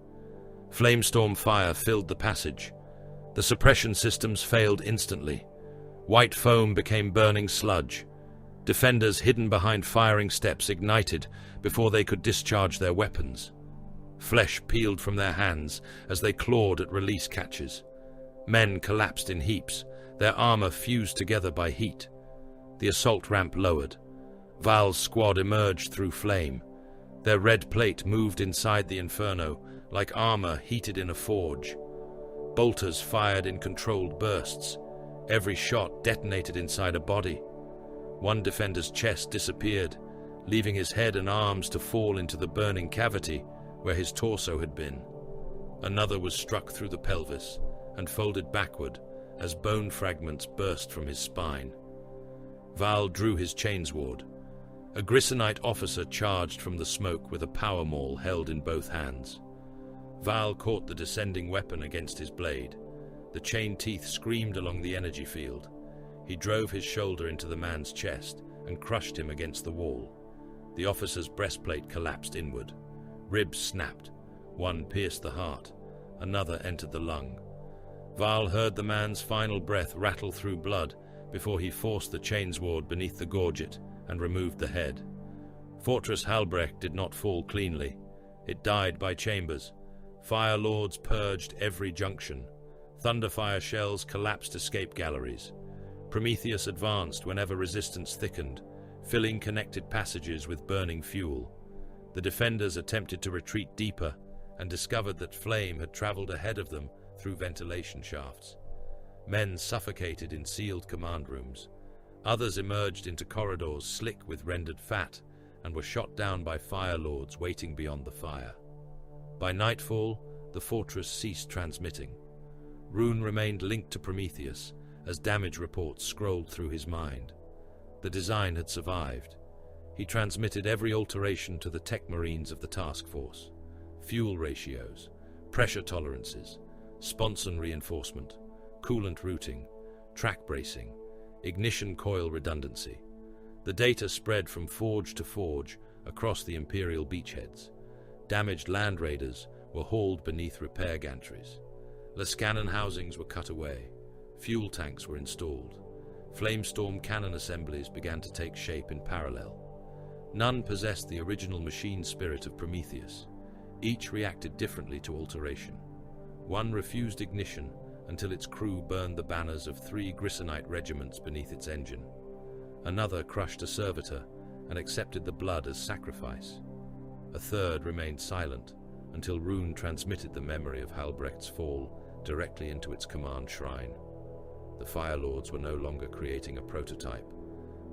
Flamestorm fire filled the passage. The suppression systems failed instantly. White foam became burning sludge. Defenders hidden behind firing steps ignited before they could discharge their weapons. Flesh peeled from their hands as they clawed at release catches. Men collapsed in heaps, their armor fused together by heat. The assault ramp lowered. Val's squad emerged through flame. Their red plate moved inside the inferno like armor heated in a forge. Bolters fired in controlled bursts. Every shot detonated inside a body. One defender's chest disappeared, leaving his head and arms to fall into the burning cavity where his torso had been. Another was struck through the pelvis and folded backward as bone fragments burst from his spine. Val drew his chainsword. A Grissonite officer charged from the smoke with a power maul held in both hands. Val caught the descending weapon against his blade. The chain teeth screamed along the energy field. He drove his shoulder into the man's chest and crushed him against the wall. The officer's breastplate collapsed inward. Ribs snapped. One pierced the heart. Another entered the lung. Val heard the man's final breath rattle through blood before he forced the chainsword beneath the gorget and removed the head. Fortress Halbrecht did not fall cleanly. It died by chambers. Fire lords purged every junction. Thunderfire shells collapsed escape galleries. Prometheus advanced whenever resistance thickened, filling connected passages with burning fuel. The defenders attempted to retreat deeper and discovered that flame had traveled ahead of them through ventilation shafts. Men suffocated in sealed command rooms. Others emerged into corridors slick with rendered fat and were shot down by fire lords waiting beyond the fire. By nightfall, the fortress ceased transmitting. Rune remained linked to Prometheus as damage reports scrolled through his mind. The design had survived. He transmitted every alteration to the tech marines of the task force. Fuel ratios, pressure tolerances, sponson reinforcement, coolant routing, track bracing, ignition coil redundancy. The data spread from forge to forge across the Imperial beachheads. Damaged land raiders were hauled beneath repair gantries. Lascannon housings were cut away. Fuel tanks were installed. Flamestorm cannon assemblies began to take shape in parallel. None possessed the original machine spirit of Prometheus. Each reacted differently to alteration. One refused ignition until its crew burned the banners of 3 Grissonite regiments beneath its engine. Another crushed a servitor and accepted the blood as sacrifice. A third remained silent until Rune transmitted the memory of Halbrecht's fall directly into its command shrine. The Fire Lords were no longer creating a prototype.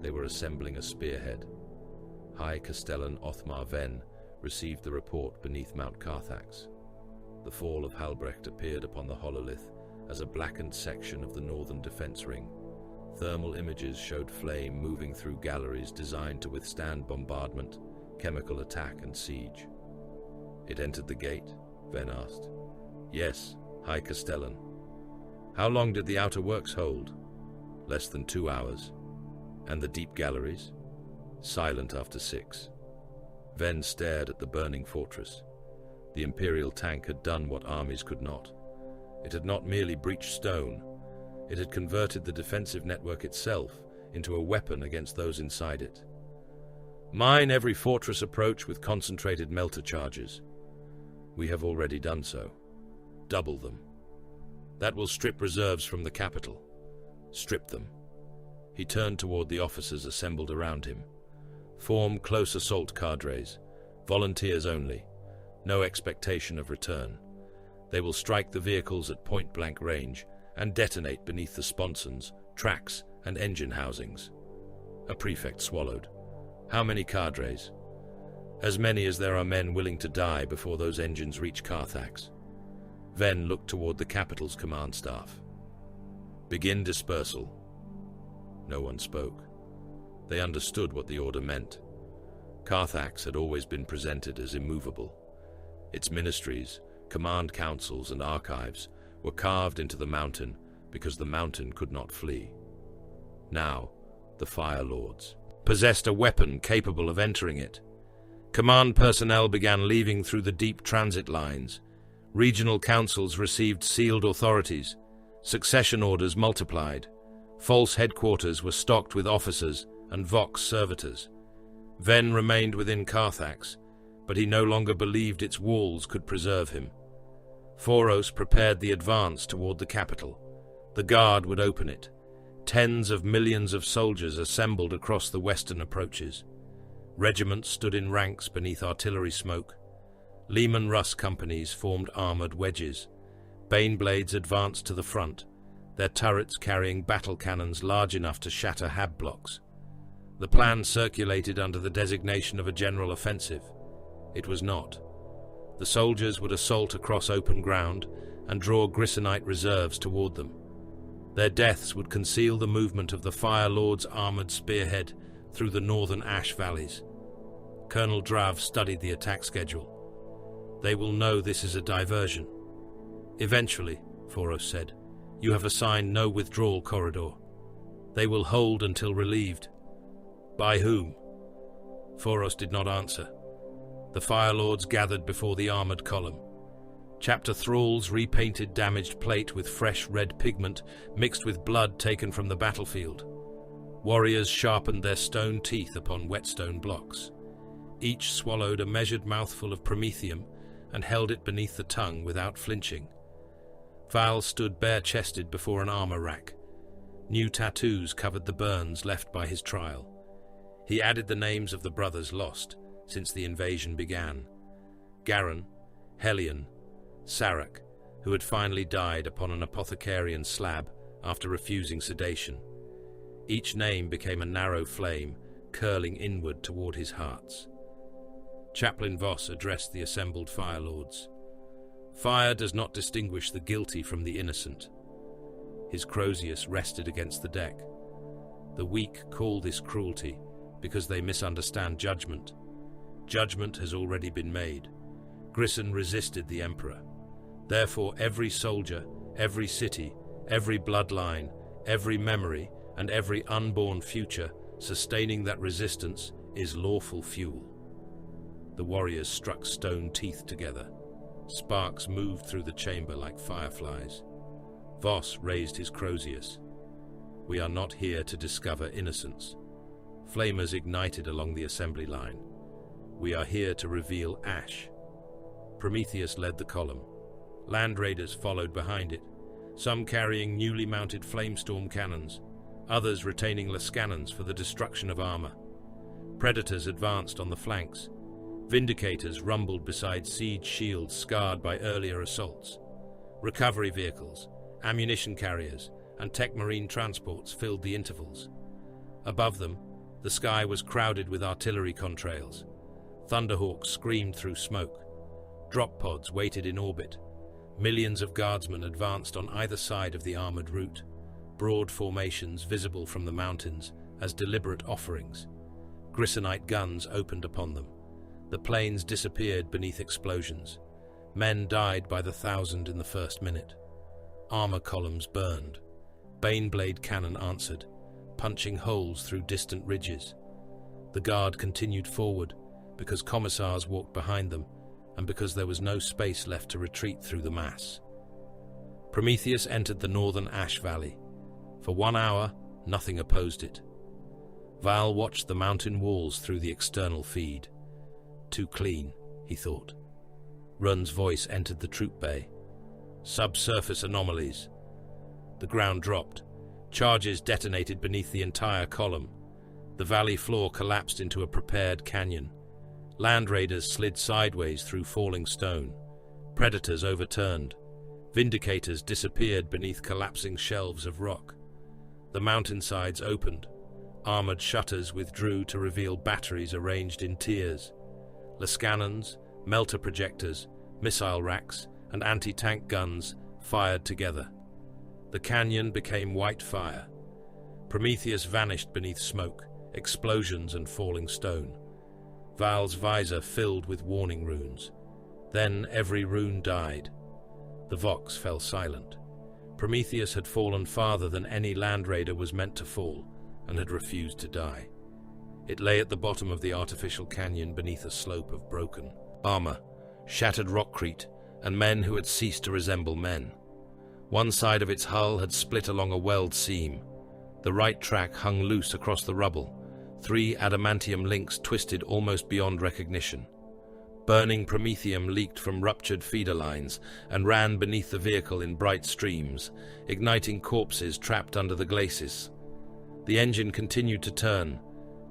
They were assembling a spearhead. High Castellan Othmar Venn received the report beneath Mount Carthax. The fall of Halbrecht appeared upon the hololith as a blackened section of the northern defense ring. Thermal images showed flame moving through galleries designed to withstand bombardment, chemical attack and siege. It entered the gate? Ven asked. Yes, High Castellan. How long did the outer works hold? Less than 2 hours. And the deep galleries? Silent after 6. Ven stared at the burning fortress. The Imperial tank had done what armies could not. It had not merely breached stone, it had converted the defensive network itself into a weapon against those inside it. Mine every fortress approach with concentrated melter charges. We have already done so. Double them. That will strip reserves from the capital. Strip them. He turned toward the officers assembled around him. Form close assault cadres, volunteers only, no expectation of return. They will strike the vehicles at point-blank range and detonate beneath the sponsons, tracks, and engine housings. A prefect swallowed. How many cadres? As many as there are men willing to die before those engines reach Carthax. Ven looked toward the capital's command staff. Begin dispersal. No one spoke. They understood what the order meant. Carthax had always been presented as immovable. Its ministries, command councils, and archives were carved into the mountain because the mountain could not flee. Now, the Fire Lords possessed a weapon capable of entering it. Command personnel began leaving through the deep transit lines. Regional councils received sealed authorities. Succession orders multiplied. False headquarters were stocked with officers and vox servitors. Ven remained within Carthax, but he no longer believed its walls could preserve him. Foros prepared the advance toward the capital. The guard would open it. Tens of millions of soldiers assembled across the western approaches. Regiments stood in ranks beneath artillery smoke. Lehman Russ companies formed armored wedges. Baneblades advanced to the front, their turrets carrying battle cannons large enough to shatter hab blocks. The plan circulated under the designation of a general offensive. It was not. The soldiers would assault across open ground and draw Grissonite reserves toward them. Their deaths would conceal the movement of the Fire Lord's armored spearhead through the northern ash valleys. Colonel Drav studied the attack schedule. They will know this is a diversion. Eventually, Foros said, you have assigned no withdrawal corridor. They will hold until relieved. By whom? Foros did not answer. The Fire Lords gathered before the armored column. Chapter thralls repainted damaged plate with fresh red pigment mixed with blood taken from the battlefield. Warriors sharpened their stone teeth upon whetstone blocks. Each swallowed a measured mouthful of promethium and held it beneath the tongue without flinching. Val stood bare-chested before an armor rack. New tattoos covered the burns left by his trial. He added the names of the brothers lost since the invasion began. Garin, Hellion, Sarak, who had finally died upon an apothecarian slab after refusing sedation. Each name became a narrow flame, curling inward toward his hearts. Chaplain Voss addressed the assembled Fire Lords. Fire does not distinguish the guilty from the innocent. His Crozius rested against the deck. The weak call this cruelty because they misunderstand judgment. Judgment has already been made. Grisson resisted the Emperor. Therefore every soldier, every city, every bloodline, every memory, and every unborn future sustaining that resistance is lawful fuel. The warriors struck stone teeth together. Sparks moved through the chamber like fireflies. Voss raised his Crozius. We are not here to discover innocence. Flamers ignited along the assembly line. We are here to reveal ash. Prometheus led the column. Land raiders followed behind it, some carrying newly mounted flamestorm cannons, others retaining lascannons for the destruction of armor. Predators advanced on the flanks. Vindicators rumbled beside siege shields scarred by earlier assaults. Recovery vehicles, ammunition carriers, and tech marine transports filled the intervals. Above them, the sky was crowded with artillery contrails. Thunderhawks screamed through smoke. Drop pods waited in orbit. Millions of guardsmen advanced on either side of the armored route, broad formations visible from the mountains as deliberate offerings. Grissonite guns opened upon them. The planes disappeared beneath explosions. Men died by the thousand in the first minute. Armor columns burned. Baneblade cannon answered, punching holes through distant ridges. The guard continued forward because commissars walked behind them and because there was no space left to retreat through the mass. Prometheus entered the northern Ash Valley. For 1 hour, nothing opposed it. Val watched the mountain walls through the external feed. Too clean, he thought. Run's voice entered the troop bay. Subsurface anomalies. The ground dropped. Charges detonated beneath the entire column. The valley floor collapsed into a prepared canyon. Land raiders slid sideways through falling stone. Predators overturned. Vindicators disappeared beneath collapsing shelves of rock. The mountainsides opened. Armored shutters withdrew to reveal batteries arranged in tiers. Lascannons, melter projectors, missile racks, and anti-tank guns fired together. The canyon became white fire. Prometheus vanished beneath smoke, explosions, and falling stone. Val's visor filled with warning runes. Then every rune died. The Vox fell silent. Prometheus had fallen farther than any land raider was meant to fall, and had refused to die. It lay at the bottom of the artificial canyon beneath a slope of broken armor, shattered rockcrete, and men who had ceased to resemble men. One side of its hull had split along a weld seam. The right track hung loose across the rubble. 3 adamantium links twisted almost beyond recognition. Burning promethium leaked from ruptured feeder lines and ran beneath the vehicle in bright streams, igniting corpses trapped under the glacis. The engine continued to turn.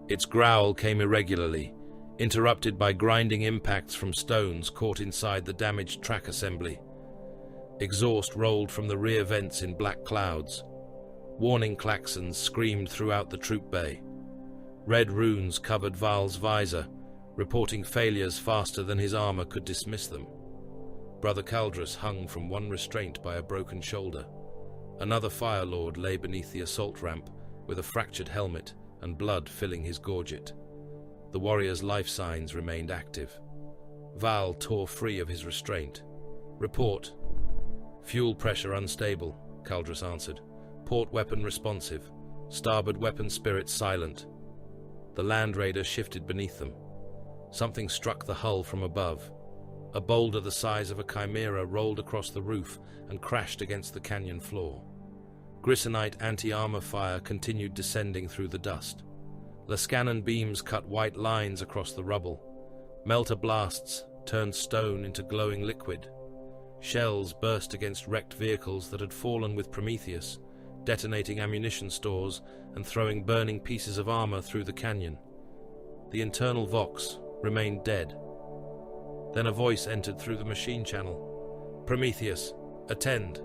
Its growl came irregularly, interrupted by grinding impacts from stones caught inside the damaged track assembly. Exhaust rolled from the rear vents in black clouds. Warning klaxons screamed throughout the troop bay. Red runes covered Val's visor, reporting failures faster than his armor could dismiss them. Brother Caldrus hung from one restraint by a broken shoulder. Another Fire Lord lay beneath the assault ramp with a fractured helmet and blood filling his gorget. The warrior's life signs remained active. Val tore free of his restraint. Report. Fuel pressure unstable, Caldrus answered. Port weapon responsive. Starboard weapon spirit silent. The Land Raider shifted beneath them. Something struck the hull from above. A boulder the size of a chimera rolled across the roof and crashed against the canyon floor. Grisonite anti-armor fire continued descending through the dust. Lascannon beams cut white lines across the rubble. Melter blasts turned stone into glowing liquid. Shells burst against wrecked vehicles that had fallen with Prometheus, detonating ammunition stores and throwing burning pieces of armor through the canyon. The internal Vox remained dead. Then a voice entered through the machine channel. Prometheus, attend.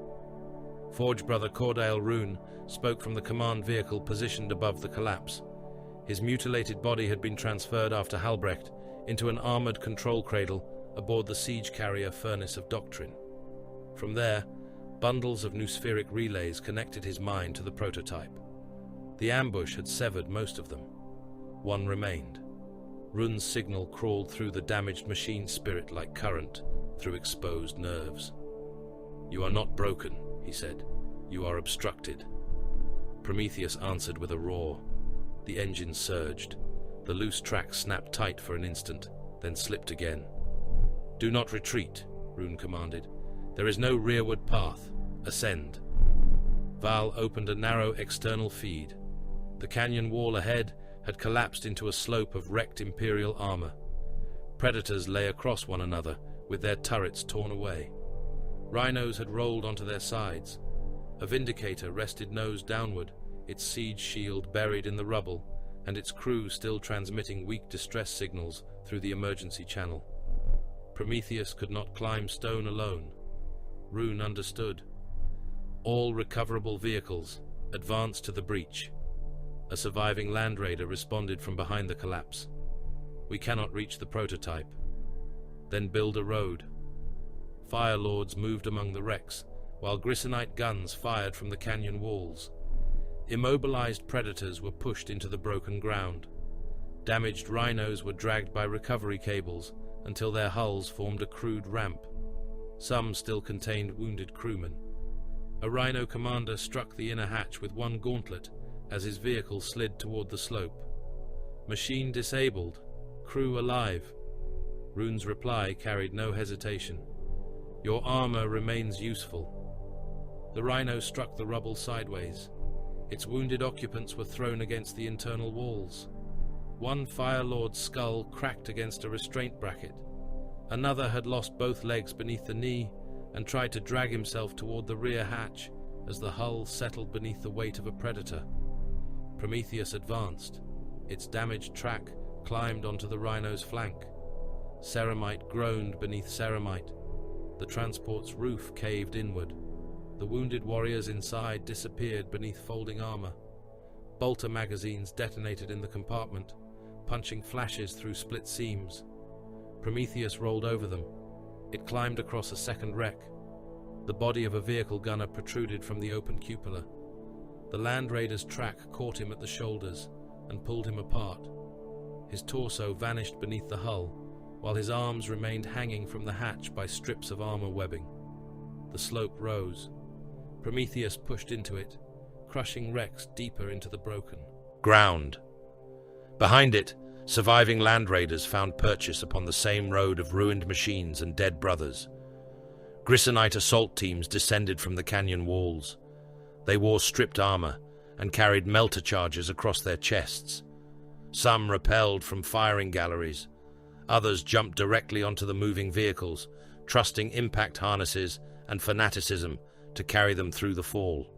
Forge Brother Cordale Rune spoke from the command vehicle positioned above the collapse. His mutilated body had been transferred after Halbrecht into an armored control cradle aboard the siege carrier Furnace of Doctrine. From there, bundles of noospheric relays connected his mind to the prototype. The ambush had severed most of them. One remained. Rune's signal crawled through the damaged machine spirit like current through exposed nerves. "You are not broken," he said. "You are obstructed." Prometheus answered with a roar. The engine surged. The loose track snapped tight for an instant, then slipped again. "Do not retreat," Rune commanded. "There is no rearward path. Ascend." Val opened a narrow external feed. The canyon wall ahead had collapsed into a slope of wrecked Imperial armor. Predators lay across one another, with their turrets torn away. Rhinos had rolled onto their sides. A Vindicator rested nose downward, its siege shield buried in the rubble, and its crew still transmitting weak distress signals through the emergency channel. Prometheus could not climb stone alone. Rune understood. All recoverable vehicles advanced to the breach. A surviving Land Raider responded from behind the collapse. "We cannot reach the prototype." "Then build a road." Fire Lords moved among the wrecks, while Grisonite guns fired from the canyon walls. Immobilized predators were pushed into the broken ground. Damaged rhinos were dragged by recovery cables until their hulls formed a crude ramp. Some still contained wounded crewmen. A rhino commander struck the inner hatch with one gauntlet as his vehicle slid toward the slope. Machine disabled. Crew alive. Rune's reply carried no hesitation. Your armor remains useful. The rhino struck the rubble sideways. Its wounded occupants were thrown against the internal walls. One Fire Lord's skull cracked against a restraint bracket. Another had lost both legs beneath the knee and tried to drag himself toward the rear hatch as the hull settled beneath the weight of a predator. Prometheus advanced. Its damaged track climbed onto the rhino's flank. Ceramite groaned beneath ceramite. The transport's roof caved inward. The wounded warriors inside disappeared beneath folding armor. Bolter magazines detonated in the compartment, punching flashes through split seams. Prometheus rolled over them. It climbed across a second wreck. The body of a vehicle gunner protruded from the open cupola. The Land Raider's track caught him at the shoulders and pulled him apart. His torso vanished beneath the hull, while his arms remained hanging from the hatch by strips of armor webbing. The slope rose. Prometheus pushed into it, crushing wrecks deeper into the broken ground. Behind it, surviving Land Raiders found purchase upon the same road of ruined machines and dead brothers. Grissonite assault teams descended from the canyon walls. They wore stripped armor and carried melter charges across their chests. Some rappelled from firing galleries. Others jumped directly onto the moving vehicles, trusting impact harnesses and fanaticism to carry them through the fall.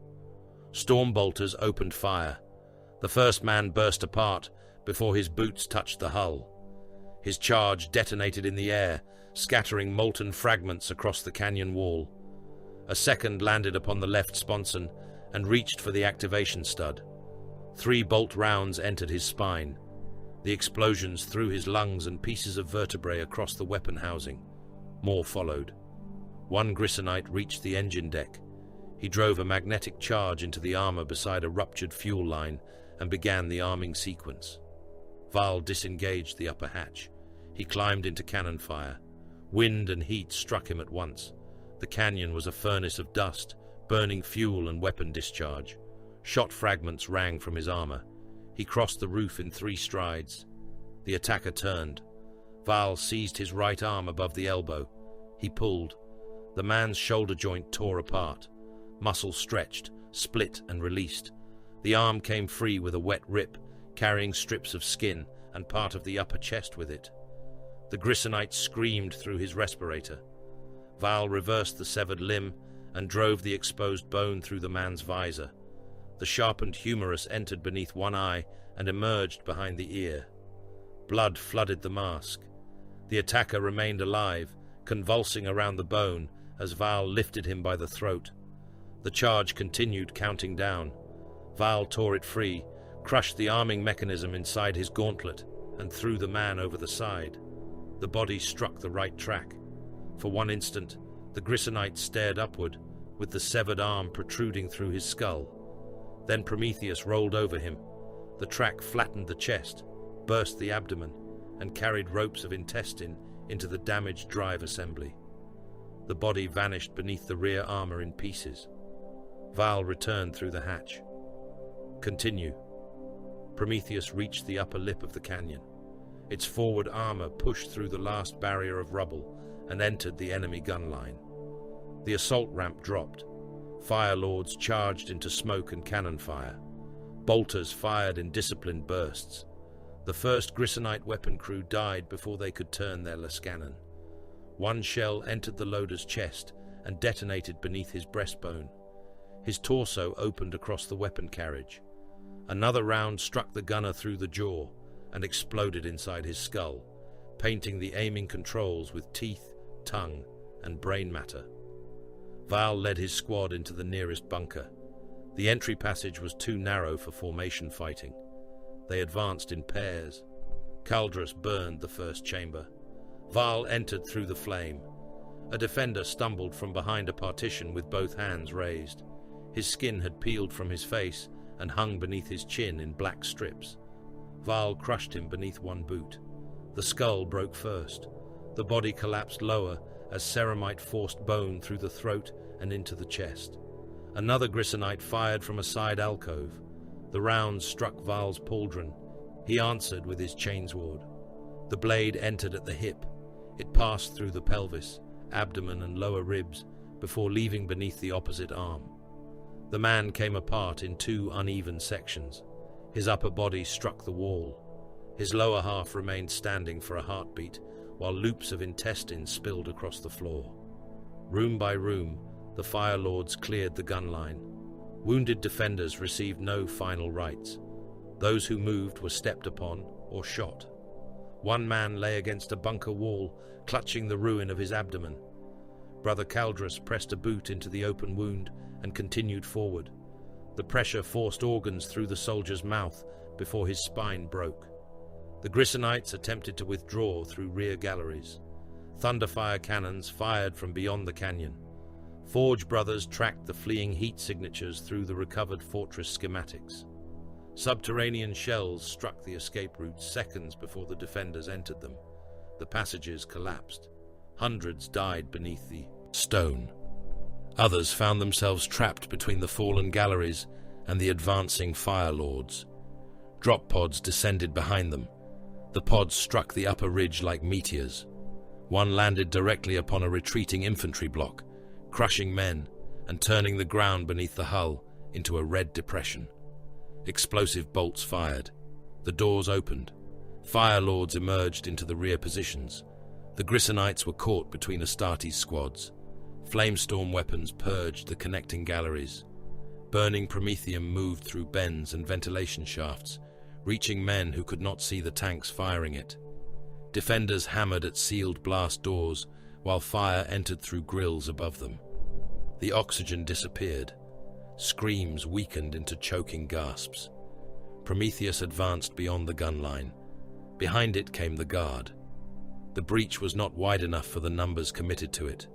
Storm bolters opened fire. The first man burst apart before his boots touched the hull. His charge detonated in the air, scattering molten fragments across the canyon wall. A second landed upon the left sponson and reached for the activation stud. 3 bolt rounds entered his spine. The explosions threw his lungs and pieces of vertebrae across the weapon housing. More followed. One Grissonite reached the engine deck. He drove a magnetic charge into the armor beside a ruptured fuel line and began the arming sequence. Val disengaged the upper hatch. He climbed into cannon fire. Wind and heat struck him at once. The canyon was a furnace of dust, burning fuel and weapon discharge. Shot fragments rang from his armor. He crossed the roof in 3 strides. The attacker turned. Val seized his right arm above the elbow. He pulled. The man's shoulder joint tore apart. Muscle stretched, split and released. The arm came free with a wet rip, carrying strips of skin and part of the upper chest with it. The Grissonite screamed through his respirator. Val reversed the severed limb and drove the exposed bone through the man's visor. The sharpened humerus entered beneath one eye and emerged behind the ear. Blood flooded the mask. The attacker remained alive, convulsing around the bone as Val lifted him by the throat. The charge continued, counting down. Val tore it free, crushed the arming mechanism inside his gauntlet, and threw the man over the side. The body struck the right track. For one instant, the Grissonite stared upward, with the severed arm protruding through his skull. Then Prometheus rolled over him. The track flattened the chest, burst the abdomen, and carried ropes of intestine into the damaged drive assembly. The body vanished beneath the rear armor in pieces. Val returned through the hatch. Continue. Prometheus reached the upper lip of the canyon. Its forward armor pushed through the last barrier of rubble and entered the enemy gun line. The assault ramp dropped. Fire Lords charged into smoke and cannon fire. Bolters fired in disciplined bursts. The first Grissonite weapon crew died before they could turn their Lascannon. One shell entered the loader's chest and detonated beneath his breastbone. His torso opened across the weapon carriage. Another round struck the gunner through the jaw and exploded inside his skull, painting the aiming controls with teeth, tongue, and brain matter. Val led his squad into the nearest bunker. The entry passage was too narrow for formation fighting. They advanced in pairs. Caldrus burned the first chamber. Val entered through the flame. A defender stumbled from behind a partition with both hands raised. His skin had peeled from his face and hung beneath his chin in black strips. Val crushed him beneath one boot. The skull broke first. The body collapsed lower as Ceramite forced bone through the throat and into the chest. Another Grisonite fired from a side alcove. The round struck Val's pauldron. He answered with his chainsword. The blade entered at the hip. It passed through the pelvis, abdomen and lower ribs before leaving beneath the opposite arm. The man came apart in two uneven sections. His upper body struck the wall. His lower half remained standing for a heartbeat, while loops of intestine spilled across the floor. Room by room, the Fire Lords cleared the gun line. Wounded defenders received no final rites. Those who moved were stepped upon or shot. One man lay against a bunker wall, clutching the ruin of his abdomen. Brother Caldrus pressed a boot into the open wound and continued forward. The pressure forced organs through the soldier's mouth before his spine broke. The Grisonites attempted to withdraw through rear galleries. Thunderfire cannons fired from beyond the canyon. Forge brothers tracked the fleeing heat signatures through the recovered fortress schematics. Subterranean shells struck the escape routes seconds before the defenders entered them. The passages collapsed. Hundreds died beneath the stone. Others found themselves trapped between the fallen galleries and the advancing Fire Lords. Drop pods descended behind them. The pods struck the upper ridge like meteors. One landed directly upon a retreating infantry block, crushing men and turning the ground beneath the hull into a red depression. Explosive bolts fired. The doors opened. Fire Lords emerged into the rear positions. The Grisonites were caught between Astartes' squads. Flamestorm weapons purged the connecting galleries. Burning promethium moved through bends and ventilation shafts, reaching men who could not see the tanks firing it. Defenders hammered at sealed blast doors, while fire entered through grills above them. The oxygen disappeared. Screams weakened into choking gasps. Prometheus advanced beyond the gun line. Behind it came the guard. The breach was not wide enough for the numbers committed to it.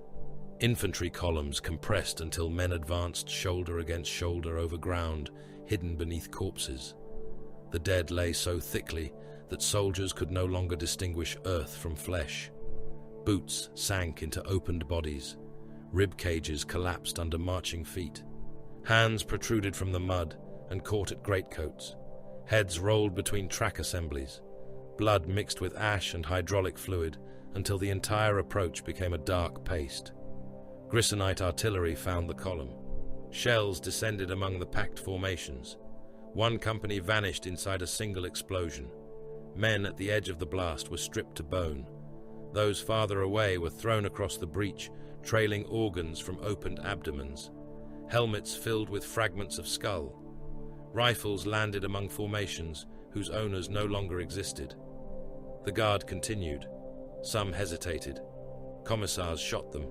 Infantry columns compressed until men advanced shoulder against shoulder over ground hidden beneath corpses. The dead lay so thickly that soldiers could no longer distinguish earth from flesh. Boots sank into opened bodies. Rib cages collapsed under marching feet. Hands protruded from the mud and caught at greatcoats. Heads rolled between track assemblies. Blood mixed with ash and hydraulic fluid until the entire approach became a dark paste. Grisonite artillery found the column. Shells descended among the packed formations. One company vanished inside a single explosion. Men at the edge of the blast were stripped to bone. Those farther away were thrown across the breach, trailing organs from opened abdomens. Helmets filled with fragments of skull. Rifles landed among formations whose owners no longer existed. The guard continued. Some hesitated. Commissars shot them.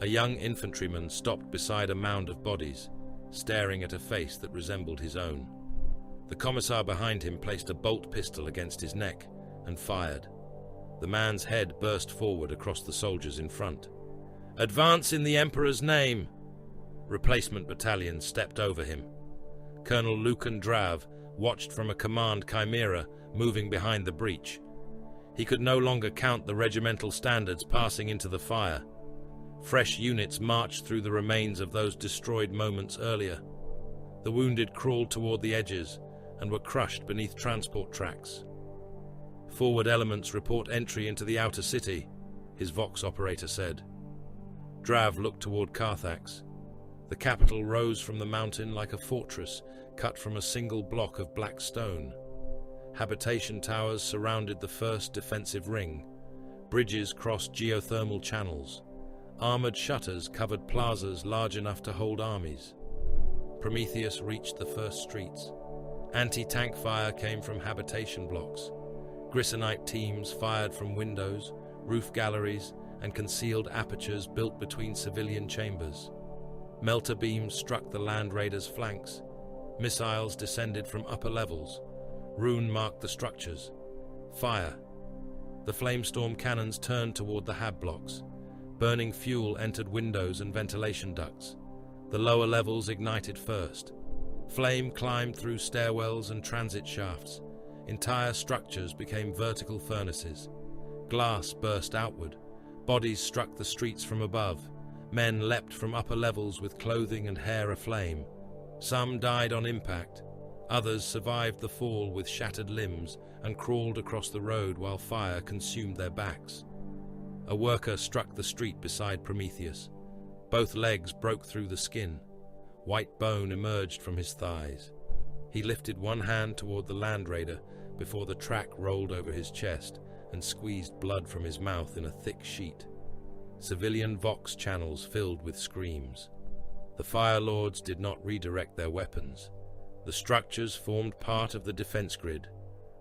A young infantryman stopped beside a mound of bodies, staring at a face that resembled his own. The commissar behind him placed a bolt pistol against his neck and fired. The man's head burst forward across the soldiers in front. "Advance in the Emperor's name!" Replacement battalions stepped over him. Colonel Lucan Drav watched from a command chimera moving behind the breach. He could no longer count the regimental standards passing into the fire. Fresh units marched through the remains of those destroyed moments earlier. The wounded crawled toward the edges and were crushed beneath transport tracks. "Forward elements report entry into the outer city," his Vox operator said. Drav looked toward Carthax. The capital rose from the mountain like a fortress cut from a single block of black stone. Habitation towers surrounded the first defensive ring. Bridges crossed geothermal channels. Armored shutters covered plazas large enough to hold armies. Prometheus reached the first streets. Anti-tank fire came from habitation blocks. Grisonite teams fired from windows, roof galleries, and concealed apertures built between civilian chambers. Melter beams struck the land raiders' flanks. Missiles descended from upper levels. Ruin marked the structures. Fire. The flamestorm cannons turned toward the hab blocks. Burning fuel entered windows and ventilation ducts. The lower levels ignited first. Flame climbed through stairwells and transit shafts. entire structures became vertical furnaces. Glass burst outward. Bodies struck the streets from above. Men leapt from upper levels with clothing and hair aflame. Some died on impact. Others survived the fall with shattered limbs and crawled across the road while fire consumed their backs. A worker struck the street beside Prometheus. Both legs broke through the skin. White bone emerged from his thighs. He lifted one hand toward the Land Raider before the track rolled over his chest and squeezed blood from his mouth in a thick sheet. Civilian Vox channels filled with screams. The Fire Lords did not redirect their weapons. The structures formed part of the defense grid.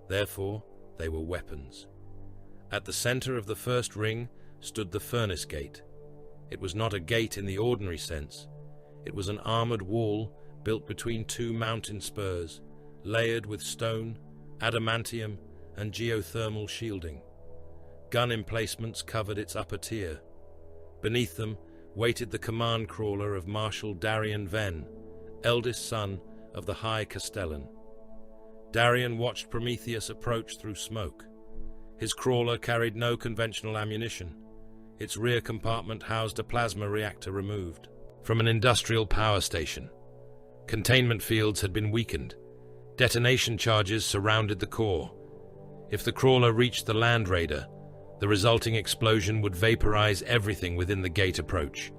Therefore, they were weapons. At the center of the first ring stood the Furnace Gate. It was not a gate in the ordinary sense. It was an armored wall built between two mountain spurs, layered with stone, adamantium, and geothermal shielding. Gun emplacements covered its upper tier. Beneath them waited the command crawler of Marshal Darian Venn, eldest son of the High Castellan. Darian watched Prometheus approach through smoke. His crawler carried no conventional ammunition. Its rear compartment housed a plasma reactor removed from an industrial power station. Containment fields had been weakened. Detonation charges surrounded the core. If the crawler reached the Land Raider, the resulting explosion would vaporize everything within the gate approach.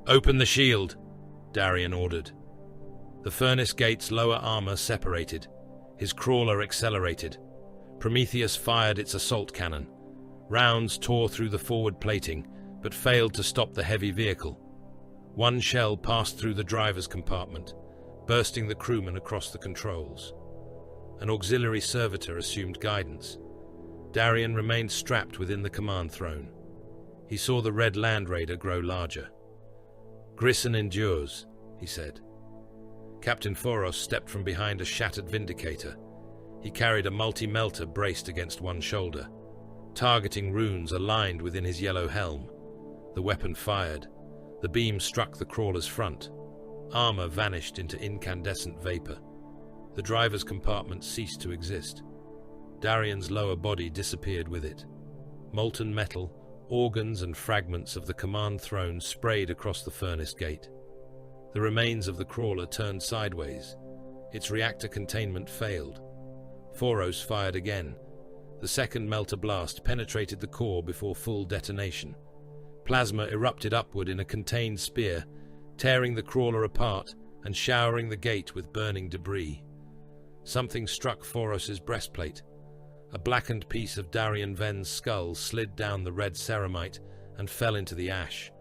"Open the shield," Darian ordered. The Furnace Gate's lower armor separated. His crawler accelerated. Prometheus fired its assault cannon. Rounds tore through the forward plating, but failed to stop the heavy vehicle. One shell passed through the driver's compartment, bursting the crewman across the controls. An auxiliary servitor assumed guidance. Darian remained strapped within the command throne. He saw the red Land Raider grow larger. "Grissom endures," he said. Captain Foros stepped from behind a shattered Vindicator. He carried a multi-melter braced against one shoulder. Targeting runes aligned within his yellow helm. The weapon fired. The beam struck the crawler's front. Armor vanished into incandescent vapor. The driver's compartment ceased to exist. Darian's lower body disappeared with it. Molten metal, organs and fragments of the command throne sprayed across the Furnace Gate. The remains of the crawler turned sideways. Its reactor containment failed. Foros fired again. The second melter blast penetrated the core before full detonation. Plasma erupted upward in a contained spear, tearing the crawler apart and showering the gate with burning debris. Something struck Foros's breastplate. A blackened piece of Darian Venn's skull slid down the red ceramite and fell into the ash.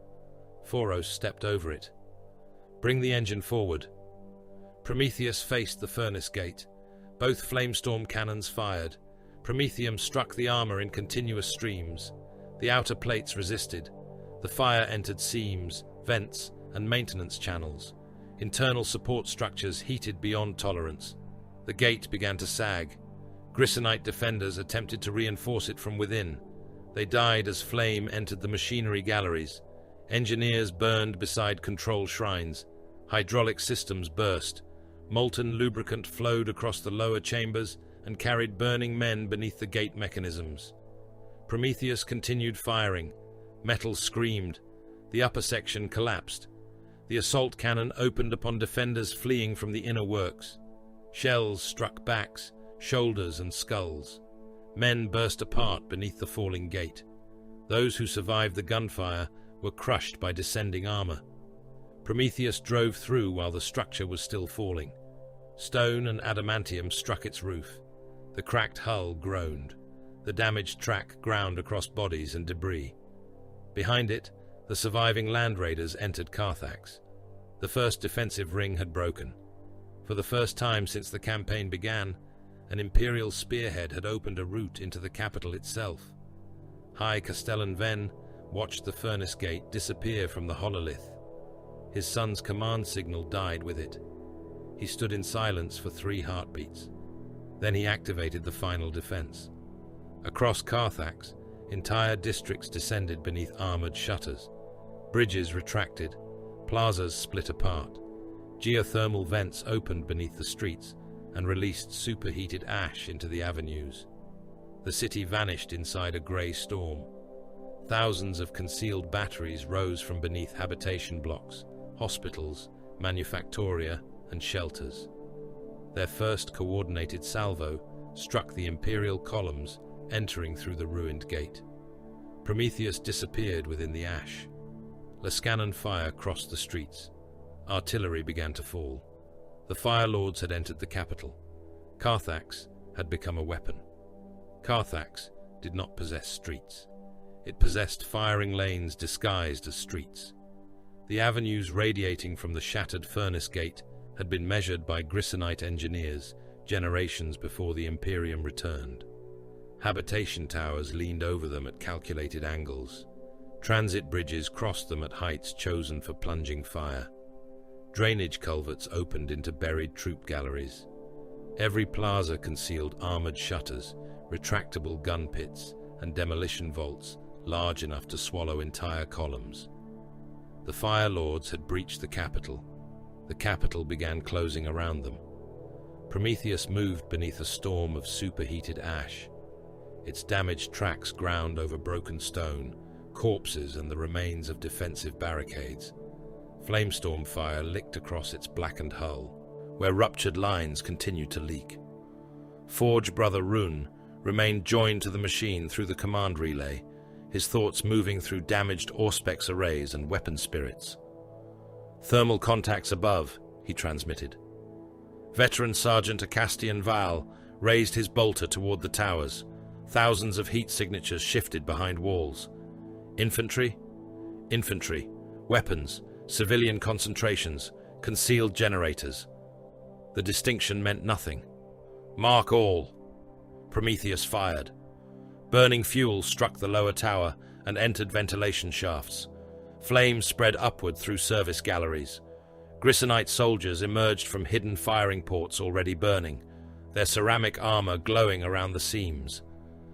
Foros stepped over it. "Bring the engine forward." Prometheus faced the Furnace Gate. Both flamestorm cannons fired. Prometheum struck the armor in continuous streams. The outer plates resisted. The fire entered seams, vents, and maintenance channels. Internal support structures heated beyond tolerance. The gate began to sag. Grissonite defenders attempted to reinforce it from within. They died as flame entered the machinery galleries. Engineers burned beside control shrines. Hydraulic systems burst. Molten lubricant flowed across the lower chambers and carried burning men beneath the gate mechanisms. Prometheus continued firing. Metal screamed. The upper section collapsed. The assault cannon opened upon defenders fleeing from the inner works. Shells struck backs, shoulders, and skulls. Men burst apart beneath the falling gate. Those who survived the gunfire were crushed by descending armor. Prometheus drove through while the structure was still falling. Stone and adamantium struck its roof. The cracked hull groaned. The damaged track ground across bodies and debris. Behind it, the surviving Land Raiders entered Carthax. The first defensive ring had broken. For the first time since the campaign began, an Imperial spearhead had opened a route into the capital itself. High Castellan Venn watched the Furnace Gate disappear from the hololith. His son's command signal died with it. He stood in silence for 3 heartbeats. Then he activated the final defense. Across Carthax, entire districts descended beneath armored shutters. Bridges retracted. Plazas split apart. Geothermal vents opened beneath the streets, and released superheated ash into the avenues. The city vanished inside a grey storm. Thousands of concealed batteries rose from beneath habitation blocks, hospitals, manufactoria, and shelters. Their first coordinated salvo struck the Imperial columns, entering through the ruined gate. Prometheus disappeared within the ash. Lascanon fire crossed the streets. Artillery began to fall. The Fire Lords had entered the capital. Carthax had become a weapon. Carthax did not possess streets. It possessed firing lanes disguised as streets. The avenues radiating from the shattered furnace gate had been measured by Grissonite engineers generations before the Imperium returned. Habitation towers leaned over them at calculated angles. Transit bridges crossed them at heights chosen for plunging fire. Drainage culverts opened into buried troop galleries. Every plaza concealed armored shutters, retractable gun pits, and demolition vaults large enough to swallow entire columns. The Fire Lords had breached the capital. The capital began closing around them. Prometheus moved beneath a storm of superheated ash. Its damaged tracks ground over broken stone, corpses, and the remains of defensive barricades. Flamestorm fire licked across its blackened hull, where ruptured lines continued to leak. Forge Brother Rune remained joined to the machine through the command relay, his thoughts moving through damaged Auspex arrays and weapon spirits. "Thermal contacts above," he transmitted. Veteran Sergeant Acastian Val raised his bolter toward the towers. Thousands of heat signatures shifted behind walls. Infantry? Infantry. Weapons. Civilian concentrations. Concealed generators. The distinction meant nothing. "Mark all." Prometheus fired. Burning fuel struck the lower tower and entered ventilation shafts. Flames spread upward through service galleries. Grissonite soldiers emerged from hidden firing ports already burning, their ceramic armor glowing around the seams.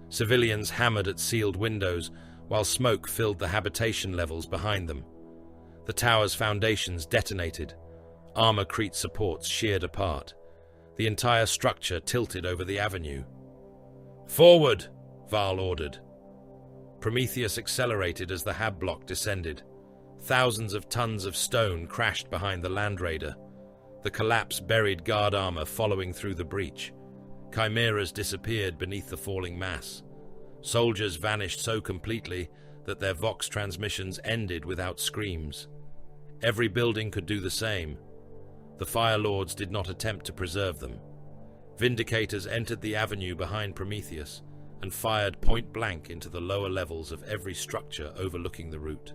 Civilians hammered at sealed windows while smoke filled the habitation levels behind them. The tower's foundations detonated. Armor-crete supports sheared apart. The entire structure tilted over the avenue. "Forward!" Val ordered. Prometheus accelerated as the hab block descended. Thousands of tons of stone crashed behind the Land Raider. The collapse buried guard armor following through the breach. Chimeras disappeared beneath the falling mass. Soldiers vanished so completely that their Vox transmissions ended without screams. Every building could do the same. The Fire Lords did not attempt to preserve them. Vindicators entered the avenue behind Prometheus and fired point-blank into the lower levels of every structure overlooking the route.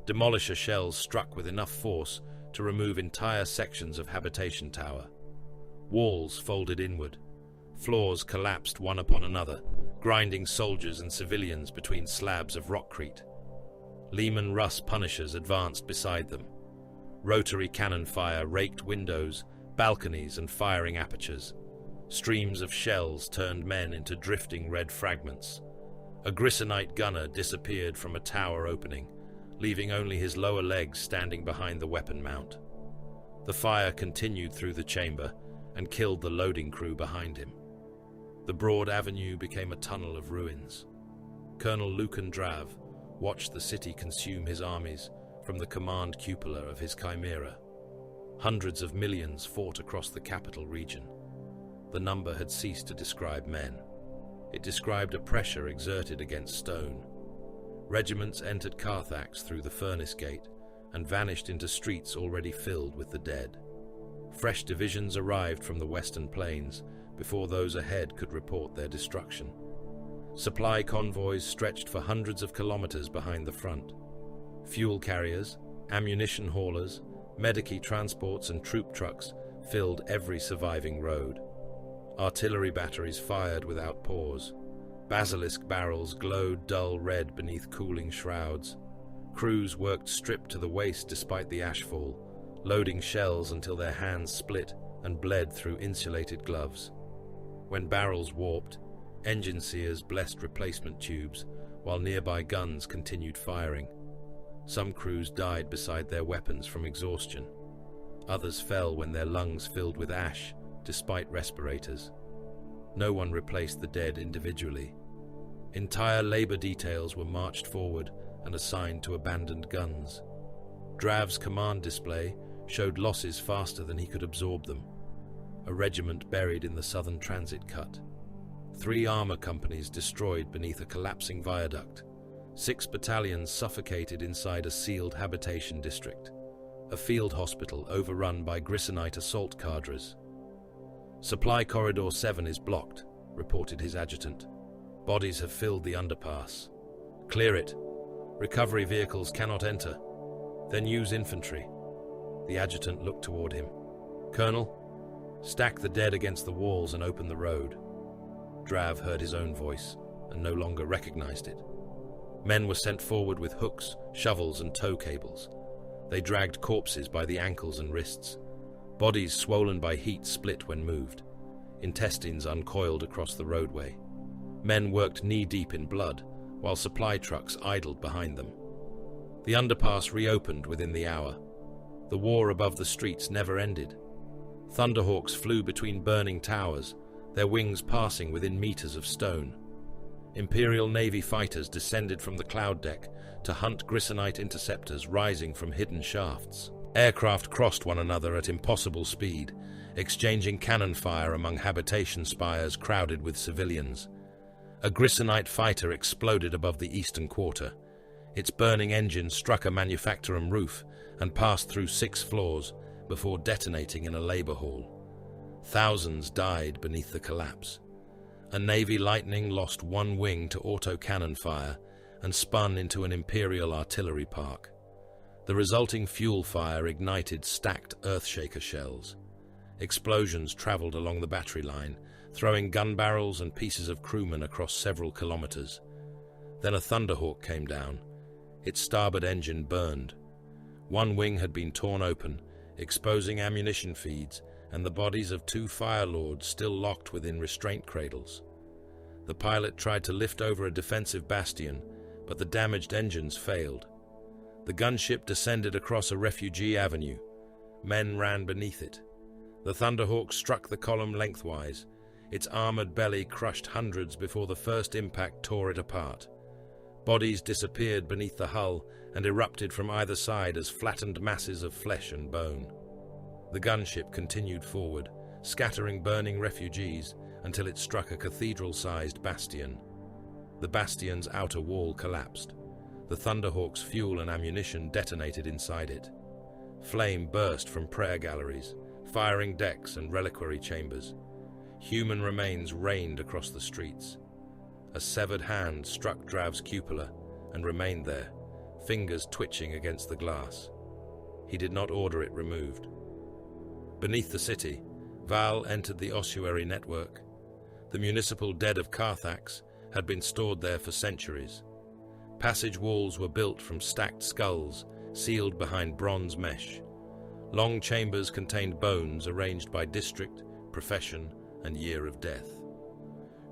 Demolisher shells struck with enough force to remove entire sections of habitation tower. Walls folded inward. Floors collapsed one upon another, grinding soldiers and civilians between slabs of rockcrete. Lehman Russ Punishers advanced beside them. Rotary cannon fire raked windows, balconies, and firing apertures. Streams of shells turned men into drifting red fragments. A Grissonite gunner disappeared from a tower opening, leaving only his lower legs standing behind the weapon mount. The fire continued through the chamber and killed the loading crew behind him. The broad avenue became a tunnel of ruins. Colonel Lucan Drav watched the city consume his armies from the command cupola of his chimera. Hundreds of millions fought across the capital region. The number had ceased to describe men. It described a pressure exerted against stone. Regiments entered Carthax through the furnace gate and vanished into streets already filled with the dead. Fresh divisions arrived from the western plains before those ahead could report their destruction. Supply convoys stretched for hundreds of kilometers behind the front. Fuel carriers, ammunition haulers, medici transports, and troop trucks filled every surviving road. Artillery batteries fired without pause. Basilisk barrels glowed dull red beneath cooling shrouds. Crews worked stripped to the waist despite the ashfall, loading shells until their hands split and bled through insulated gloves. When barrels warped, engine seers blessed replacement tubes, while nearby guns continued firing. Some crews died beside their weapons from exhaustion. Others fell when their lungs filled with ash despite respirators. No one replaced the dead individually. Entire labor details were marched forward and assigned to abandoned guns. Drav's command display showed losses faster than he could absorb them. A regiment buried in the southern transit cut. 3 armor companies destroyed beneath a collapsing viaduct. 6 battalions suffocated inside a sealed habitation district. A field hospital overrun by Grissonite assault cadres. Supply Corridor 7 is blocked, reported his adjutant. Bodies have filled the underpass. Clear it. Recovery vehicles cannot enter. Then use infantry. The adjutant looked toward him. Colonel, stack the dead against the walls and open the road. Drav heard his own voice and no longer recognized it. Men were sent forward with hooks, shovels, and tow cables. They dragged corpses by the ankles and wrists. Bodies swollen by heat split when moved. Intestines uncoiled across the roadway. Men worked knee-deep in blood, while supply trucks idled behind them. The underpass reopened within the hour. The war above the streets never ended. Thunderhawks flew between burning towers, their wings passing within meters of stone. Imperial Navy fighters descended from the cloud deck to hunt Grissonite interceptors rising from hidden shafts. Aircraft crossed one another at impossible speed, exchanging cannon fire among habitation spires crowded with civilians. A Grissonite fighter exploded above the eastern quarter. Its burning engine struck a manufactorum roof and passed through 6 floors before detonating in a labor hall. Thousands died beneath the collapse. A Navy Lightning lost 1 wing to auto-cannon fire and spun into an Imperial artillery park. The resulting fuel fire ignited stacked Earthshaker shells. Explosions traveled along the battery line, throwing gun barrels and pieces of crewmen across several kilometers. Then a Thunderhawk came down. Its starboard engine burned. 1 wing had been torn open, exposing ammunition feeds and the bodies of 2 Fire Lords still locked within restraint cradles. The pilot tried to lift over a defensive bastion, but the damaged engines failed. The gunship descended across a refugee avenue. Men ran beneath it. The Thunderhawk struck the column lengthwise. Its armored belly crushed hundreds before the first impact tore it apart. Bodies disappeared beneath the hull and erupted from either side as flattened masses of flesh and bone. The gunship continued forward, scattering burning refugees until it struck a cathedral-sized bastion. The bastion's outer wall collapsed. The Thunderhawk's fuel and ammunition detonated inside it. Flame burst from prayer galleries, firing decks and reliquary chambers. Human remains rained across the streets. A severed hand struck Drav's cupola and remained there, fingers twitching against the glass. He did not order it removed. Beneath the city, Val entered the ossuary network. The municipal dead of Carthax had been stored there for centuries. Passage walls were built from stacked skulls, sealed behind bronze mesh. Long chambers contained bones arranged by district, profession, and year of death.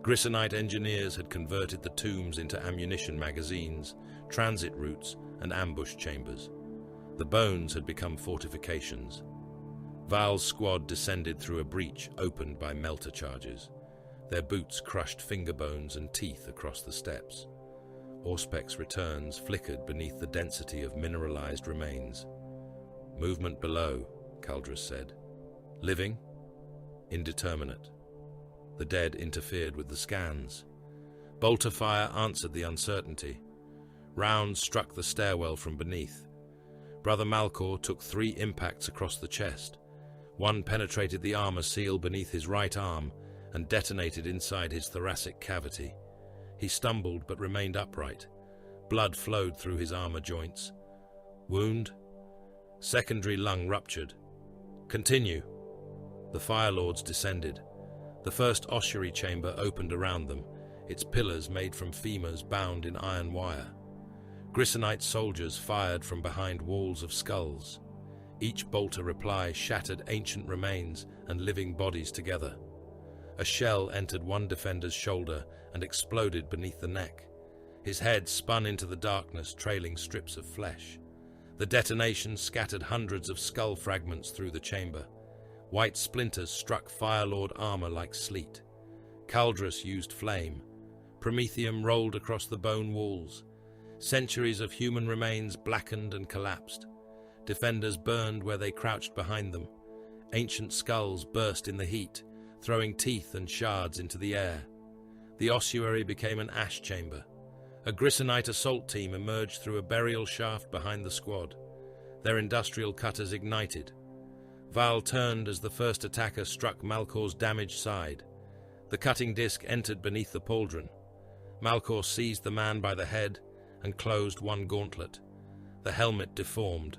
Grissonite engineers had converted the tombs into ammunition magazines, transit routes, and ambush chambers. The bones had become fortifications. Val's squad descended through a breach opened by melter charges. Their boots crushed finger bones and teeth across the steps. Auspec's returns flickered beneath the density of mineralized remains. Movement below, Caldras said. Living? Indeterminate. The dead interfered with the scans. Bolter fire answered the uncertainty. Rounds struck the stairwell from beneath. Brother Malcor took 3 impacts across the chest. 1 penetrated the armor seal beneath his right arm and detonated inside his thoracic cavity. He stumbled but remained upright. Blood flowed through his armor joints. Wound? Secondary lung ruptured. Continue. The Fire Lords descended. The first ossuary chamber opened around them, its pillars made from femurs bound in iron wire. Grissonite soldiers fired from behind walls of skulls. Each bolter reply shattered ancient remains and living bodies together. A shell entered one defender's shoulder and exploded beneath the neck. His head spun into the darkness, trailing strips of flesh. The detonation scattered hundreds of skull fragments through the chamber. White splinters struck Firelord armor like sleet. Caldrus used flame. Promethium rolled across the bone walls. Centuries of human remains blackened and collapsed. Defenders burned where they crouched behind them. Ancient skulls burst in the heat, throwing teeth and shards into the air. The ossuary became an ash chamber. A Grissonite assault team emerged through a burial shaft behind the squad. Their industrial cutters ignited. Val turned as the first attacker struck Malkor's damaged side. The cutting disc entered beneath the pauldron. Malkor seized the man by the head and closed one gauntlet. The helmet deformed.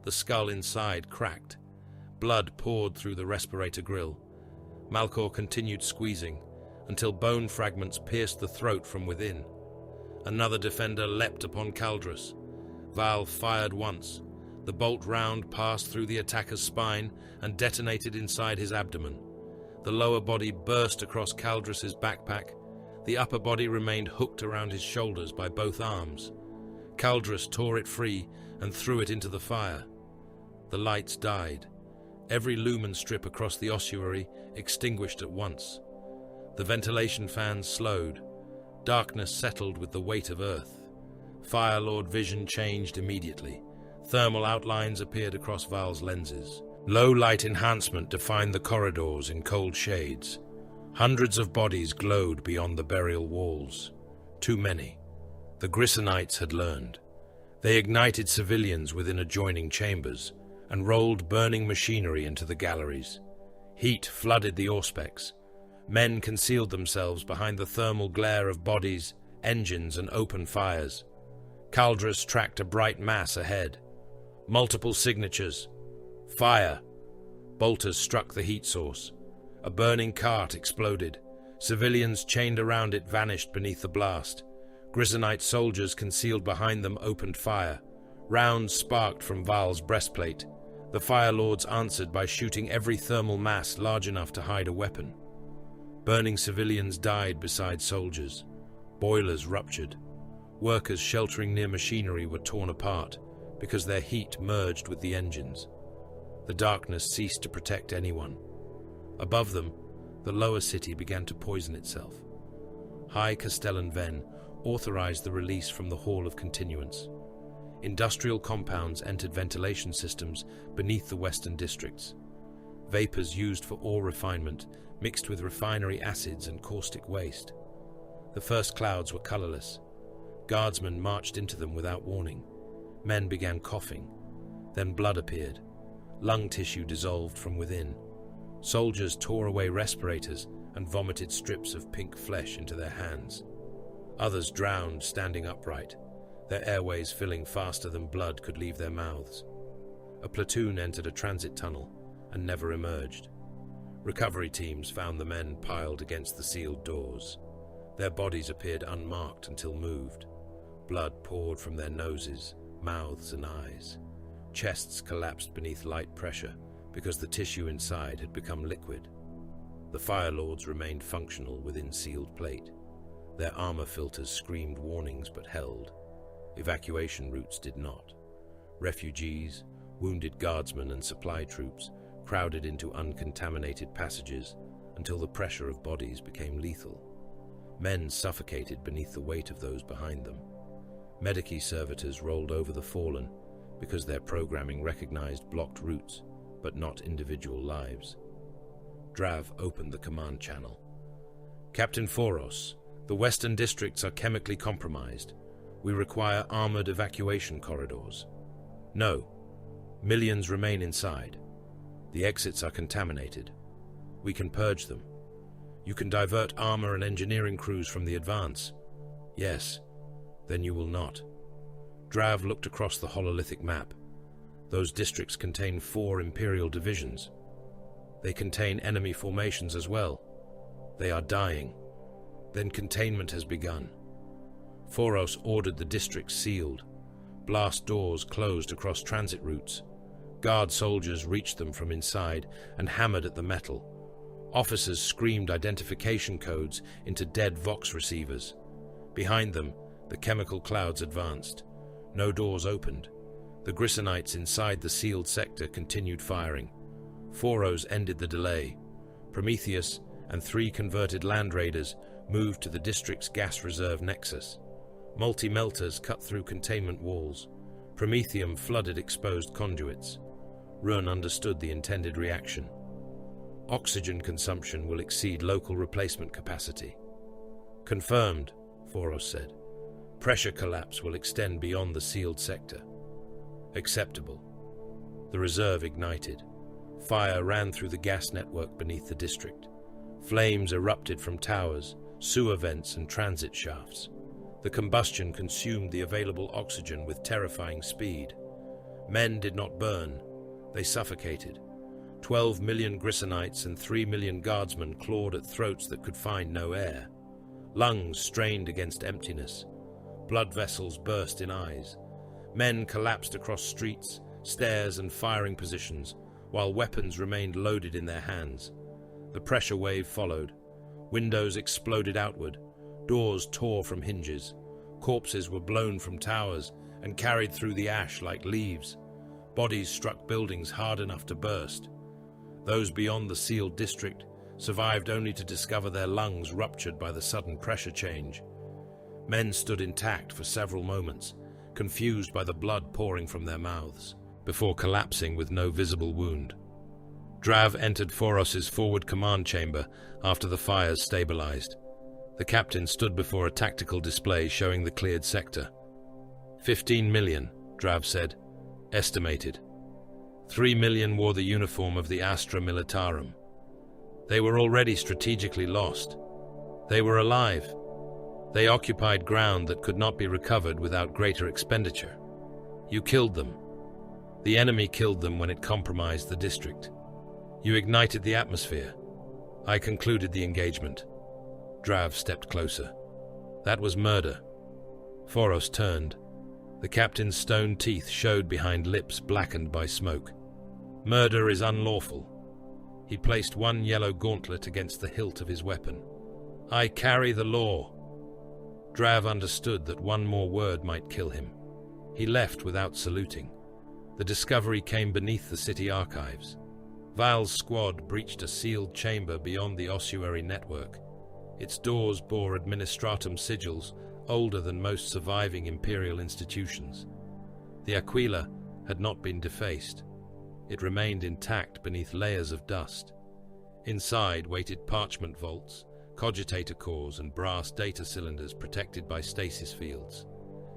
The skull inside cracked. Blood poured through the respirator grill. Malkor continued squeezing until bone fragments pierced the throat from within. Another defender leapt upon Caldrus. Val fired once. The bolt round passed through the attacker's spine and detonated inside his abdomen. The lower body burst across Caldrus's backpack. The upper body remained hooked around his shoulders by both arms. Caldrus tore it free and threw it into the fire. The lights died. Every lumen strip across the ossuary extinguished at once. The ventilation fans slowed. Darkness settled with the weight of Earth. Firelord vision changed immediately. Thermal outlines appeared across Val's lenses. Low light enhancement defined the corridors in cold shades. Hundreds of bodies glowed beyond the burial walls. Too many. The Grissonites had learned. They ignited civilians within adjoining chambers and rolled burning machinery into the galleries. Heat flooded the auspex. Men concealed themselves behind the thermal glare of bodies, engines, and open fires. Caldrus tracked a bright mass ahead. Multiple signatures. Fire. Bolters struck the heat source. A burning cart exploded. Civilians chained around it vanished beneath the blast. Grissonite soldiers concealed behind them opened fire. Rounds sparked from Val's breastplate. The Firelords answered by shooting every thermal mass large enough to hide a weapon. Burning civilians died beside soldiers. Boilers ruptured. Workers sheltering near machinery were torn apart because their heat merged with the engines. The darkness ceased to protect anyone. Above them, the lower city began to poison itself. High Castellan Ven authorized the release from the Hall of Continuance. Industrial compounds entered ventilation systems beneath the western districts. Vapors used for ore refinement mixed with refinery acids and caustic waste. The first clouds were colorless. Guardsmen marched into them without warning. Men began coughing. Then blood appeared. Lung tissue dissolved from within. Soldiers tore away respirators and vomited strips of pink flesh into their hands. Others drowned standing upright, their airways filling faster than blood could leave their mouths. A platoon entered a transit tunnel and never emerged. Recovery teams found the men piled against the sealed doors. Their bodies appeared unmarked until moved. Blood poured from their noses, mouths, and eyes. Chests collapsed beneath light pressure because the tissue inside had become liquid. The Firelords remained functional within sealed plate. Their armor filters screamed warnings but held. Evacuation routes did not. Refugees, wounded guardsmen, and supply troops crowded into uncontaminated passages until the pressure of bodies became lethal. Men suffocated beneath the weight of those behind them. Medici servitors rolled over the fallen because their programming recognized blocked routes, but not individual lives. Drav opened the command channel. Captain Foros, the western districts are chemically compromised. We require armored evacuation corridors. No. Millions remain inside. The exits are contaminated. We can purge them. You can divert armor and engineering crews from the advance. Yes. Then you will not. Drav looked across the hololithic map. Those districts contain 4 Imperial divisions. They contain enemy formations as well. They are dying. Then containment has begun. Foros ordered the districts sealed. Blast doors closed across transit routes. Guard soldiers reached them from inside and hammered at the metal. Officers screamed identification codes into dead Vox receivers. Behind them, the chemical clouds advanced. No doors opened. The Grissonites inside the sealed sector continued firing. Phoros ended the delay. Prometheus and 3 converted land raiders moved to the district's gas reserve nexus. Multi-melters cut through containment walls. Promethium flooded exposed conduits. Run understood the intended reaction. Oxygen consumption will exceed local replacement capacity. Confirmed, Phoros said. Pressure collapse will extend beyond the sealed sector. Acceptable. The reserve ignited. Fire ran through the gas network beneath the district. Flames erupted from towers, sewer vents, and transit shafts. The combustion consumed the available oxygen with terrifying speed. Men did not burn. They suffocated. 12 million Grissonites and 3 million guardsmen clawed at throats that could find no air. Lungs strained against emptiness. Blood vessels burst in eyes. Men collapsed across streets, stairs, and firing positions, while weapons remained loaded in their hands. The pressure wave followed. Windows exploded outward. Doors tore from hinges. Corpses were blown from towers and carried through the ash like leaves. Bodies struck buildings hard enough to burst. Those beyond the sealed district survived only to discover their lungs ruptured by the sudden pressure change. Men stood intact for several moments, confused by the blood pouring from their mouths, before collapsing with no visible wound. Drav entered Phoros's forward command chamber after the fires stabilized. The captain stood before a tactical display showing the cleared sector. 15 million, Drav said. Estimated. 3 million wore the uniform of the Astra Militarum. They were already strategically lost. They were alive. They occupied ground that could not be recovered without greater expenditure. You killed them. The enemy killed them when it compromised the district. You ignited the atmosphere. I concluded the engagement. Drav stepped closer. That was murder. Phoros turned. The captain's stone teeth showed behind lips blackened by smoke. Murder is unlawful. He placed one yellow gauntlet against the hilt of his weapon. I carry the law. Drav understood that one more word might kill him. He left without saluting. The discovery came beneath the city archives. Val's squad breached a sealed chamber beyond the ossuary network. Its doors bore administratum sigils older than most surviving imperial institutions. The aquila had not been defaced. It remained intact beneath layers of dust. Inside waited parchment vaults, cogitator cores, and brass data cylinders protected by stasis fields.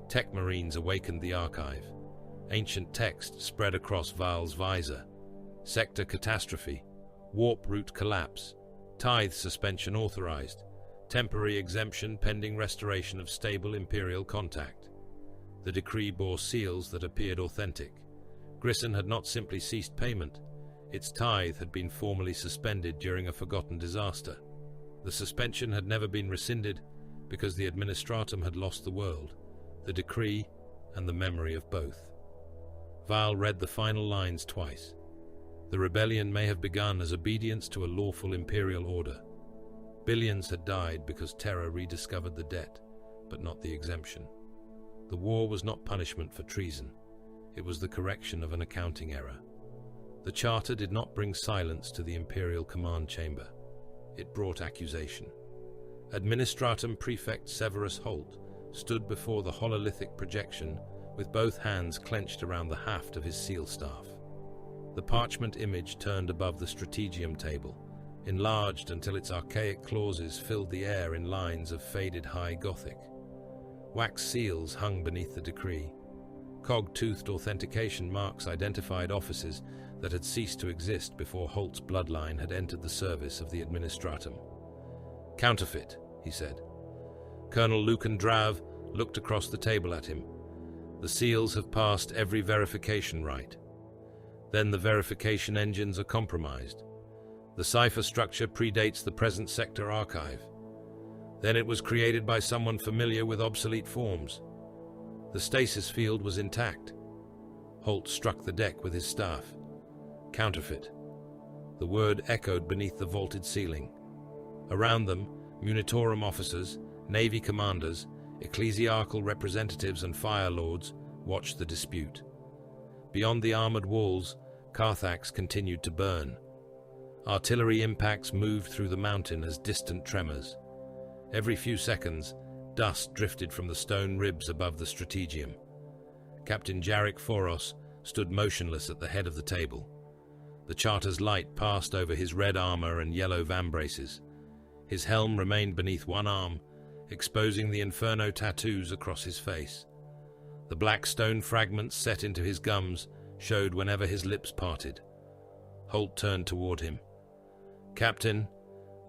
Tech marines awakened the archive. Ancient text spread across Val's visor. Sector catastrophe, warp route collapse, tithe suspension authorized, temporary exemption pending restoration of stable imperial contact. The decree bore seals that appeared authentic. Grisson had not simply ceased payment. Its tithe had been formally suspended during a forgotten disaster. The suspension had never been rescinded because the administratum had lost the world, the decree, and the memory of both. Val read the final lines twice. The rebellion may have begun as obedience to a lawful imperial order. Billions had died because Terra rediscovered the debt, but not the exemption. The war was not punishment for treason. It was the correction of an accounting error. The charter did not bring silence to the imperial command chamber. It brought accusation. Administratum Prefect Severus Holt stood before the hololithic projection with both hands clenched around the haft of his seal staff. The parchment image turned above the strategium table, enlarged until its archaic clauses filled the air in lines of faded high Gothic. Wax seals hung beneath the decree. Cog-toothed authentication marks identified offices that had ceased to exist before Holt's bloodline had entered the service of the administratum. Counterfeit, he said. Colonel Lucan Drav looked across the table at him. The seals have passed every verification rite. Then the verification engines are compromised. The cipher structure predates the present sector archive. Then it was created by someone familiar with obsolete forms. The stasis field was intact. Holt struck the deck with his staff. Counterfeit. The word echoed beneath the vaulted ceiling. Around them, Munitorum officers, navy commanders, ecclesiarchal representatives and fire lords watched the dispute. Beyond the armored walls, Carthax continued to burn, Artillery impacts moved through the mountain as distant tremors. Every few seconds, dust drifted from the stone ribs above the strategium. Captain Jarek Foros stood motionless at the head of the table. The charter's light passed over his red armor and yellow vambraces. His helm remained beneath one arm, exposing the inferno tattoos across his face. The black stone fragments set into his gums showed whenever his lips parted. Holt turned toward him. "Captain,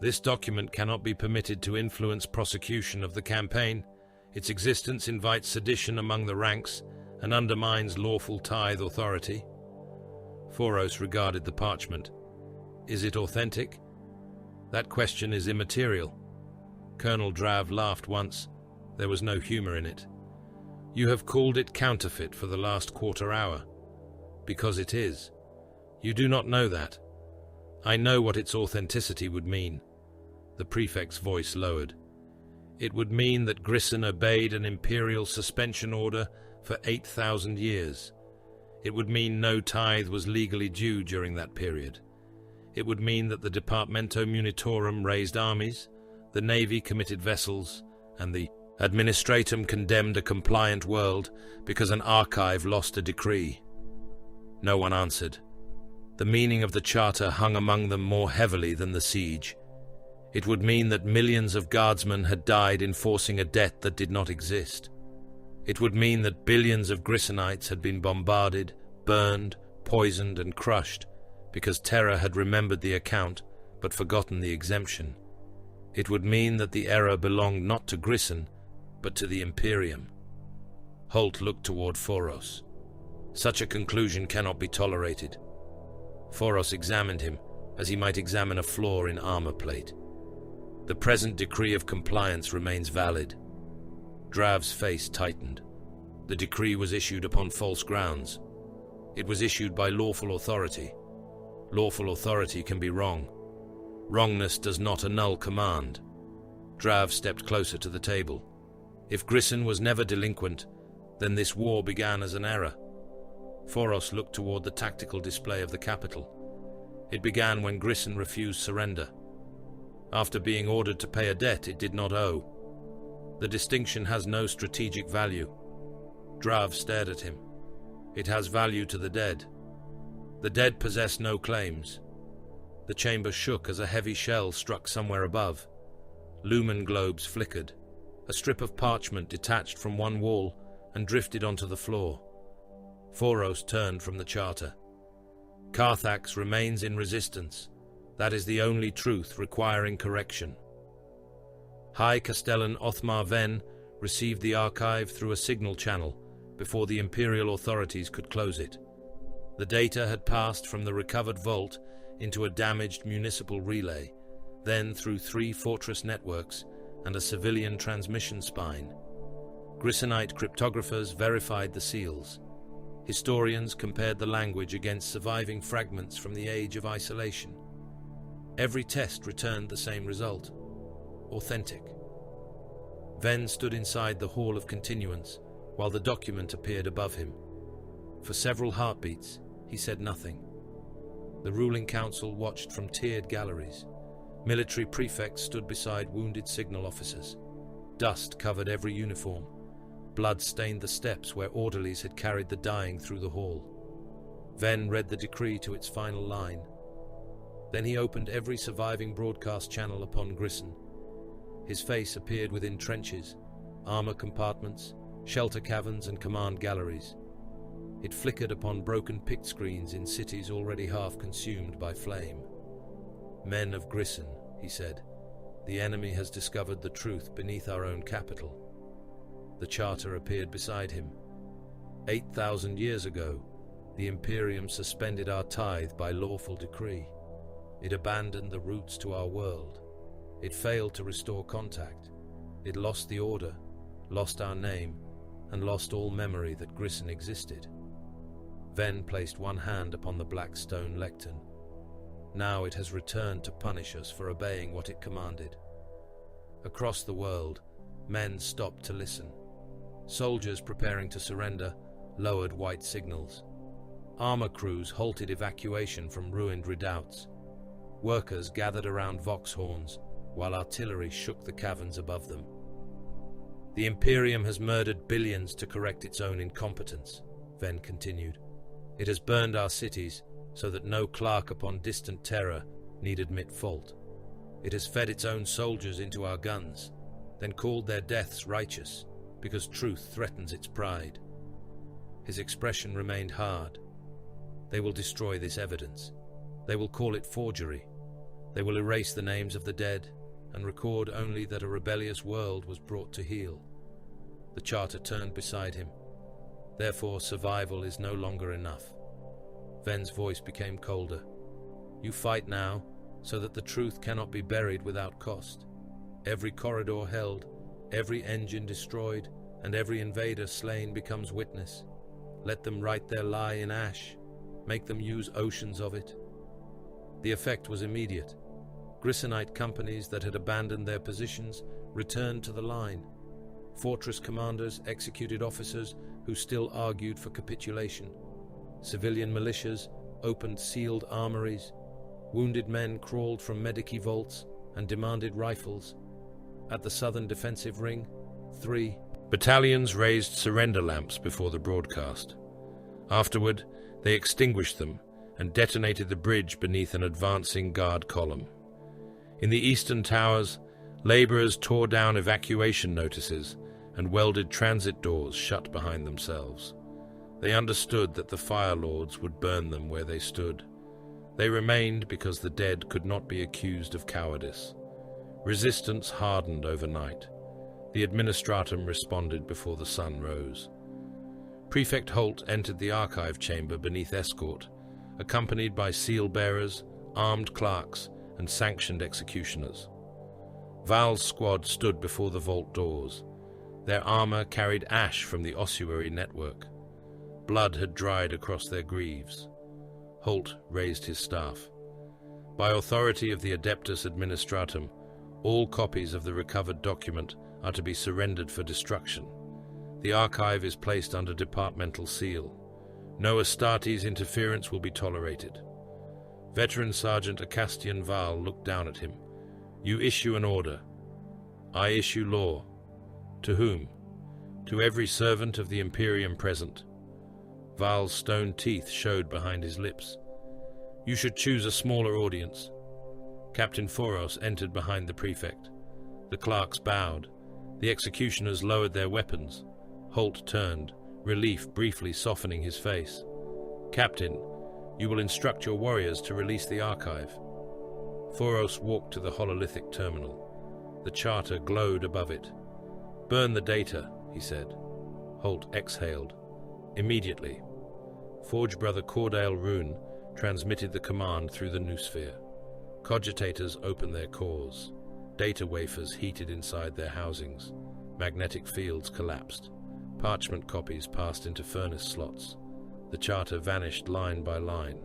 this document cannot be permitted to influence prosecution of the campaign. Its existence invites sedition among the ranks and undermines lawful tithe authority." Foros regarded the parchment. "Is it authentic?" "That question is immaterial." Colonel Drav laughed once. There was no humor in it. "You have called it counterfeit for the last quarter hour. Because it is. You do not know that. I know what its authenticity would mean." The prefect's voice lowered. "It would mean that Grisson obeyed an imperial suspension order for 8,000 years. It would mean no tithe was legally due during that period. It would mean that the Departamento Munitorum raised armies, the Navy committed vessels, and the Administratum condemned a compliant world because an archive lost a decree." No one answered. The meaning of the charter hung among them more heavily than the siege. It would mean that millions of guardsmen had died enforcing a debt that did not exist. It would mean that billions of Grissonites had been bombarded, burned, poisoned, and crushed because Terra had remembered the account but forgotten the exemption. It would mean that the error belonged not to Grisson, but to the Imperium. Holt looked toward Foros. "Such a conclusion cannot be tolerated." Foros examined him as he might examine a flaw in armor plate. "The present decree of compliance remains valid." Drav's face tightened. The decree was issued upon false grounds. It was issued by lawful authority. Lawful authority can be wrong. Wrongness does not annul command. Drav stepped closer to the table. If Grisson was never delinquent, then this war began as an error. Foros looked toward the tactical display of the capital. It began when Grisson refused surrender. After being ordered to pay a debt it did not owe. The distinction has no strategic value. Drav stared at him. "It has value to the dead. The dead possess no claims." The chamber shook as a heavy shell struck somewhere above. Lumen globes flickered. A strip of parchment detached from one wall and drifted onto the floor. Foros turned from the charter. "Carthax remains in resistance. That is the only truth requiring correction." High Castellan Othmar Ven received the archive through a signal channel before the Imperial authorities could close it. The data had passed from the recovered vault into a damaged municipal relay, then through 3 fortress networks and a civilian transmission spine. Grissonite cryptographers verified the seals. Historians compared the language against surviving fragments from the Age of Isolation. Every test returned the same result: authentic. Ven stood inside the Hall of Continuance while the document appeared above him. For several heartbeats, he said nothing. The ruling council watched from tiered galleries. Military prefects stood beside wounded signal officers. Dust covered every uniform. Blood stained the steps where orderlies had carried the dying through the hall. Ven read the decree to its final line. Then he opened every surviving broadcast channel upon Grisson. His face appeared within trenches, armor compartments, shelter caverns, and command galleries. It flickered upon broken pict screens in cities already half consumed by flame. "Men of Grisson," he said, "the enemy has discovered the truth beneath our own capital." The charter appeared beside him. 8,000 years ago, the Imperium suspended our tithe by lawful decree. It abandoned the routes to our world. It failed to restore contact. It lost the order, lost our name, and lost all memory that Grisson existed. Ven placed one hand upon the black stone lectern. Now it has returned to punish us for obeying what it commanded. Across the world, men stopped to listen. Soldiers preparing to surrender lowered white signals. Armor crews halted evacuation from ruined redoubts. Workers gathered around vox horns, while artillery shook the caverns above them. The Imperium has murdered billions to correct its own incompetence, Ven continued. It has burned our cities so that no clerk upon distant terror need admit fault. It has fed its own soldiers into our guns, then called their deaths righteous, because truth threatens its pride. His expression remained hard. They will destroy this evidence. They will call it forgery. They will erase the names of the dead and record only that a rebellious world was brought to heel. The charter turned beside him. Therefore, survival is no longer enough. Ven's voice became colder. You fight now, so that the truth cannot be buried without cost. Every corridor held, every engine destroyed, and every invader slain becomes witness. Let them write their lie in ash. Make them use oceans of it. The effect was immediate. Grissonite companies that had abandoned their positions returned to the line. Fortress commanders executed officers who still argued for capitulation. Civilian militias opened sealed armories. Wounded men crawled from medici vaults and demanded rifles. At the southern defensive ring, 3 battalions raised surrender lamps before the broadcast. Afterward, they extinguished them and detonated the bridge beneath an advancing guard column. In the eastern towers, laborers tore down evacuation notices and welded transit doors shut behind themselves. They understood that the Fire Lords would burn them where they stood. They remained because the dead could not be accused of cowardice. Resistance hardened overnight. The Administratum responded before the sun rose. Prefect Holt entered the archive chamber beneath escort, accompanied by seal-bearers, armed clerks, and sanctioned executioners. Val's squad stood before the vault doors. Their armor carried ash from the ossuary network. Blood had dried across their greaves. Holt raised his staff. By authority of the Adeptus Administratum, all copies of the recovered document are to be surrendered for destruction. The archive is placed under departmental seal. No Astartes interference will be tolerated. Veteran Sergeant Acastian Val looked down at him. You issue an order. I issue law. To whom? To every servant of the Imperium present. Val's stone teeth showed behind his lips. You should choose a smaller audience. Captain Foros entered behind the prefect. The clerks bowed. The executioners lowered their weapons. Holt turned, relief briefly softening his face. Captain, you will instruct your warriors to release the archive. Foros walked to the hololithic terminal. The charter glowed above it. Burn the data, he said. Holt exhaled. Immediately. Forge Brother Cordale Rune transmitted the command through the noosphere. Cogitators opened their cores. Data wafers heated inside their housings. Magnetic fields collapsed. Parchment copies passed into furnace slots. The charter vanished line by line.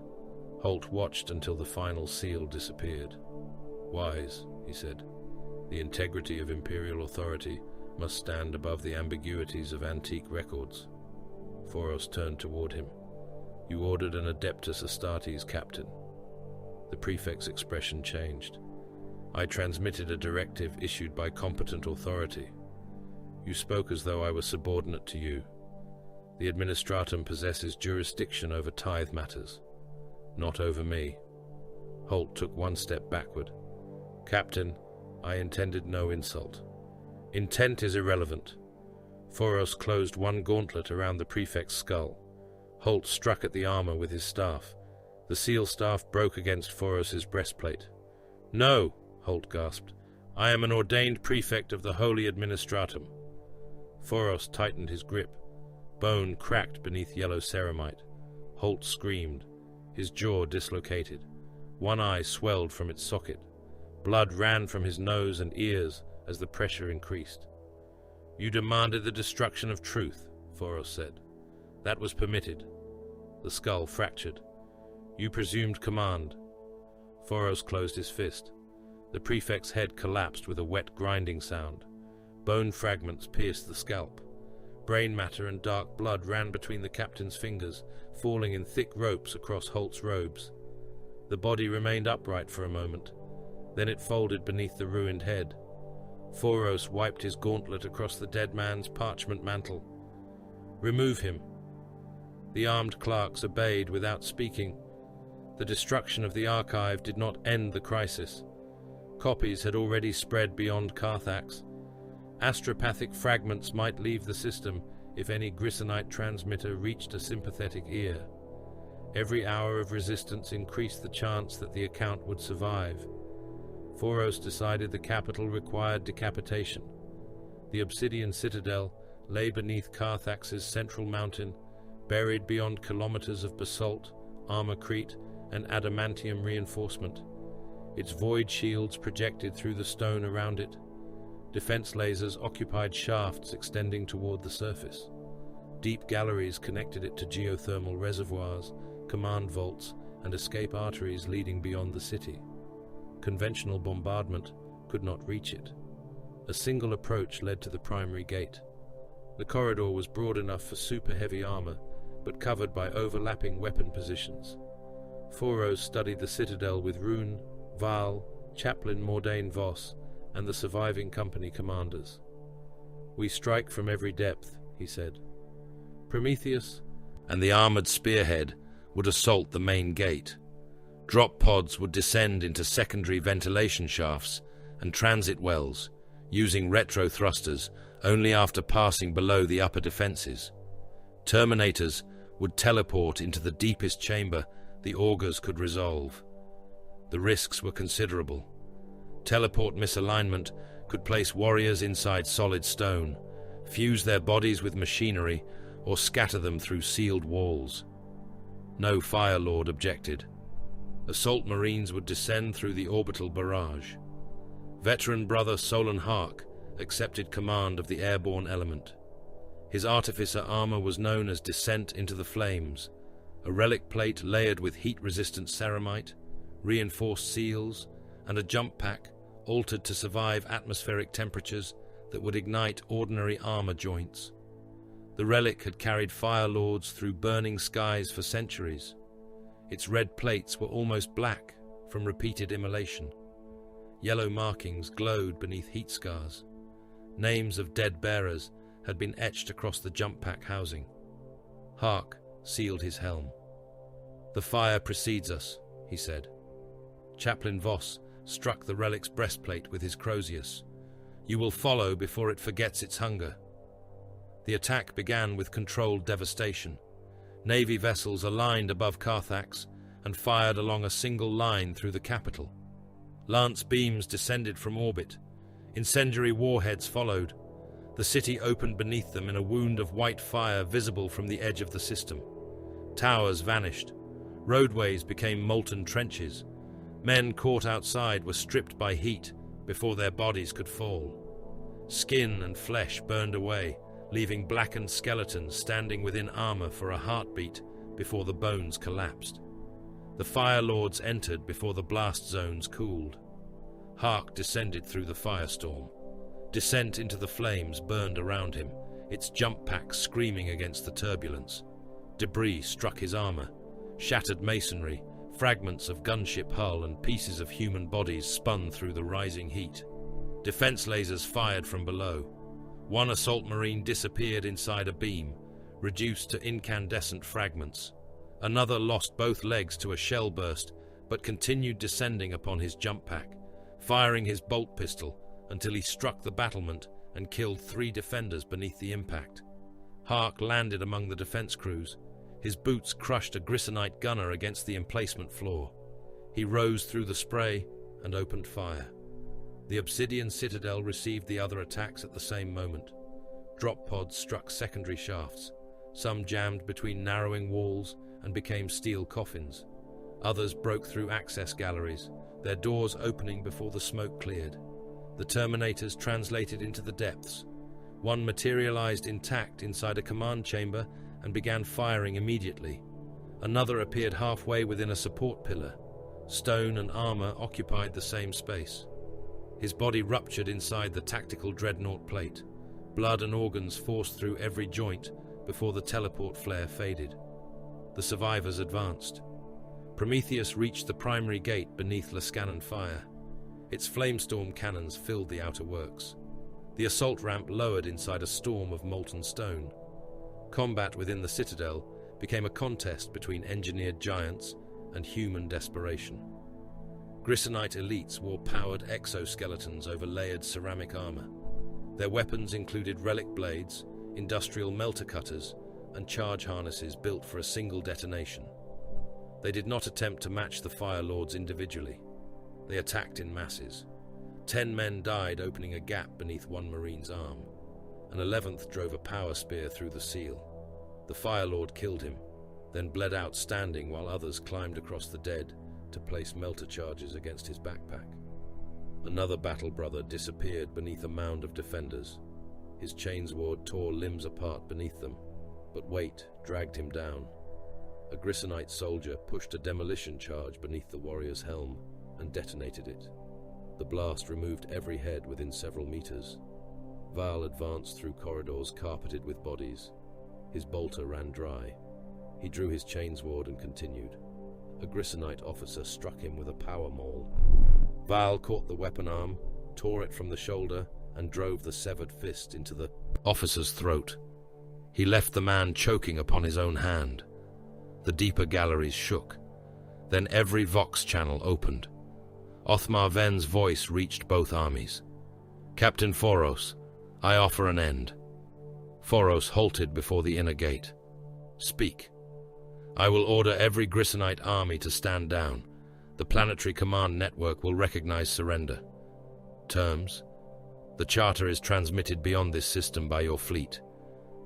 Holt watched until the final seal disappeared. Wise, he said. The integrity of imperial authority must stand above the ambiguities of antique records. Foros turned toward him. You ordered an Adeptus Astartes captain. The prefect's expression changed. I transmitted a directive issued by competent authority. You spoke as though I were subordinate to you. The Administratum possesses jurisdiction over tithe matters, not over me. Holt took one step backward. Captain, I intended no insult. Intent is irrelevant. Foros closed one gauntlet around the prefect's skull. Holt struck at the armor with his staff. The seal staff broke against Foros's breastplate. No, Holt gasped. I am an ordained prefect of the Holy Administratum. Foros tightened his grip. Bone cracked beneath yellow ceramite. Holt screamed. His jaw dislocated. One eye swelled from its socket. Blood ran from his nose and ears as the pressure increased. You demanded the destruction of truth, Foros said. That was permitted. The skull fractured. You presumed command. Foros closed his fist. The prefect's head collapsed with a wet grinding sound. Bone fragments pierced the scalp. Brain matter and dark blood ran between the captain's fingers, falling in thick ropes across Holt's robes. The body remained upright for a moment. Then it folded beneath the ruined head. Foros wiped his gauntlet across the dead man's parchment mantle. "Remove him." The armed clerks obeyed without speaking. The destruction of the archive did not end the crisis. Copies had already spread beyond Carthax. Astropathic fragments might leave the system if any Grissonite transmitter reached a sympathetic ear. Every hour of resistance increased the chance that the account would survive. Foros decided the capital required decapitation. The obsidian citadel lay beneath Carthax's central mountain, buried beyond kilometers of basalt, armorcrete, and adamantium reinforcement. Its void shields projected through the stone around it. Defense lasers occupied shafts extending toward the surface. Deep galleries connected it to geothermal reservoirs, command vaults, and escape arteries leading beyond the city. Conventional bombardment could not reach it. A single approach led to the primary gate. The corridor was broad enough for super-heavy armor, but covered by overlapping weapon positions. Foros studied the citadel with Rune, Val, Chaplain Mordain Voss, and the surviving company commanders. "We strike from every depth," he said. Prometheus and the armored spearhead would assault the main gate. Drop pods would descend into secondary ventilation shafts and transit wells, using retro thrusters only after passing below the upper defenses. Terminators would teleport into the deepest chamber the augurs could resolve. The risks were considerable. Teleport misalignment could place warriors inside solid stone, fuse their bodies with machinery, or scatter them through sealed walls. No Fire Lord objected. Assault Marines would descend through the orbital barrage. Veteran brother Solon Hark accepted command of the airborne element. His artificer armor was known as Descent into the Flames, a relic plate layered with heat-resistant ceramite, reinforced seals, and a jump pack altered to survive atmospheric temperatures that would ignite ordinary armor joints. The relic had carried Fire Lords through burning skies for centuries. Its red plates were almost black from repeated immolation. Yellow markings glowed beneath heat scars. Names of dead bearers had been etched across the jump pack housing. Hark sealed his helm. "The fire precedes us," he said. Chaplain Voss struck the relic's breastplate with his Crozius. "You will follow before it forgets its hunger." The attack began with controlled devastation. Navy vessels aligned above Carthax and fired along a single line through the capital. Lance beams descended from orbit. Incendiary warheads followed. The city opened beneath them in a wound of white fire visible from the edge of the system. Towers vanished. Roadways became molten trenches. Men caught outside were stripped by heat before their bodies could fall. Skin and flesh burned away, leaving blackened skeletons standing within armor for a heartbeat before the bones collapsed. The Fire Lords entered before the blast zones cooled. Hark descended through the firestorm. Descent into the flames burned around him, its jump pack screaming against the turbulence. Debris struck his armor. Shattered masonry, fragments of gunship hull and pieces of human bodies spun through the rising heat. Defense lasers fired from below. One assault marine disappeared inside a beam, reduced to incandescent fragments. Another lost both legs to a shell burst, but continued descending upon his jump pack, firing his bolt pistol until he struck the battlement and killed 3 defenders beneath the impact. Hark landed among the defense crews. His boots crushed a Grissonite gunner against the emplacement floor. He rose through the spray and opened fire. The obsidian citadel received the other attacks at the same moment. Drop pods struck secondary shafts. Some jammed between narrowing walls and became steel coffins. Others broke through access galleries, their doors opening before the smoke cleared. The Terminators translated into the depths. One materialized intact inside a command chamber and began firing immediately. Another appeared halfway within a support pillar. Stone and armor occupied the same space. His body ruptured inside the tactical dreadnought plate. Blood and organs forced through every joint before the teleport flare faded. The survivors advanced. Prometheus reached the primary gate beneath Lascanon fire. Its flamestorm cannons filled the outer works. The assault ramp lowered inside a storm of molten stone. Combat within the citadel became a contest between engineered giants and human desperation. Grissonite elites wore powered exoskeletons over layered ceramic armor. Their weapons included relic blades, industrial melter cutters, and charge harnesses built for a single detonation. They did not attempt to match the Fire Lords individually. They attacked in masses. 10 men died opening a gap beneath one Marine's arm. An 11th drove a power spear through the seal. The Fire Lord killed him, then bled out standing while others climbed across the dead to place melter charges against his backpack. Another battle brother disappeared beneath a mound of defenders. His chainsword tore limbs apart beneath them, but weight dragged him down. A Grissonite soldier pushed a demolition charge beneath the warrior's helm and detonated it. The blast removed every head within several meters. Val advanced through corridors carpeted with bodies. His bolter ran dry. He drew his chainsword and continued. A Grissonite officer struck him with a power maul. Val caught the weapon arm, tore it from the shoulder, and drove the severed fist into the officer's throat. He left the man choking upon his own hand. The deeper galleries shook. Then every Vox channel opened. Othmar Ven's voice reached both armies. "Captain Foros, I offer an end." Foros halted before the inner gate. "Speak. I will order every Grissonite army to stand down. The planetary command network will recognize surrender. Terms: the charter is transmitted beyond this system by your fleet.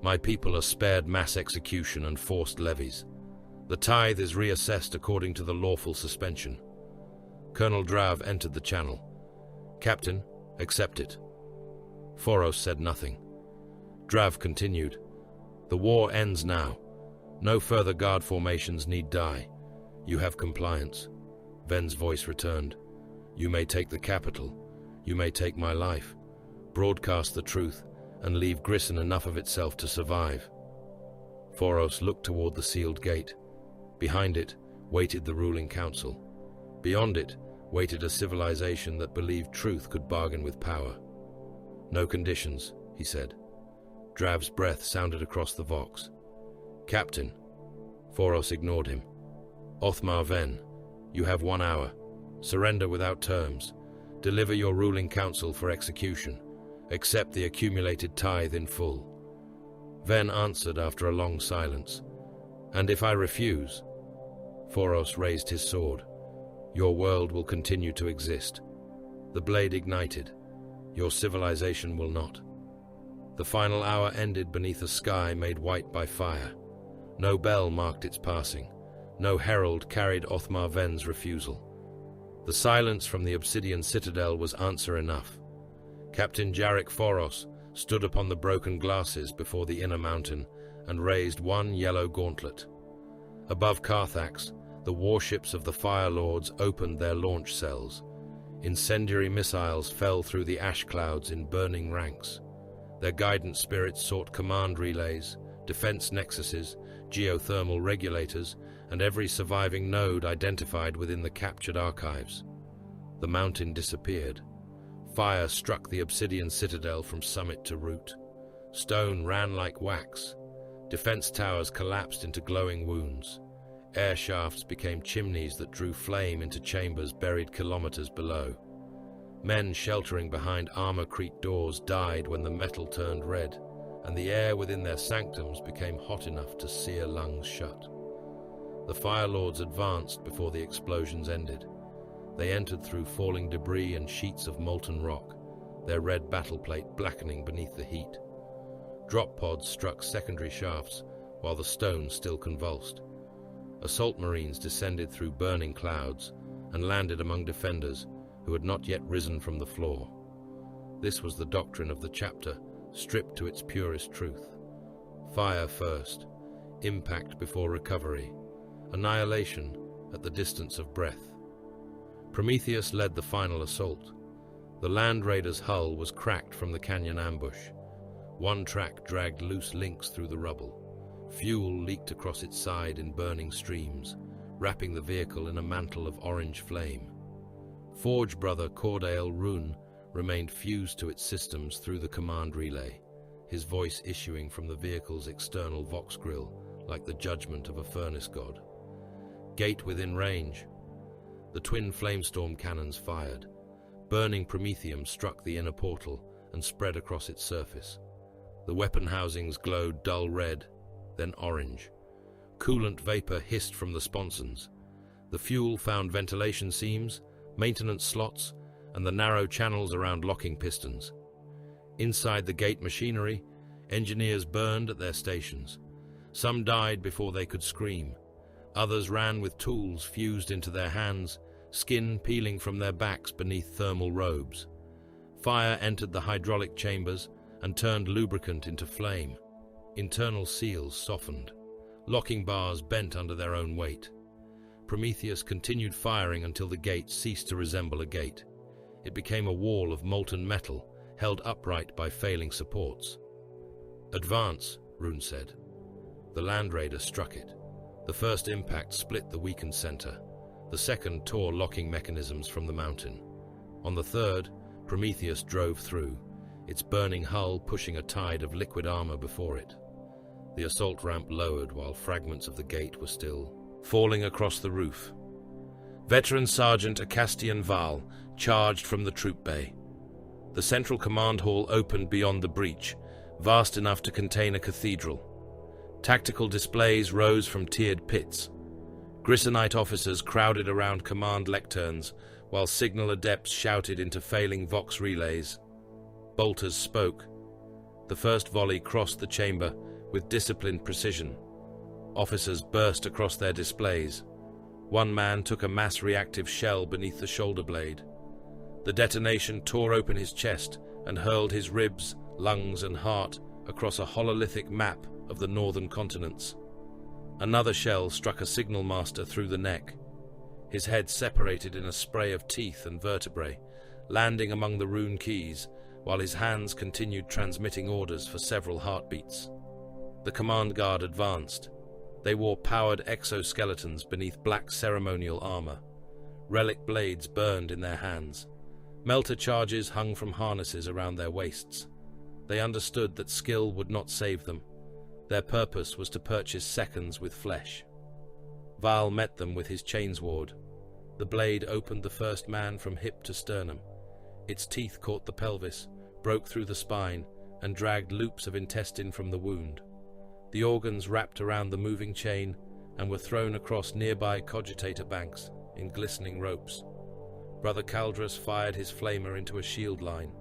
My people are spared mass execution and forced levies. The tithe is reassessed according to the lawful suspension." Colonel Drav entered the channel. "Captain, accept it." Foros said nothing. Drav continued. "The war ends now. No further guard formations need die. You have compliance." Ven's voice returned. "You may take the capital. You may take my life. Broadcast the truth and leave Grisson enough of itself to survive." Foros looked toward the sealed gate. Behind it waited the ruling council. Beyond it waited a civilization that believed truth could bargain with power. "No conditions," he said. Drav's breath sounded across the Vox. "Captain." Foros ignored him. "Othmar Ven, you have 1 hour. Surrender without terms. Deliver your ruling council for execution. Accept the accumulated tithe in full." Ven answered after a long silence. "And if I refuse?" Foros raised his sword. "Your world will continue to exist." The blade ignited. "Your civilization will not." The final hour ended beneath a sky made white by fire. No bell marked its passing. No herald carried Othmar Ven's refusal. The silence from the obsidian citadel was answer enough. Captain Jarek Foros stood upon the broken glasses before the inner mountain and raised one yellow gauntlet. Above Carthax, the warships of the Fire Lords opened their launch cells. Incendiary missiles fell through the ash clouds in burning ranks. Their guidance spirits sought command relays, defense nexuses, geothermal regulators, and every surviving node identified within the captured archives. The mountain disappeared. Fire struck the obsidian citadel from summit to root. Stone ran like wax. Defense towers collapsed into glowing wounds. Air shafts became chimneys that drew flame into chambers buried kilometers below. Men sheltering behind armor-crete doors died when the metal turned red, and the air within their sanctums became hot enough to sear lungs shut. The Fire Lords advanced before the explosions ended. They entered through falling debris and sheets of molten rock, their red battle plate blackening beneath the heat. Drop pods struck secondary shafts, while the stone still convulsed. Assault marines descended through burning clouds and landed among defenders who had not yet risen from the floor. This was the doctrine of the chapter, stripped to its purest truth. Fire first, impact before recovery, annihilation at the distance of breath. Prometheus led the final assault. The Land Raider's hull was cracked from the canyon ambush. One track dragged loose links through the rubble. Fuel leaked across its side in burning streams. wrapping the vehicle in a mantle of orange flame. Forge brother Cordale Rune remained fused to its systems through the command relay, his voice issuing from the vehicle's external vox grill like the judgment of a furnace god. Gate within range. The twin flamestorm cannons fired. Burning promethium struck the inner portal and spread across its surface. The weapon housings glowed dull red, then orange. Coolant vapor hissed from the sponsons. The fuel found ventilation seams, maintenance slots, and the narrow channels around locking pistons. Inside the gate machinery, engineers burned at their stations. Some died before they could scream. Others ran with tools fused into their hands, skin peeling from their backs beneath thermal robes. Fire entered the hydraulic chambers and turned lubricant into flame. Internal seals softened. Locking bars bent under their own weight. Prometheus continued firing until the gate ceased to resemble a gate. It became a wall of molten metal, held upright by failing supports. "Advance," Rune said. The Land Raider struck it. The first impact split the weakened center. The second tore locking mechanisms from the mountain. On the third, Prometheus drove through, its burning hull pushing a tide of liquid armor before it. The assault ramp lowered while fragments of the gate were still falling across the roof. Veteran Sergeant Acastian Val charged from the troop bay. The central command hall opened beyond the breach, vast enough to contain a cathedral. Tactical displays rose from tiered pits. Grissonite officers crowded around command lecterns, while signal adepts shouted into failing vox relays. Bolters spoke. The first volley crossed the chamber with disciplined precision. Officers burst across their displays. One man took a mass-reactive shell beneath the shoulder blade. The detonation tore open his chest and hurled his ribs, lungs, and heart across a hololithic map of the northern continents. Another shell struck a signal master through the neck. His head separated in a spray of teeth and vertebrae, landing among the rune keys, while his hands continued transmitting orders for several heartbeats. The command guard advanced. They wore powered exoskeletons beneath black ceremonial armor. Relic blades burned in their hands. Melter charges hung from harnesses around their waists. They understood that skill would not save them. Their purpose was to purchase seconds with flesh. Val met them with his chainsword. The blade opened the first man from hip to sternum. Its teeth caught the pelvis, broke through the spine, and dragged loops of intestine from the wound. The organs wrapped around the moving chain and were thrown across nearby cogitator banks in glistening ropes. Brother Caldras fired his flamer into a shield line.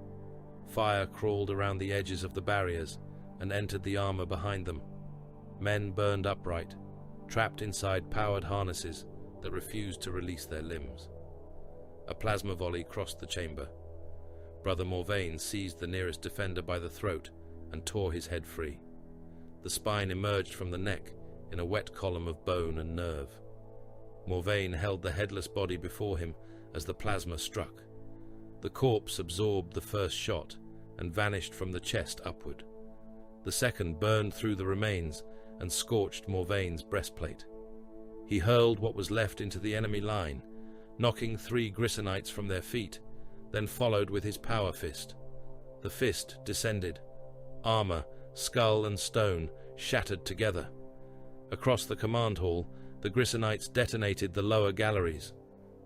Fire crawled around the edges of the barriers and entered the armor behind them. Men burned upright, trapped inside powered harnesses that refused to release their limbs. A plasma volley crossed the chamber. Brother Morvain seized the nearest defender by the throat and tore his head free. The spine emerged from the neck in a wet column of bone and nerve. Morvain held the headless body before him as the plasma struck. The corpse absorbed the first shot and vanished from the chest upward. The second burned through the remains and scorched Morvain's breastplate. He hurled what was left into the enemy line, knocking 3 Grissonites from their feet, then followed with his power fist. The fist descended. Armor, skull, and stone shattered together. Across the command hall, the Grissonites detonated the lower galleries.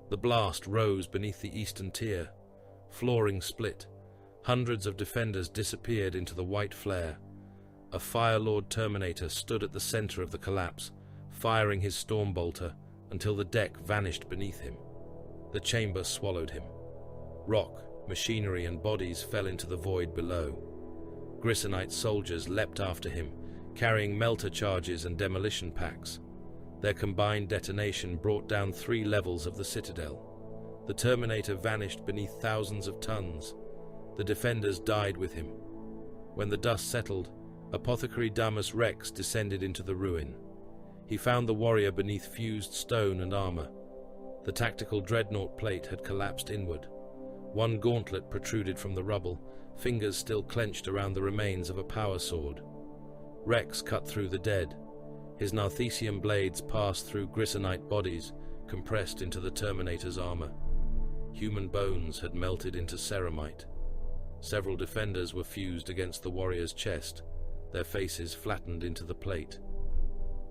The blast rose beneath the eastern tier. Flooring split. Hundreds of defenders disappeared into the white flare. A Fire Lord Terminator stood at the center of the collapse, firing his Stormbolter until the deck vanished beneath him. The chamber swallowed him. Rock, machinery, and bodies fell into the void below. Grissonite soldiers leapt after him, carrying melter charges and demolition packs. Their combined detonation brought down 3 levels of the citadel. The Terminator vanished beneath thousands of tons. The defenders died with him. When the dust settled, Apothecary Damus Rex descended into the ruin. He found the warrior beneath fused stone and armor. The tactical dreadnought plate had collapsed inward. One gauntlet protruded from the rubble, fingers still clenched around the remains of a power sword. Rex cut through the dead. His narthecium blades passed through grissonite bodies, compressed into the Terminator's armor. Human bones had melted into ceramite. Several defenders were fused against the warrior's chest, their faces flattened into the plate.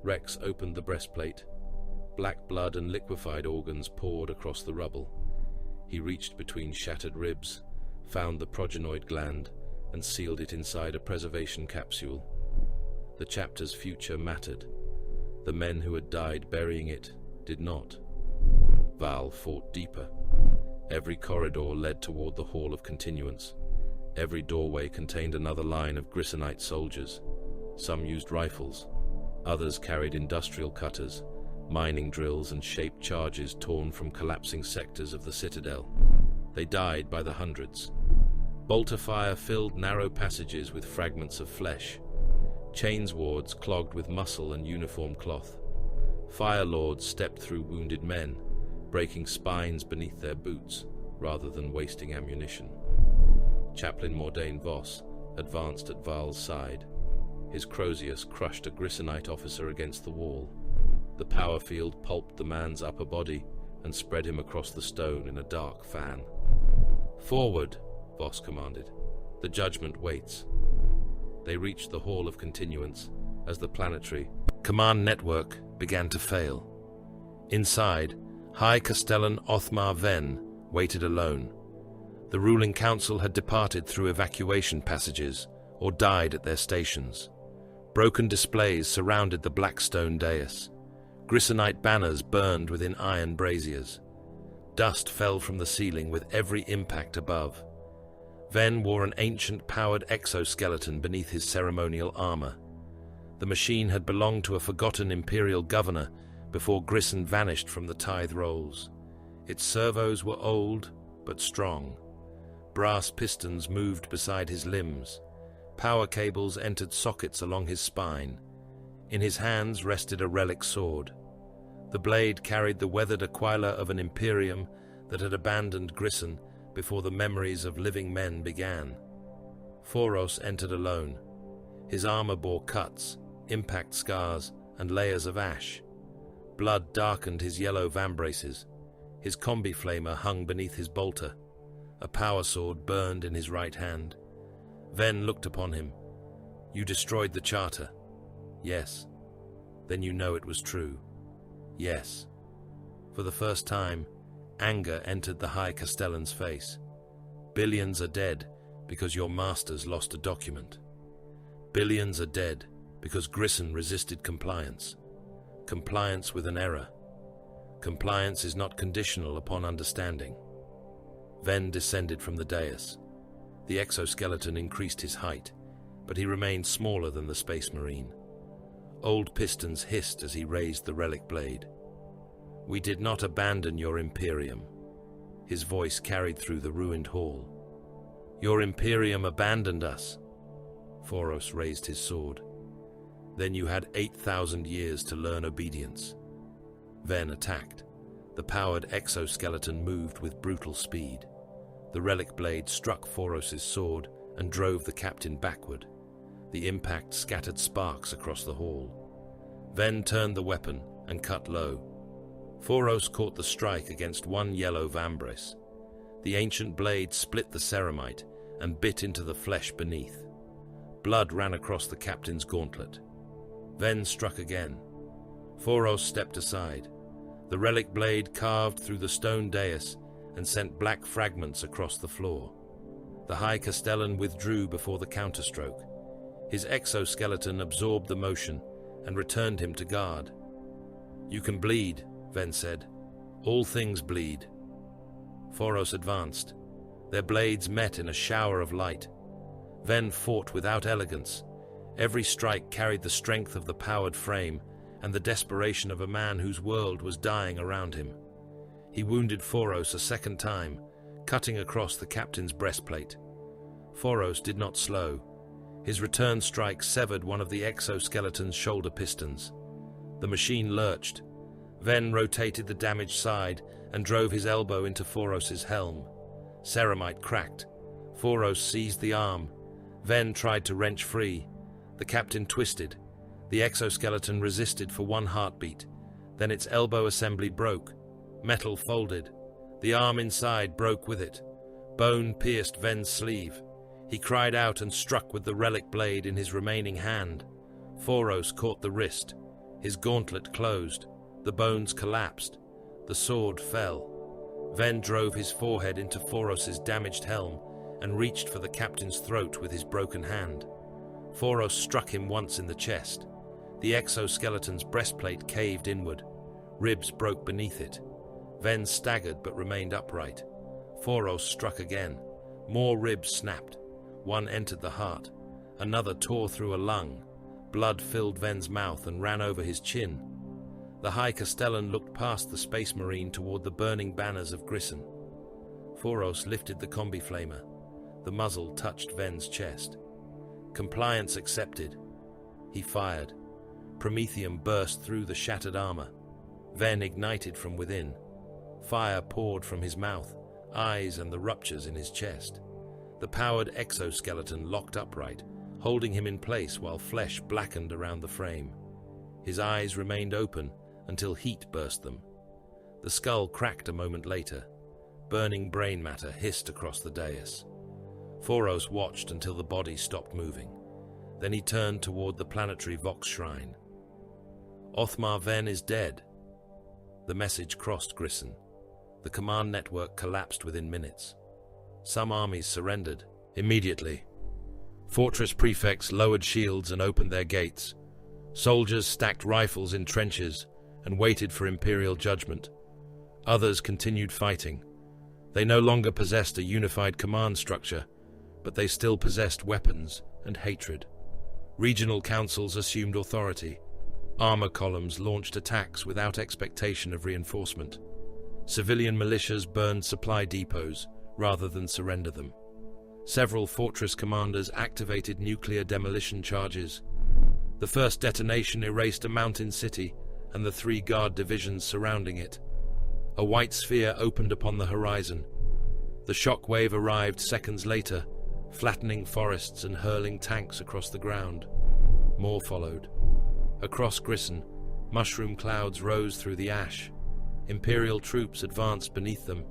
Rex opened the breastplate. Black blood and liquefied organs poured across the rubble. He reached between shattered ribs, found the progenoid gland, and sealed it inside a preservation capsule. The chapter's future mattered. The men who had died burying it did not. Val fought deeper. Every corridor led toward the Hall of Continuance. Every doorway contained another line of grissonite soldiers. Some used rifles. Others carried industrial cutters, mining drills, and shaped charges torn from collapsing sectors of the Citadel. They died by the hundreds. Bolter fire filled narrow passages with fragments of flesh. Chains wards clogged with muscle and uniform cloth. Fire lords stepped through wounded men, breaking spines beneath their boots rather than wasting ammunition. Chaplain Mordain Voss advanced at Val's side. His Crozius crushed a grissonite officer against the wall. The power field pulped the man's upper body and spread him across the stone in a dark fan. "Forward," Voss commanded. "The judgment waits." They reached the Hall of Continuance as the planetary command network began to fail. Inside, High Castellan Othmar Venn waited alone. The ruling council had departed through evacuation passages or died at their stations. Broken displays surrounded the Blackstone dais. Grissonite banners burned within iron braziers. Dust fell from the ceiling with every impact above. Venn wore an ancient powered exoskeleton beneath his ceremonial armor. The machine had belonged to a forgotten imperial governor before Grisson vanished from the tithe rolls. Its servos were old but strong. Brass pistons moved beside his limbs. Power cables entered sockets along his spine. In his hands rested a relic sword. The blade carried the weathered aquila of an imperium that had abandoned Grisson before the memories of living men began. Foros entered alone. His armor bore cuts, impact scars, and layers of ash. Blood darkened his yellow vambraces. His combi flamer hung beneath his bolter. A power sword burned in his right hand. Venn looked upon him. "You destroyed the charter." "Yes." "Then you know it was true." "Yes." For the first time, anger entered the High Castellan's face. "Billions are dead because your masters lost a document. Billions are dead because Grisson resisted compliance. Compliance with an error. Compliance is not conditional upon understanding." Venn descended from the dais. The exoskeleton increased his height, but he remained smaller than the Space Marine. Old pistons hissed as he raised the relic blade. "We did not abandon your Imperium." His voice carried through the ruined hall. "Your Imperium abandoned us." Foros raised his sword. "Then you had 8,000 years to learn obedience." Venn attacked. The powered exoskeleton moved with brutal speed. The relic blade struck Foros's sword and drove the captain backward. The impact scattered sparks across the hall. Venn turned the weapon and cut low. Foros caught the strike against one yellow vambrace. The ancient blade split the ceramite and bit into the flesh beneath. Blood ran across the captain's gauntlet. Venn struck again. Foros stepped aside. The relic blade carved through the stone dais and sent black fragments across the floor. The High Castellan withdrew before the counterstroke. His exoskeleton absorbed the motion and returned him to guard. "You can bleed," Venn said. "All things bleed." Foros advanced. Their blades met in a shower of light. Venn fought without elegance. Every strike carried the strength of the powered frame and the desperation of a man whose world was dying around him. He wounded Foros a second time, cutting across the captain's breastplate. Foros did not slow. His return strike severed one of the exoskeleton's shoulder pistons. The machine lurched. Venn rotated the damaged side and drove his elbow into Foros's helm. Ceramite cracked. Foros seized the arm. Venn tried to wrench free. The captain twisted. The exoskeleton resisted for one heartbeat, then its elbow assembly broke. Metal folded. The arm inside broke with it. Bone pierced Ven's sleeve. He cried out and struck with the relic blade in his remaining hand. Foros caught the wrist. His gauntlet closed. The bones collapsed. The sword fell. Ven drove his forehead into Foros's damaged helm and reached for the captain's throat with his broken hand. Foros struck him once in the chest. The exoskeleton's breastplate caved inward. Ribs broke beneath it. Ven staggered but remained upright. Foros struck again. More ribs snapped. One entered the heart. Another tore through a lung. Blood filled Ven's mouth and ran over his chin. The High Castellan looked past the Space Marine toward the burning banners of Grissom. Foros lifted the combi flamer. The muzzle touched Ven's chest. Compliance accepted. He fired. Promethium burst through the shattered armor. Ven ignited from within. Fire poured from his mouth, eyes, and the ruptures in his chest. The powered exoskeleton locked upright, holding him in place while flesh blackened around the frame. His eyes remained open until heat burst them. The skull cracked a moment later. Burning brain matter hissed across the dais. Foros watched until the body stopped moving. Then he turned toward the planetary Vox shrine. Othmar Ven is dead. The message crossed Grissom. The command network collapsed within minutes. Some armies surrendered immediately. Fortress prefects lowered shields and opened their gates. Soldiers stacked rifles in trenches and waited for imperial judgment. Others continued fighting. They no longer possessed a unified command structure, but they still possessed weapons and hatred. Regional councils assumed authority. Armor columns launched attacks without expectation of reinforcement. Civilian militias burned supply depots rather than surrender them. Several fortress commanders activated nuclear demolition charges. The first detonation erased a mountain city and the 3 guard divisions surrounding it. A white sphere opened upon the horizon. The shockwave arrived seconds later, flattening forests and hurling tanks across the ground. More followed. Across Grissom, mushroom clouds rose through the ash. Imperial troops advanced beneath them.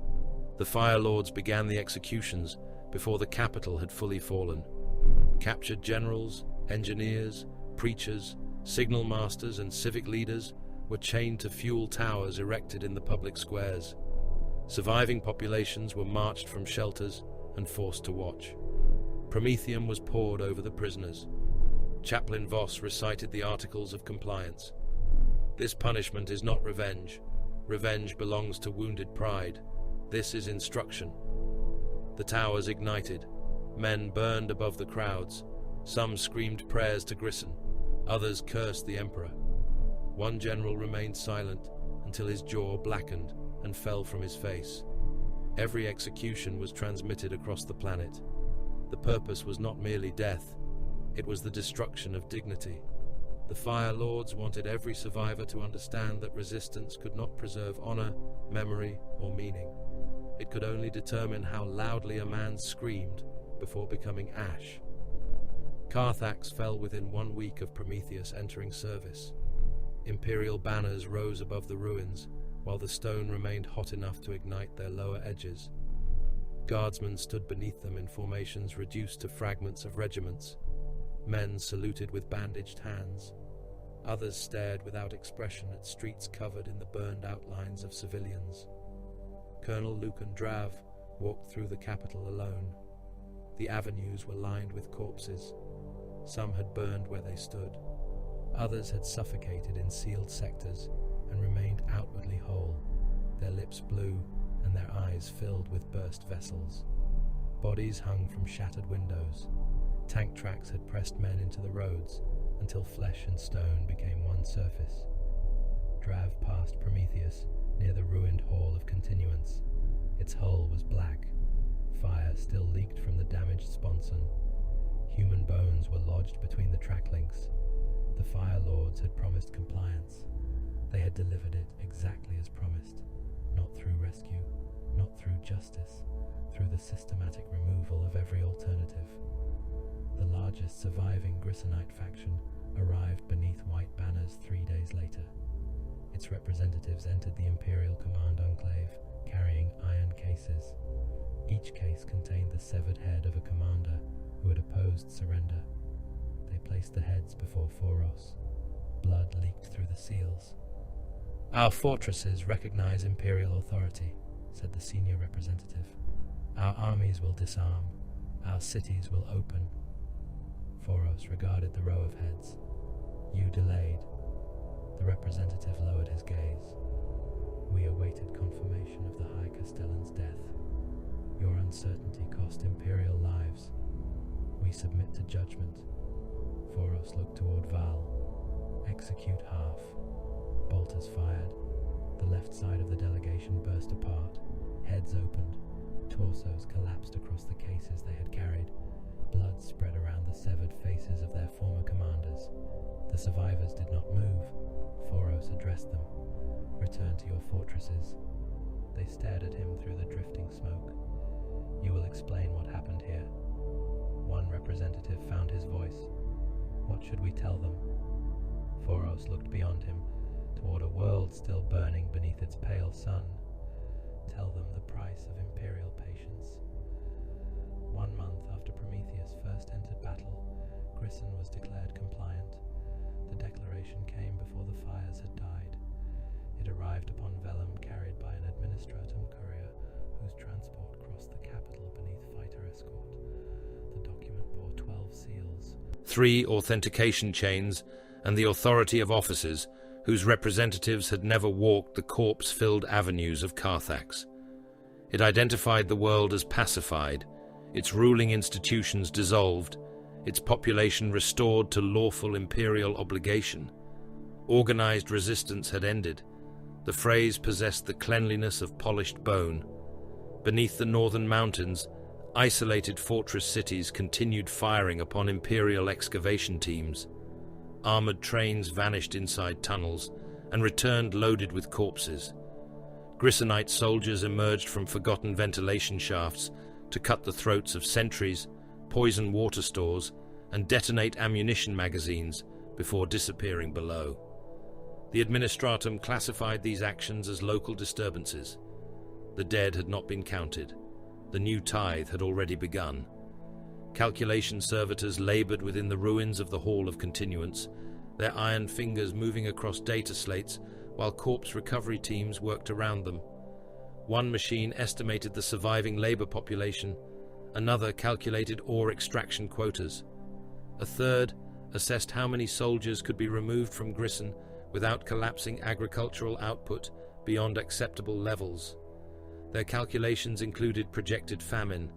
The Fire Lords began the executions before the capital had fully fallen. Captured generals, engineers, preachers, signal masters, and civic leaders were chained to fuel towers erected in the public squares. Surviving populations were marched from shelters and forced to watch. Promethium was poured over the prisoners. Chaplain Voss recited the Articles of Compliance. This punishment is not revenge. Revenge belongs to wounded pride. This is instruction. The towers ignited. Men burned above the crowds. Some screamed prayers to Grissom. Others cursed the Emperor. One general remained silent until his jaw blackened and fell from his face. Every execution was transmitted across the planet. The purpose was not merely death. It was the destruction of dignity. The Fire Lords wanted every survivor to understand that resistance could not preserve honor, memory, or meaning. It could only determine how loudly a man screamed before becoming ash. Carthax fell within 1 week of Prometheus entering service. Imperial banners rose above the ruins, while the stone remained hot enough to ignite their lower edges. Guardsmen stood beneath them in formations reduced to fragments of regiments. Men saluted with bandaged hands. Others stared without expression at streets covered in the burned outlines of civilians. Colonel Lucan Drav walked through the capital alone. The avenues were lined with corpses. Some had burned where they stood. Others had suffocated in sealed sectors and remained outwardly whole, their lips blue and their eyes filled with burst vessels. Bodies hung from shattered windows. Tank tracks had pressed men into the roads until flesh and stone became one surface. Drav passed Prometheus near the ruined Hall of Continuance. Its hull was black. Fire still leaked from the damaged sponson. Human bones were lodged between the track links. The Fire Lords had promised compliance. They had delivered it exactly as promised, not through rescue, not through justice, through the systematic removal of every alternative. The largest surviving Grissonite faction arrived beneath white banners 3 days later. Its representatives entered the Imperial Command Enclave, carrying iron cases. Each case contained the severed head of a commander who had opposed surrender. They placed the heads before Foros. Blood leaked through the seals. "Our fortresses recognize Imperial authority," said the senior representative. "Our armies will disarm. Our cities will open." Foros regarded the row of heads. "You delayed." The representative lowered his gaze. "We awaited confirmation of the High Castellan's death. Your uncertainty cost Imperial lives. We submit to judgment." Foros looked toward Val. "Execute half." Bolters fired. The left side of the delegation burst apart. Heads opened. Torsos collapsed across the cases they had carried. Blood spread around the severed faces of their former commanders. The survivors did not move. Foros addressed them. "Return to your fortresses." They stared at him through the drifting smoke. "You will explain what happened here." One representative found his voice. "What should we tell them?" Foros looked beyond him, toward a world still burning beneath its pale sun. "Tell them the price of Imperial patience." 1 month after Prometheus first entered battle, Grissom was declared compliant. The declaration came before the fires had died. It arrived upon vellum carried by an administratum courier whose transport crossed the capital beneath fighter escort. The document bore 12 seals, 3 authentication chains, and the authority of officers whose representatives had never walked the corpse-filled avenues of Carthax. It identified the world as pacified, its ruling institutions dissolved, its population restored to lawful imperial obligation. Organized resistance had ended. The phrase possessed the cleanliness of polished bone. Beneath the northern mountains, isolated fortress cities continued firing upon imperial excavation teams. Armored trains vanished inside tunnels and returned loaded with corpses. Grissonite soldiers emerged from forgotten ventilation shafts to cut the throats of sentries, poison water stores, and detonate ammunition magazines before disappearing below. The administratum classified these actions as local disturbances. The dead had not been counted. The new tithe had already begun. Calculation servitors labored within the ruins of the Hall of Continuance, their iron fingers moving across data slates while corpse recovery teams worked around them. One machine estimated the surviving labor population, another calculated ore extraction quotas. A third assessed how many soldiers could be removed from Grissom without collapsing agricultural output beyond acceptable levels. Their calculations included projected famine.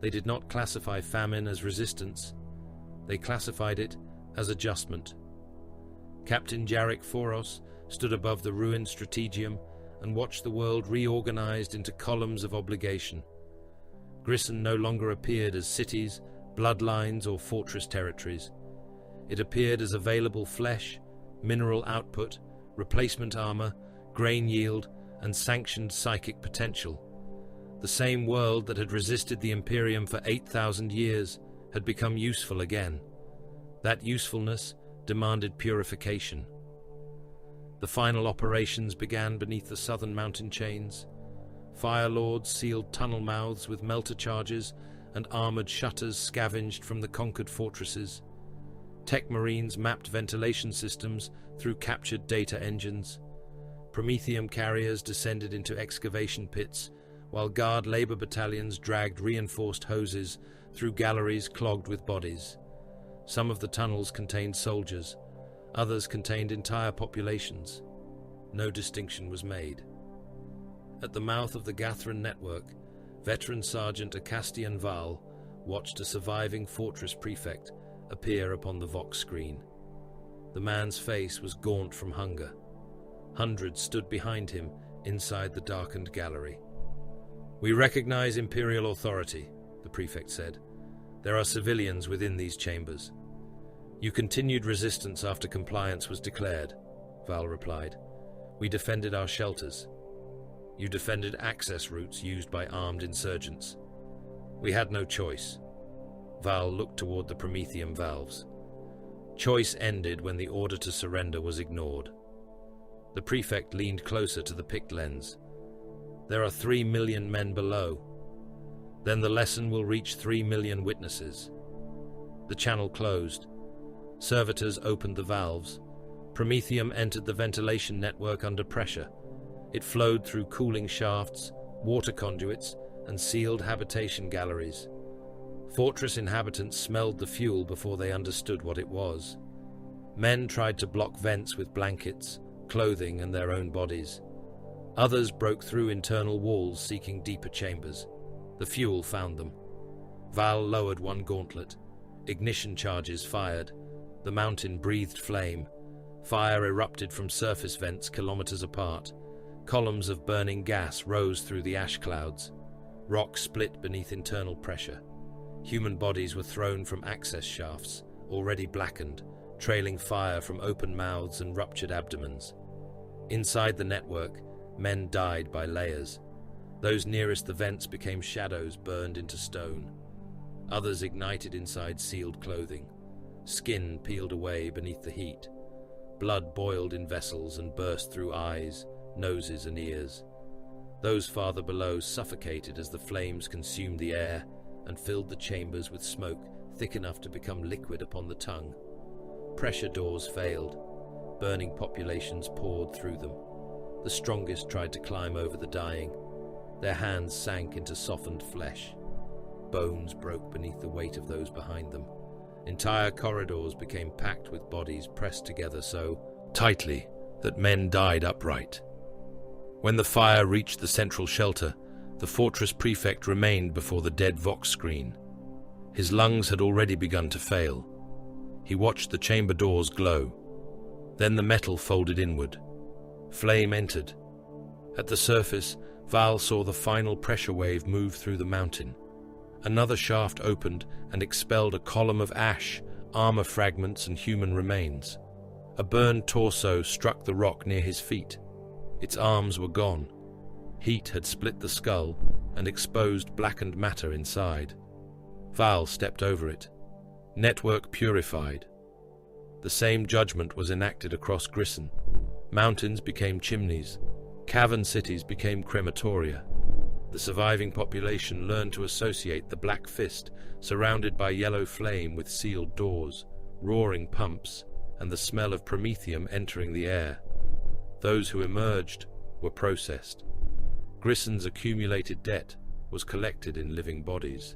They did not classify famine as resistance. They classified it as adjustment. Captain Jarek Foros stood above the ruined strategium and watched the world reorganized into columns of obligation. Grissom no longer appeared as cities, bloodlines, or fortress territories. It appeared as available flesh, mineral output, replacement armor, grain yield, and sanctioned psychic potential. The same world that had resisted the Imperium for 8,000 years had become useful again. That usefulness demanded purification. The final operations began beneath the southern mountain chains. Fire lords sealed tunnel mouths with melter charges, and armored shutters scavenged from the conquered fortresses. Tech marines mapped ventilation systems through captured data engines. Prometheum carriers descended into excavation pits, while guard labor battalions dragged reinforced hoses through galleries clogged with bodies. Some of the tunnels contained soldiers, others contained entire populations. No distinction was made. At the mouth of the Gathran network, veteran Sergeant Acastian Val watched a surviving fortress prefect appear upon the Vox screen. The man's face was gaunt from hunger. Hundreds stood behind him inside the darkened gallery. "We recognize Imperial authority," the prefect said. "There are civilians within these chambers." "You continued resistance after compliance was declared," Val replied. "We defended our shelters. You defended access routes used by armed insurgents. We had no choice." Val looked toward the Prometheum valves. Choice ended when the order to surrender was ignored. The prefect leaned closer to the picked lens. There are 3 million men below. Then the lesson will reach 3 million witnesses. The channel closed. Servitors opened the valves. Promethium entered the ventilation network under pressure. It flowed through cooling shafts, water conduits, and sealed habitation galleries. Fortress inhabitants smelled the fuel before they understood what it was. Men tried to block vents with blankets, clothing, and their own bodies. Others broke through internal walls seeking deeper chambers. The fuel found them. Val lowered one gauntlet. Ignition charges fired. The mountain breathed flame. Fire erupted from surface vents kilometers apart. Columns of burning gas rose through the ash clouds. Rock split beneath internal pressure. Human bodies were thrown from access shafts, already blackened, trailing fire from open mouths and ruptured abdomens. Inside the network, men died by layers. Those nearest the vents became shadows burned into stone. Others ignited inside sealed clothing. Skin peeled away beneath the heat. Blood boiled in vessels and burst through eyes, noses, and ears. Those farther below suffocated as the flames consumed the air and filled the chambers with smoke thick enough to become liquid upon the tongue. Pressure doors failed. Burning populations poured through them. The strongest tried to climb over the dying. Their hands sank into softened flesh. Bones broke beneath the weight of those behind them. Entire corridors became packed with bodies pressed together so tightly that men died upright. When the fire reached the central shelter, the fortress prefect remained before the dead Vox screen. His lungs had already begun to fail. He watched the chamber doors glow. Then the metal folded inward. Flame entered. At the surface, Val saw the final pressure wave move through the mountain. Another shaft opened and expelled a column of ash, armor fragments, and human remains. A burned torso struck the rock near his feet. Its arms were gone. Heat had split the skull and exposed blackened matter inside. Val stepped over it. Network purified. The same judgment was enacted across Grisson. Mountains became chimneys. Cavern cities became crematoria. The surviving population learned to associate the Black Fist, surrounded by yellow flame with sealed doors, roaring pumps, and the smell of promethium entering the air. Those who emerged were processed. Grisson's accumulated debt was collected in living bodies.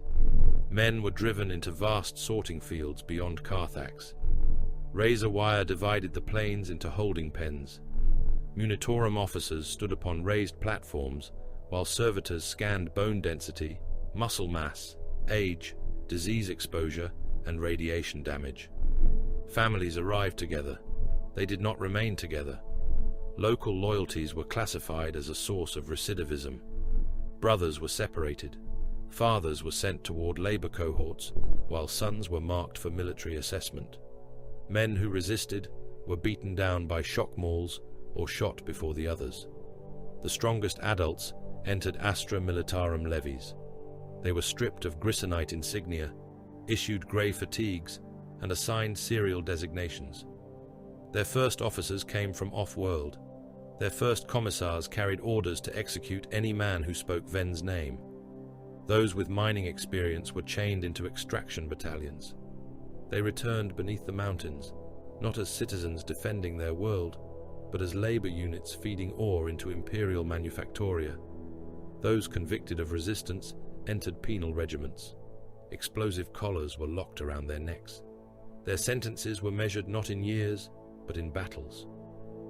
Men were driven into vast sorting fields beyond Carthax. Razor wire divided the plains into holding pens. Munitorum officers stood upon raised platforms, while servitors scanned bone density, muscle mass, age, disease exposure, and radiation damage. Families arrived together. They did not remain together. Local loyalties were classified as a source of recidivism. Brothers were separated. Fathers were sent toward labor cohorts, while sons were marked for military assessment. Men who resisted were beaten down by shock mauls or shot before the others. The strongest adults entered Astra Militarum levies. They were stripped of Grissonite insignia, issued grey fatigues, and assigned serial designations. Their first officers came from off-world. Their first commissars carried orders to execute any man who spoke Ven's name. Those with mining experience were chained into extraction battalions. They returned beneath the mountains, not as citizens defending their world, but as labor units feeding ore into imperial manufactoria. Those convicted of resistance entered penal regiments. Explosive collars were locked around their necks. Their sentences were measured not in years, but in battles.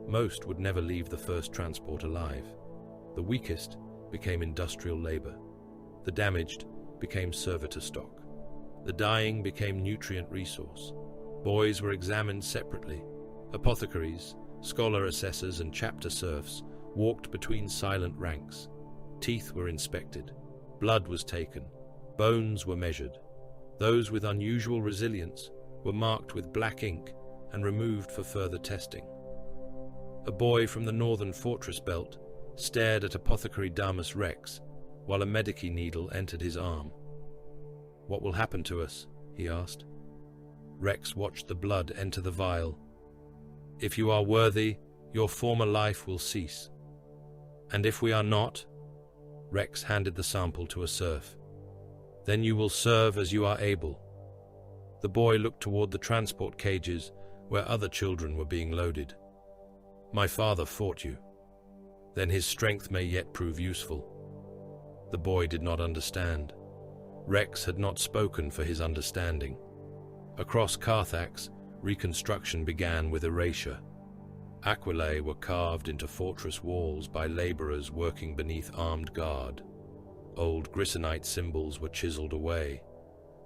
Most would never leave the first transport alive. The weakest became industrial labor. The damaged became servitor stock. The dying became nutrient resource. Boys were examined separately. Apothecaries, scholar assessors, and chapter serfs walked between silent ranks. Teeth were inspected. Blood was taken. Bones were measured. Those with unusual resilience were marked with black ink and removed for further testing. A boy from the northern fortress belt stared at Apothecary Damus Rex while a medici needle entered his arm. "What will happen to us?" he asked. Rex watched the blood enter the vial. "If you are worthy, your former life will cease. And if we are not," Rex handed the sample to a serf, "then you will serve as you are able." The boy looked toward the transport cages where other children were being loaded. "My father fought you. Then his strength may yet prove useful." The boy did not understand. Rex had not spoken for his understanding. Across Carthax, reconstruction began with erasure. Aquilae were carved into fortress walls by laborers working beneath armed guard. Old Grisonite symbols were chiseled away.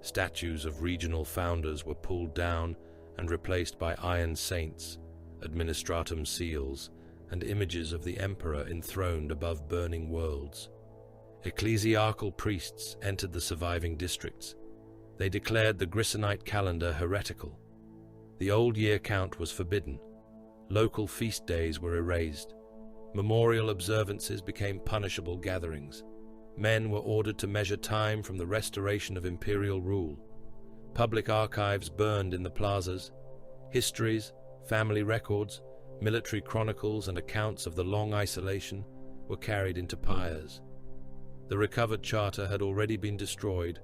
Statues of regional founders were pulled down and replaced by iron saints, administratum seals, and images of the emperor enthroned above burning worlds. Ecclesiarchal priests entered the surviving districts. They declared the Grisonite calendar heretical. The old year count was forbidden. Local feast days were erased. Memorial observances became punishable gatherings. Men were ordered to measure time from the restoration of imperial rule. Public archives burned in the plazas. Histories, family records, military chronicles, and accounts of the long isolation were carried into pyres. The recovered charter had already been destroyed,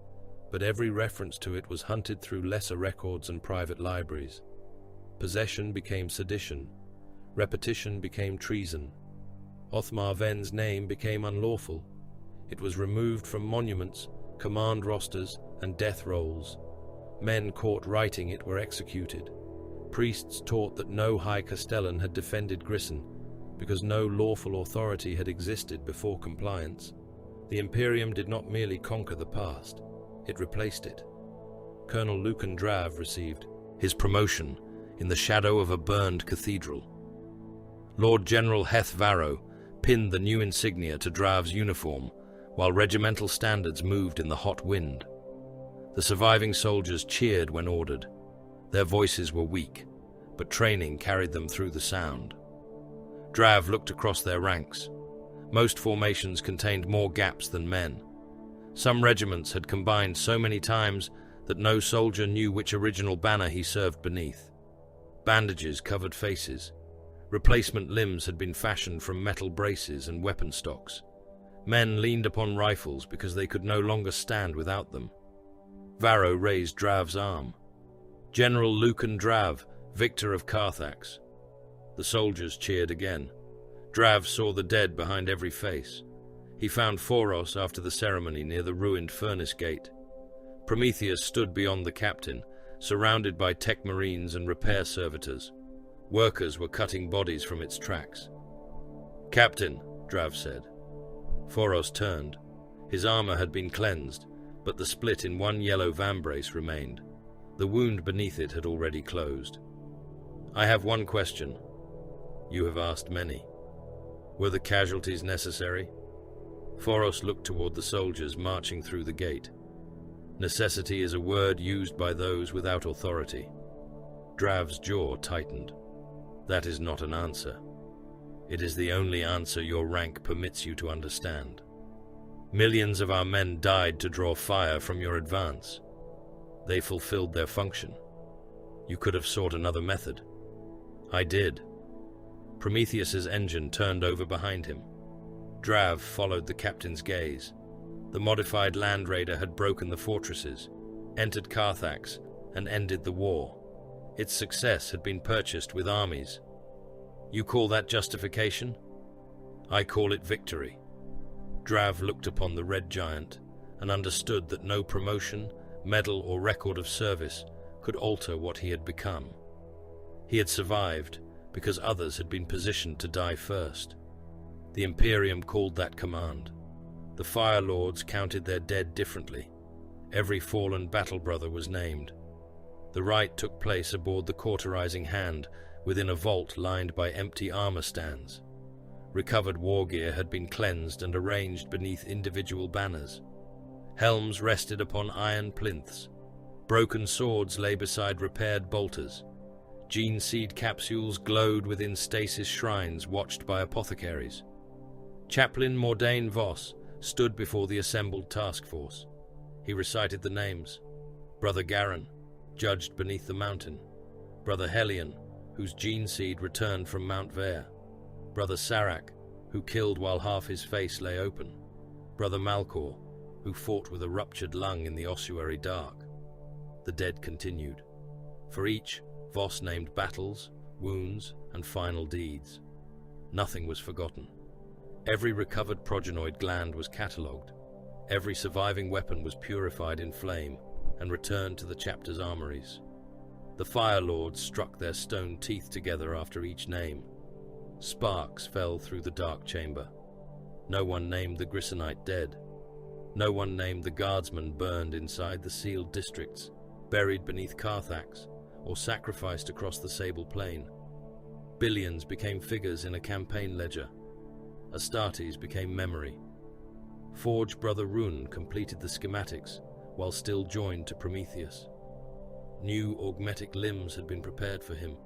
but every reference to it was hunted through lesser records and private libraries. Possession became sedition. Repetition became treason. Othmar Ven's name became unlawful. It was removed from monuments, command rosters, and death rolls. Men caught writing it were executed. Priests taught that no High Castellan had defended Grison, because no lawful authority had existed before compliance. The Imperium did not merely conquer the past, it replaced it. Colonel Lucan Drav received his promotion in the shadow of a burned cathedral. Lord General Heth Varro pinned the new insignia to Drav's uniform, while regimental standards moved in the hot wind. The surviving soldiers cheered when ordered. Their voices were weak, but training carried them through the sound. Drav looked across their ranks. Most formations contained more gaps than men. Some regiments had combined so many times that no soldier knew which original banner he served beneath. Bandages covered faces. Replacement limbs had been fashioned from metal braces and weapon stocks. Men leaned upon rifles because they could no longer stand without them. Varro raised Drav's arm. "General Lucan Drav, victor of Carthax." The soldiers cheered again. Drav saw the dead behind every face. He found Foros after the ceremony near the ruined furnace gate. Prometheus stood beyond the captain, surrounded by tech marines and repair servitors. Workers were cutting bodies from its tracks. "Captain," Drav said. Foros turned. His armor had been cleansed, but the split in one yellow vambrace remained. The wound beneath it had already closed. "I have one question. You have asked many. Were the casualties necessary?" Foros looked toward the soldiers marching through the gate. "Necessity is a word used by those without authority." Drav's jaw tightened. "That is not an answer. It is the only answer your rank permits you to understand. Millions of our men died to draw fire from your advance. They fulfilled their function. You could have sought another method. I did." Prometheus's engine turned over behind him. Drav followed the captain's gaze. The modified Land Raider had broken the fortresses, entered Carthax, and ended the war. Its success had been purchased with armies. You call that justification? I call it victory. Drav looked upon the red giant and understood that no promotion, medal, or record of service could alter what he had become. He had survived because others had been positioned to die first. The Imperium called that command. The Fire Lords counted their dead differently. Every fallen battle brother was named. The rite took place aboard the cauterizing hand within a vault lined by empty armor stands. Recovered war gear had been cleansed and arranged beneath individual banners. Helms rested upon iron plinths. Broken swords lay beside repaired bolters. Gene seed capsules glowed within stasis shrines watched by apothecaries. Chaplain Mordain Voss stood before the assembled task force. He recited the names: Brother Garin, judged beneath the mountain. Brother Helion, whose gene seed returned from Mount Ver. Brother Sarak, who killed while half his face lay open. Brother Malcor, who fought with a ruptured lung in the ossuary dark. The dead continued. For each, Voss named battles, wounds, and final deeds. Nothing was forgotten. Every recovered progenoid gland was catalogued. Every surviving weapon was purified in flame and returned to the chapter's armories. The Fire Lords struck their stone teeth together after each name. Sparks fell through the dark chamber. No one named the Grissonite dead. No one named the guardsmen burned inside the sealed districts, buried beneath Carthax, or sacrificed across the Sable Plain. Billions became figures in a campaign ledger. Astartes became memory. Forge Brother Rune completed the schematics, while still joined to Prometheus. New augmetic limbs had been prepared for him,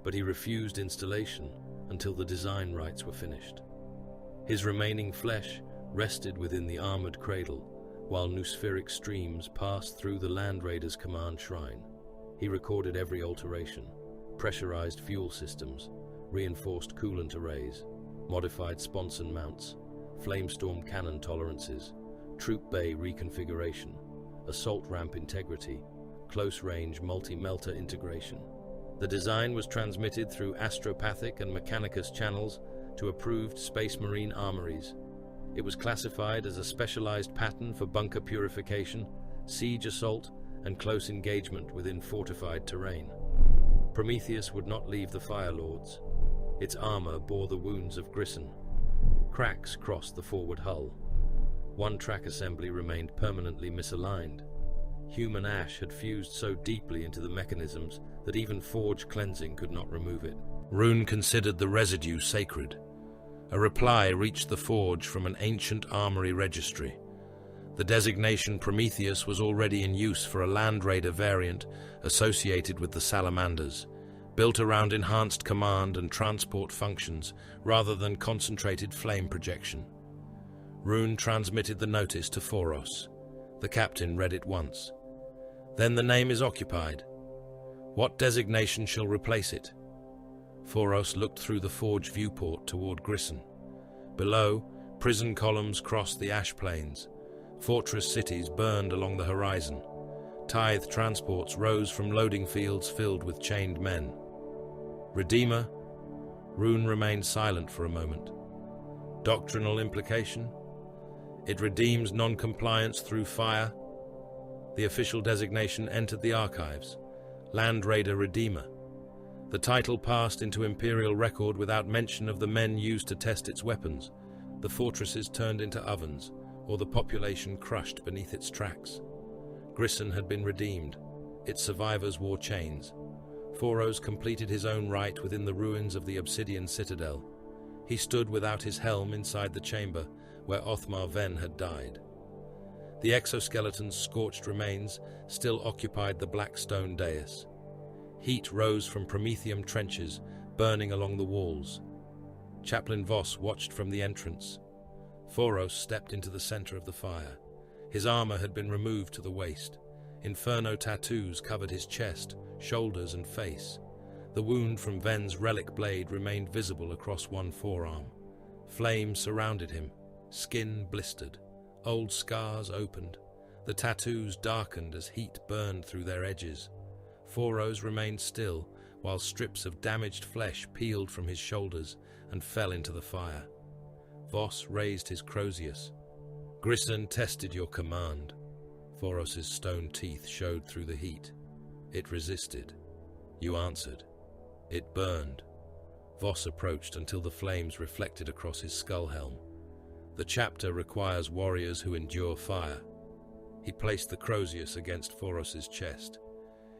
but he refused installation until the design rites were finished. His remaining flesh rested within the armored cradle, while Nuspheric streams passed through the Land Raiders' command shrine. He recorded every alteration: pressurized fuel systems, reinforced coolant arrays, modified sponson mounts, flamestorm cannon tolerances, troop bay reconfiguration, assault ramp integrity, close-range multi-melter integration. The design was transmitted through astropathic and mechanicus channels to approved Space Marine armories. It was classified as a specialized pattern for bunker purification, siege assault, and close engagement within fortified terrain. Prometheus would not leave the Fire Lords. Its armor bore the wounds of Grisson. Cracks crossed the forward hull. One track assembly remained permanently misaligned. Human ash had fused so deeply into the mechanisms that even forge cleansing could not remove it. Rune considered the residue sacred. A reply reached the forge from an ancient armory registry. The designation Prometheus was already in use for a Land Raider variant associated with the Salamanders, built around enhanced command and transport functions rather than concentrated flame projection. Rune transmitted the notice to Foros. The captain read it once. Then the name is occupied. What designation shall replace it? Foros looked through the forge viewport toward Grisson. Below, prison columns crossed the ash plains. Fortress cities burned along the horizon. Tithe transports rose from loading fields filled with chained men. Redeemer? Rune remained silent for a moment. Doctrinal implication? It redeems non-compliance through fire. The official designation entered the archives. Land Raider Redeemer. The title passed into Imperial record without mention of the men used to test its weapons. The fortresses turned into ovens, or the population crushed beneath its tracks. Grisson had been redeemed. Its survivors wore chains. Foros completed his own rite within the ruins of the Obsidian Citadel. He stood without his helm inside the chamber where Othmar Ven had died. The exoskeleton's scorched remains still occupied the black stone dais. Heat rose from promethium trenches, burning along the walls. Chaplain Voss watched from the entrance. Foros stepped into the center of the fire. His armor had been removed to the waist. Inferno tattoos covered his chest, shoulders, and face. The wound from Ven's relic blade remained visible across one forearm. Flame surrounded him. Skin blistered. Old scars opened. The tattoos darkened as heat burned through their edges. Foros remained still, while strips of damaged flesh peeled from his shoulders and fell into the fire. Voss raised his Crozius. Grisson tested your command. Foros's stone teeth showed through the heat. It resisted. You answered. It burned. Voss approached until the flames reflected across his skull helm. The chapter requires warriors who endure fire. He placed the Crozius against Foros's chest.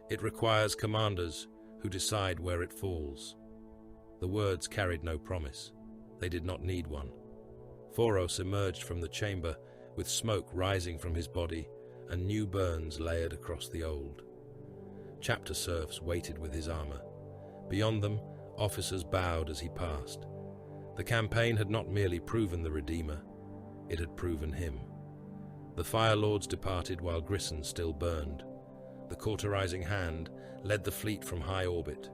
It requires commanders who decide where it falls. The words carried no promise. They did not need one. Foros emerged from the chamber with smoke rising from his body and new burns layered across the old. Chapter serfs waited with his armor. Beyond them, officers bowed as he passed. The campaign had not merely proven the Redeemer, it had proven him. The Fire Lords departed while Grisson still burned. the cauterizing hand, led the fleet from high orbit.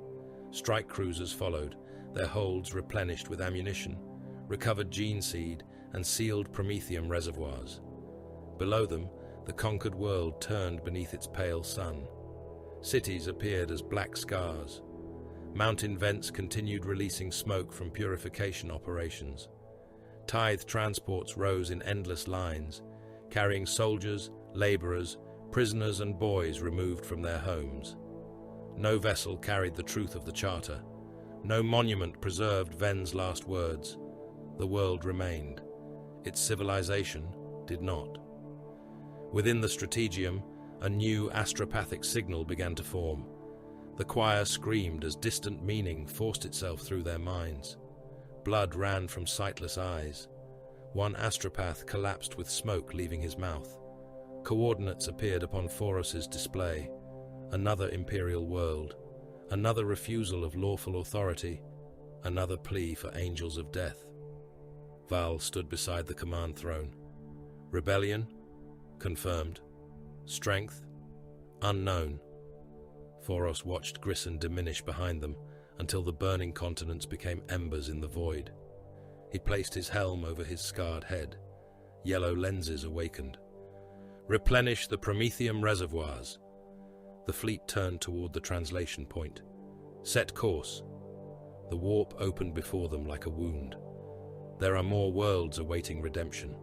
Strike cruisers followed, their holds replenished with ammunition, recovered gene seed, and sealed promethium reservoirs. Below them, the conquered world turned beneath its pale sun. Cities appeared as black scars. Mountain vents continued releasing smoke from purification operations. Tithe transports rose in endless lines, carrying soldiers, laborers, prisoners and boys removed from their homes. No vessel carried the truth of the charter. No monument preserved Ven's last words. The world remained. Its civilization did not. Within the strategium, a new astropathic signal began to form. The choir screamed as distant meaning forced itself through their minds. Blood ran from sightless eyes. One astropath collapsed with smoke leaving his mouth. Coordinates appeared upon Foros's display. Another imperial world. Another refusal of lawful authority. Another plea for angels of death. Val stood beside the command throne. Rebellion? Confirmed. Strength? Unknown. Foros watched Grisson diminish behind them until the burning continents became embers in the void. He placed his helm over his scarred head. Yellow lenses awakened. Replenish the promethium reservoirs. The fleet turned toward the translation point. Set course. The warp opened before them like a wound. There are more worlds awaiting redemption.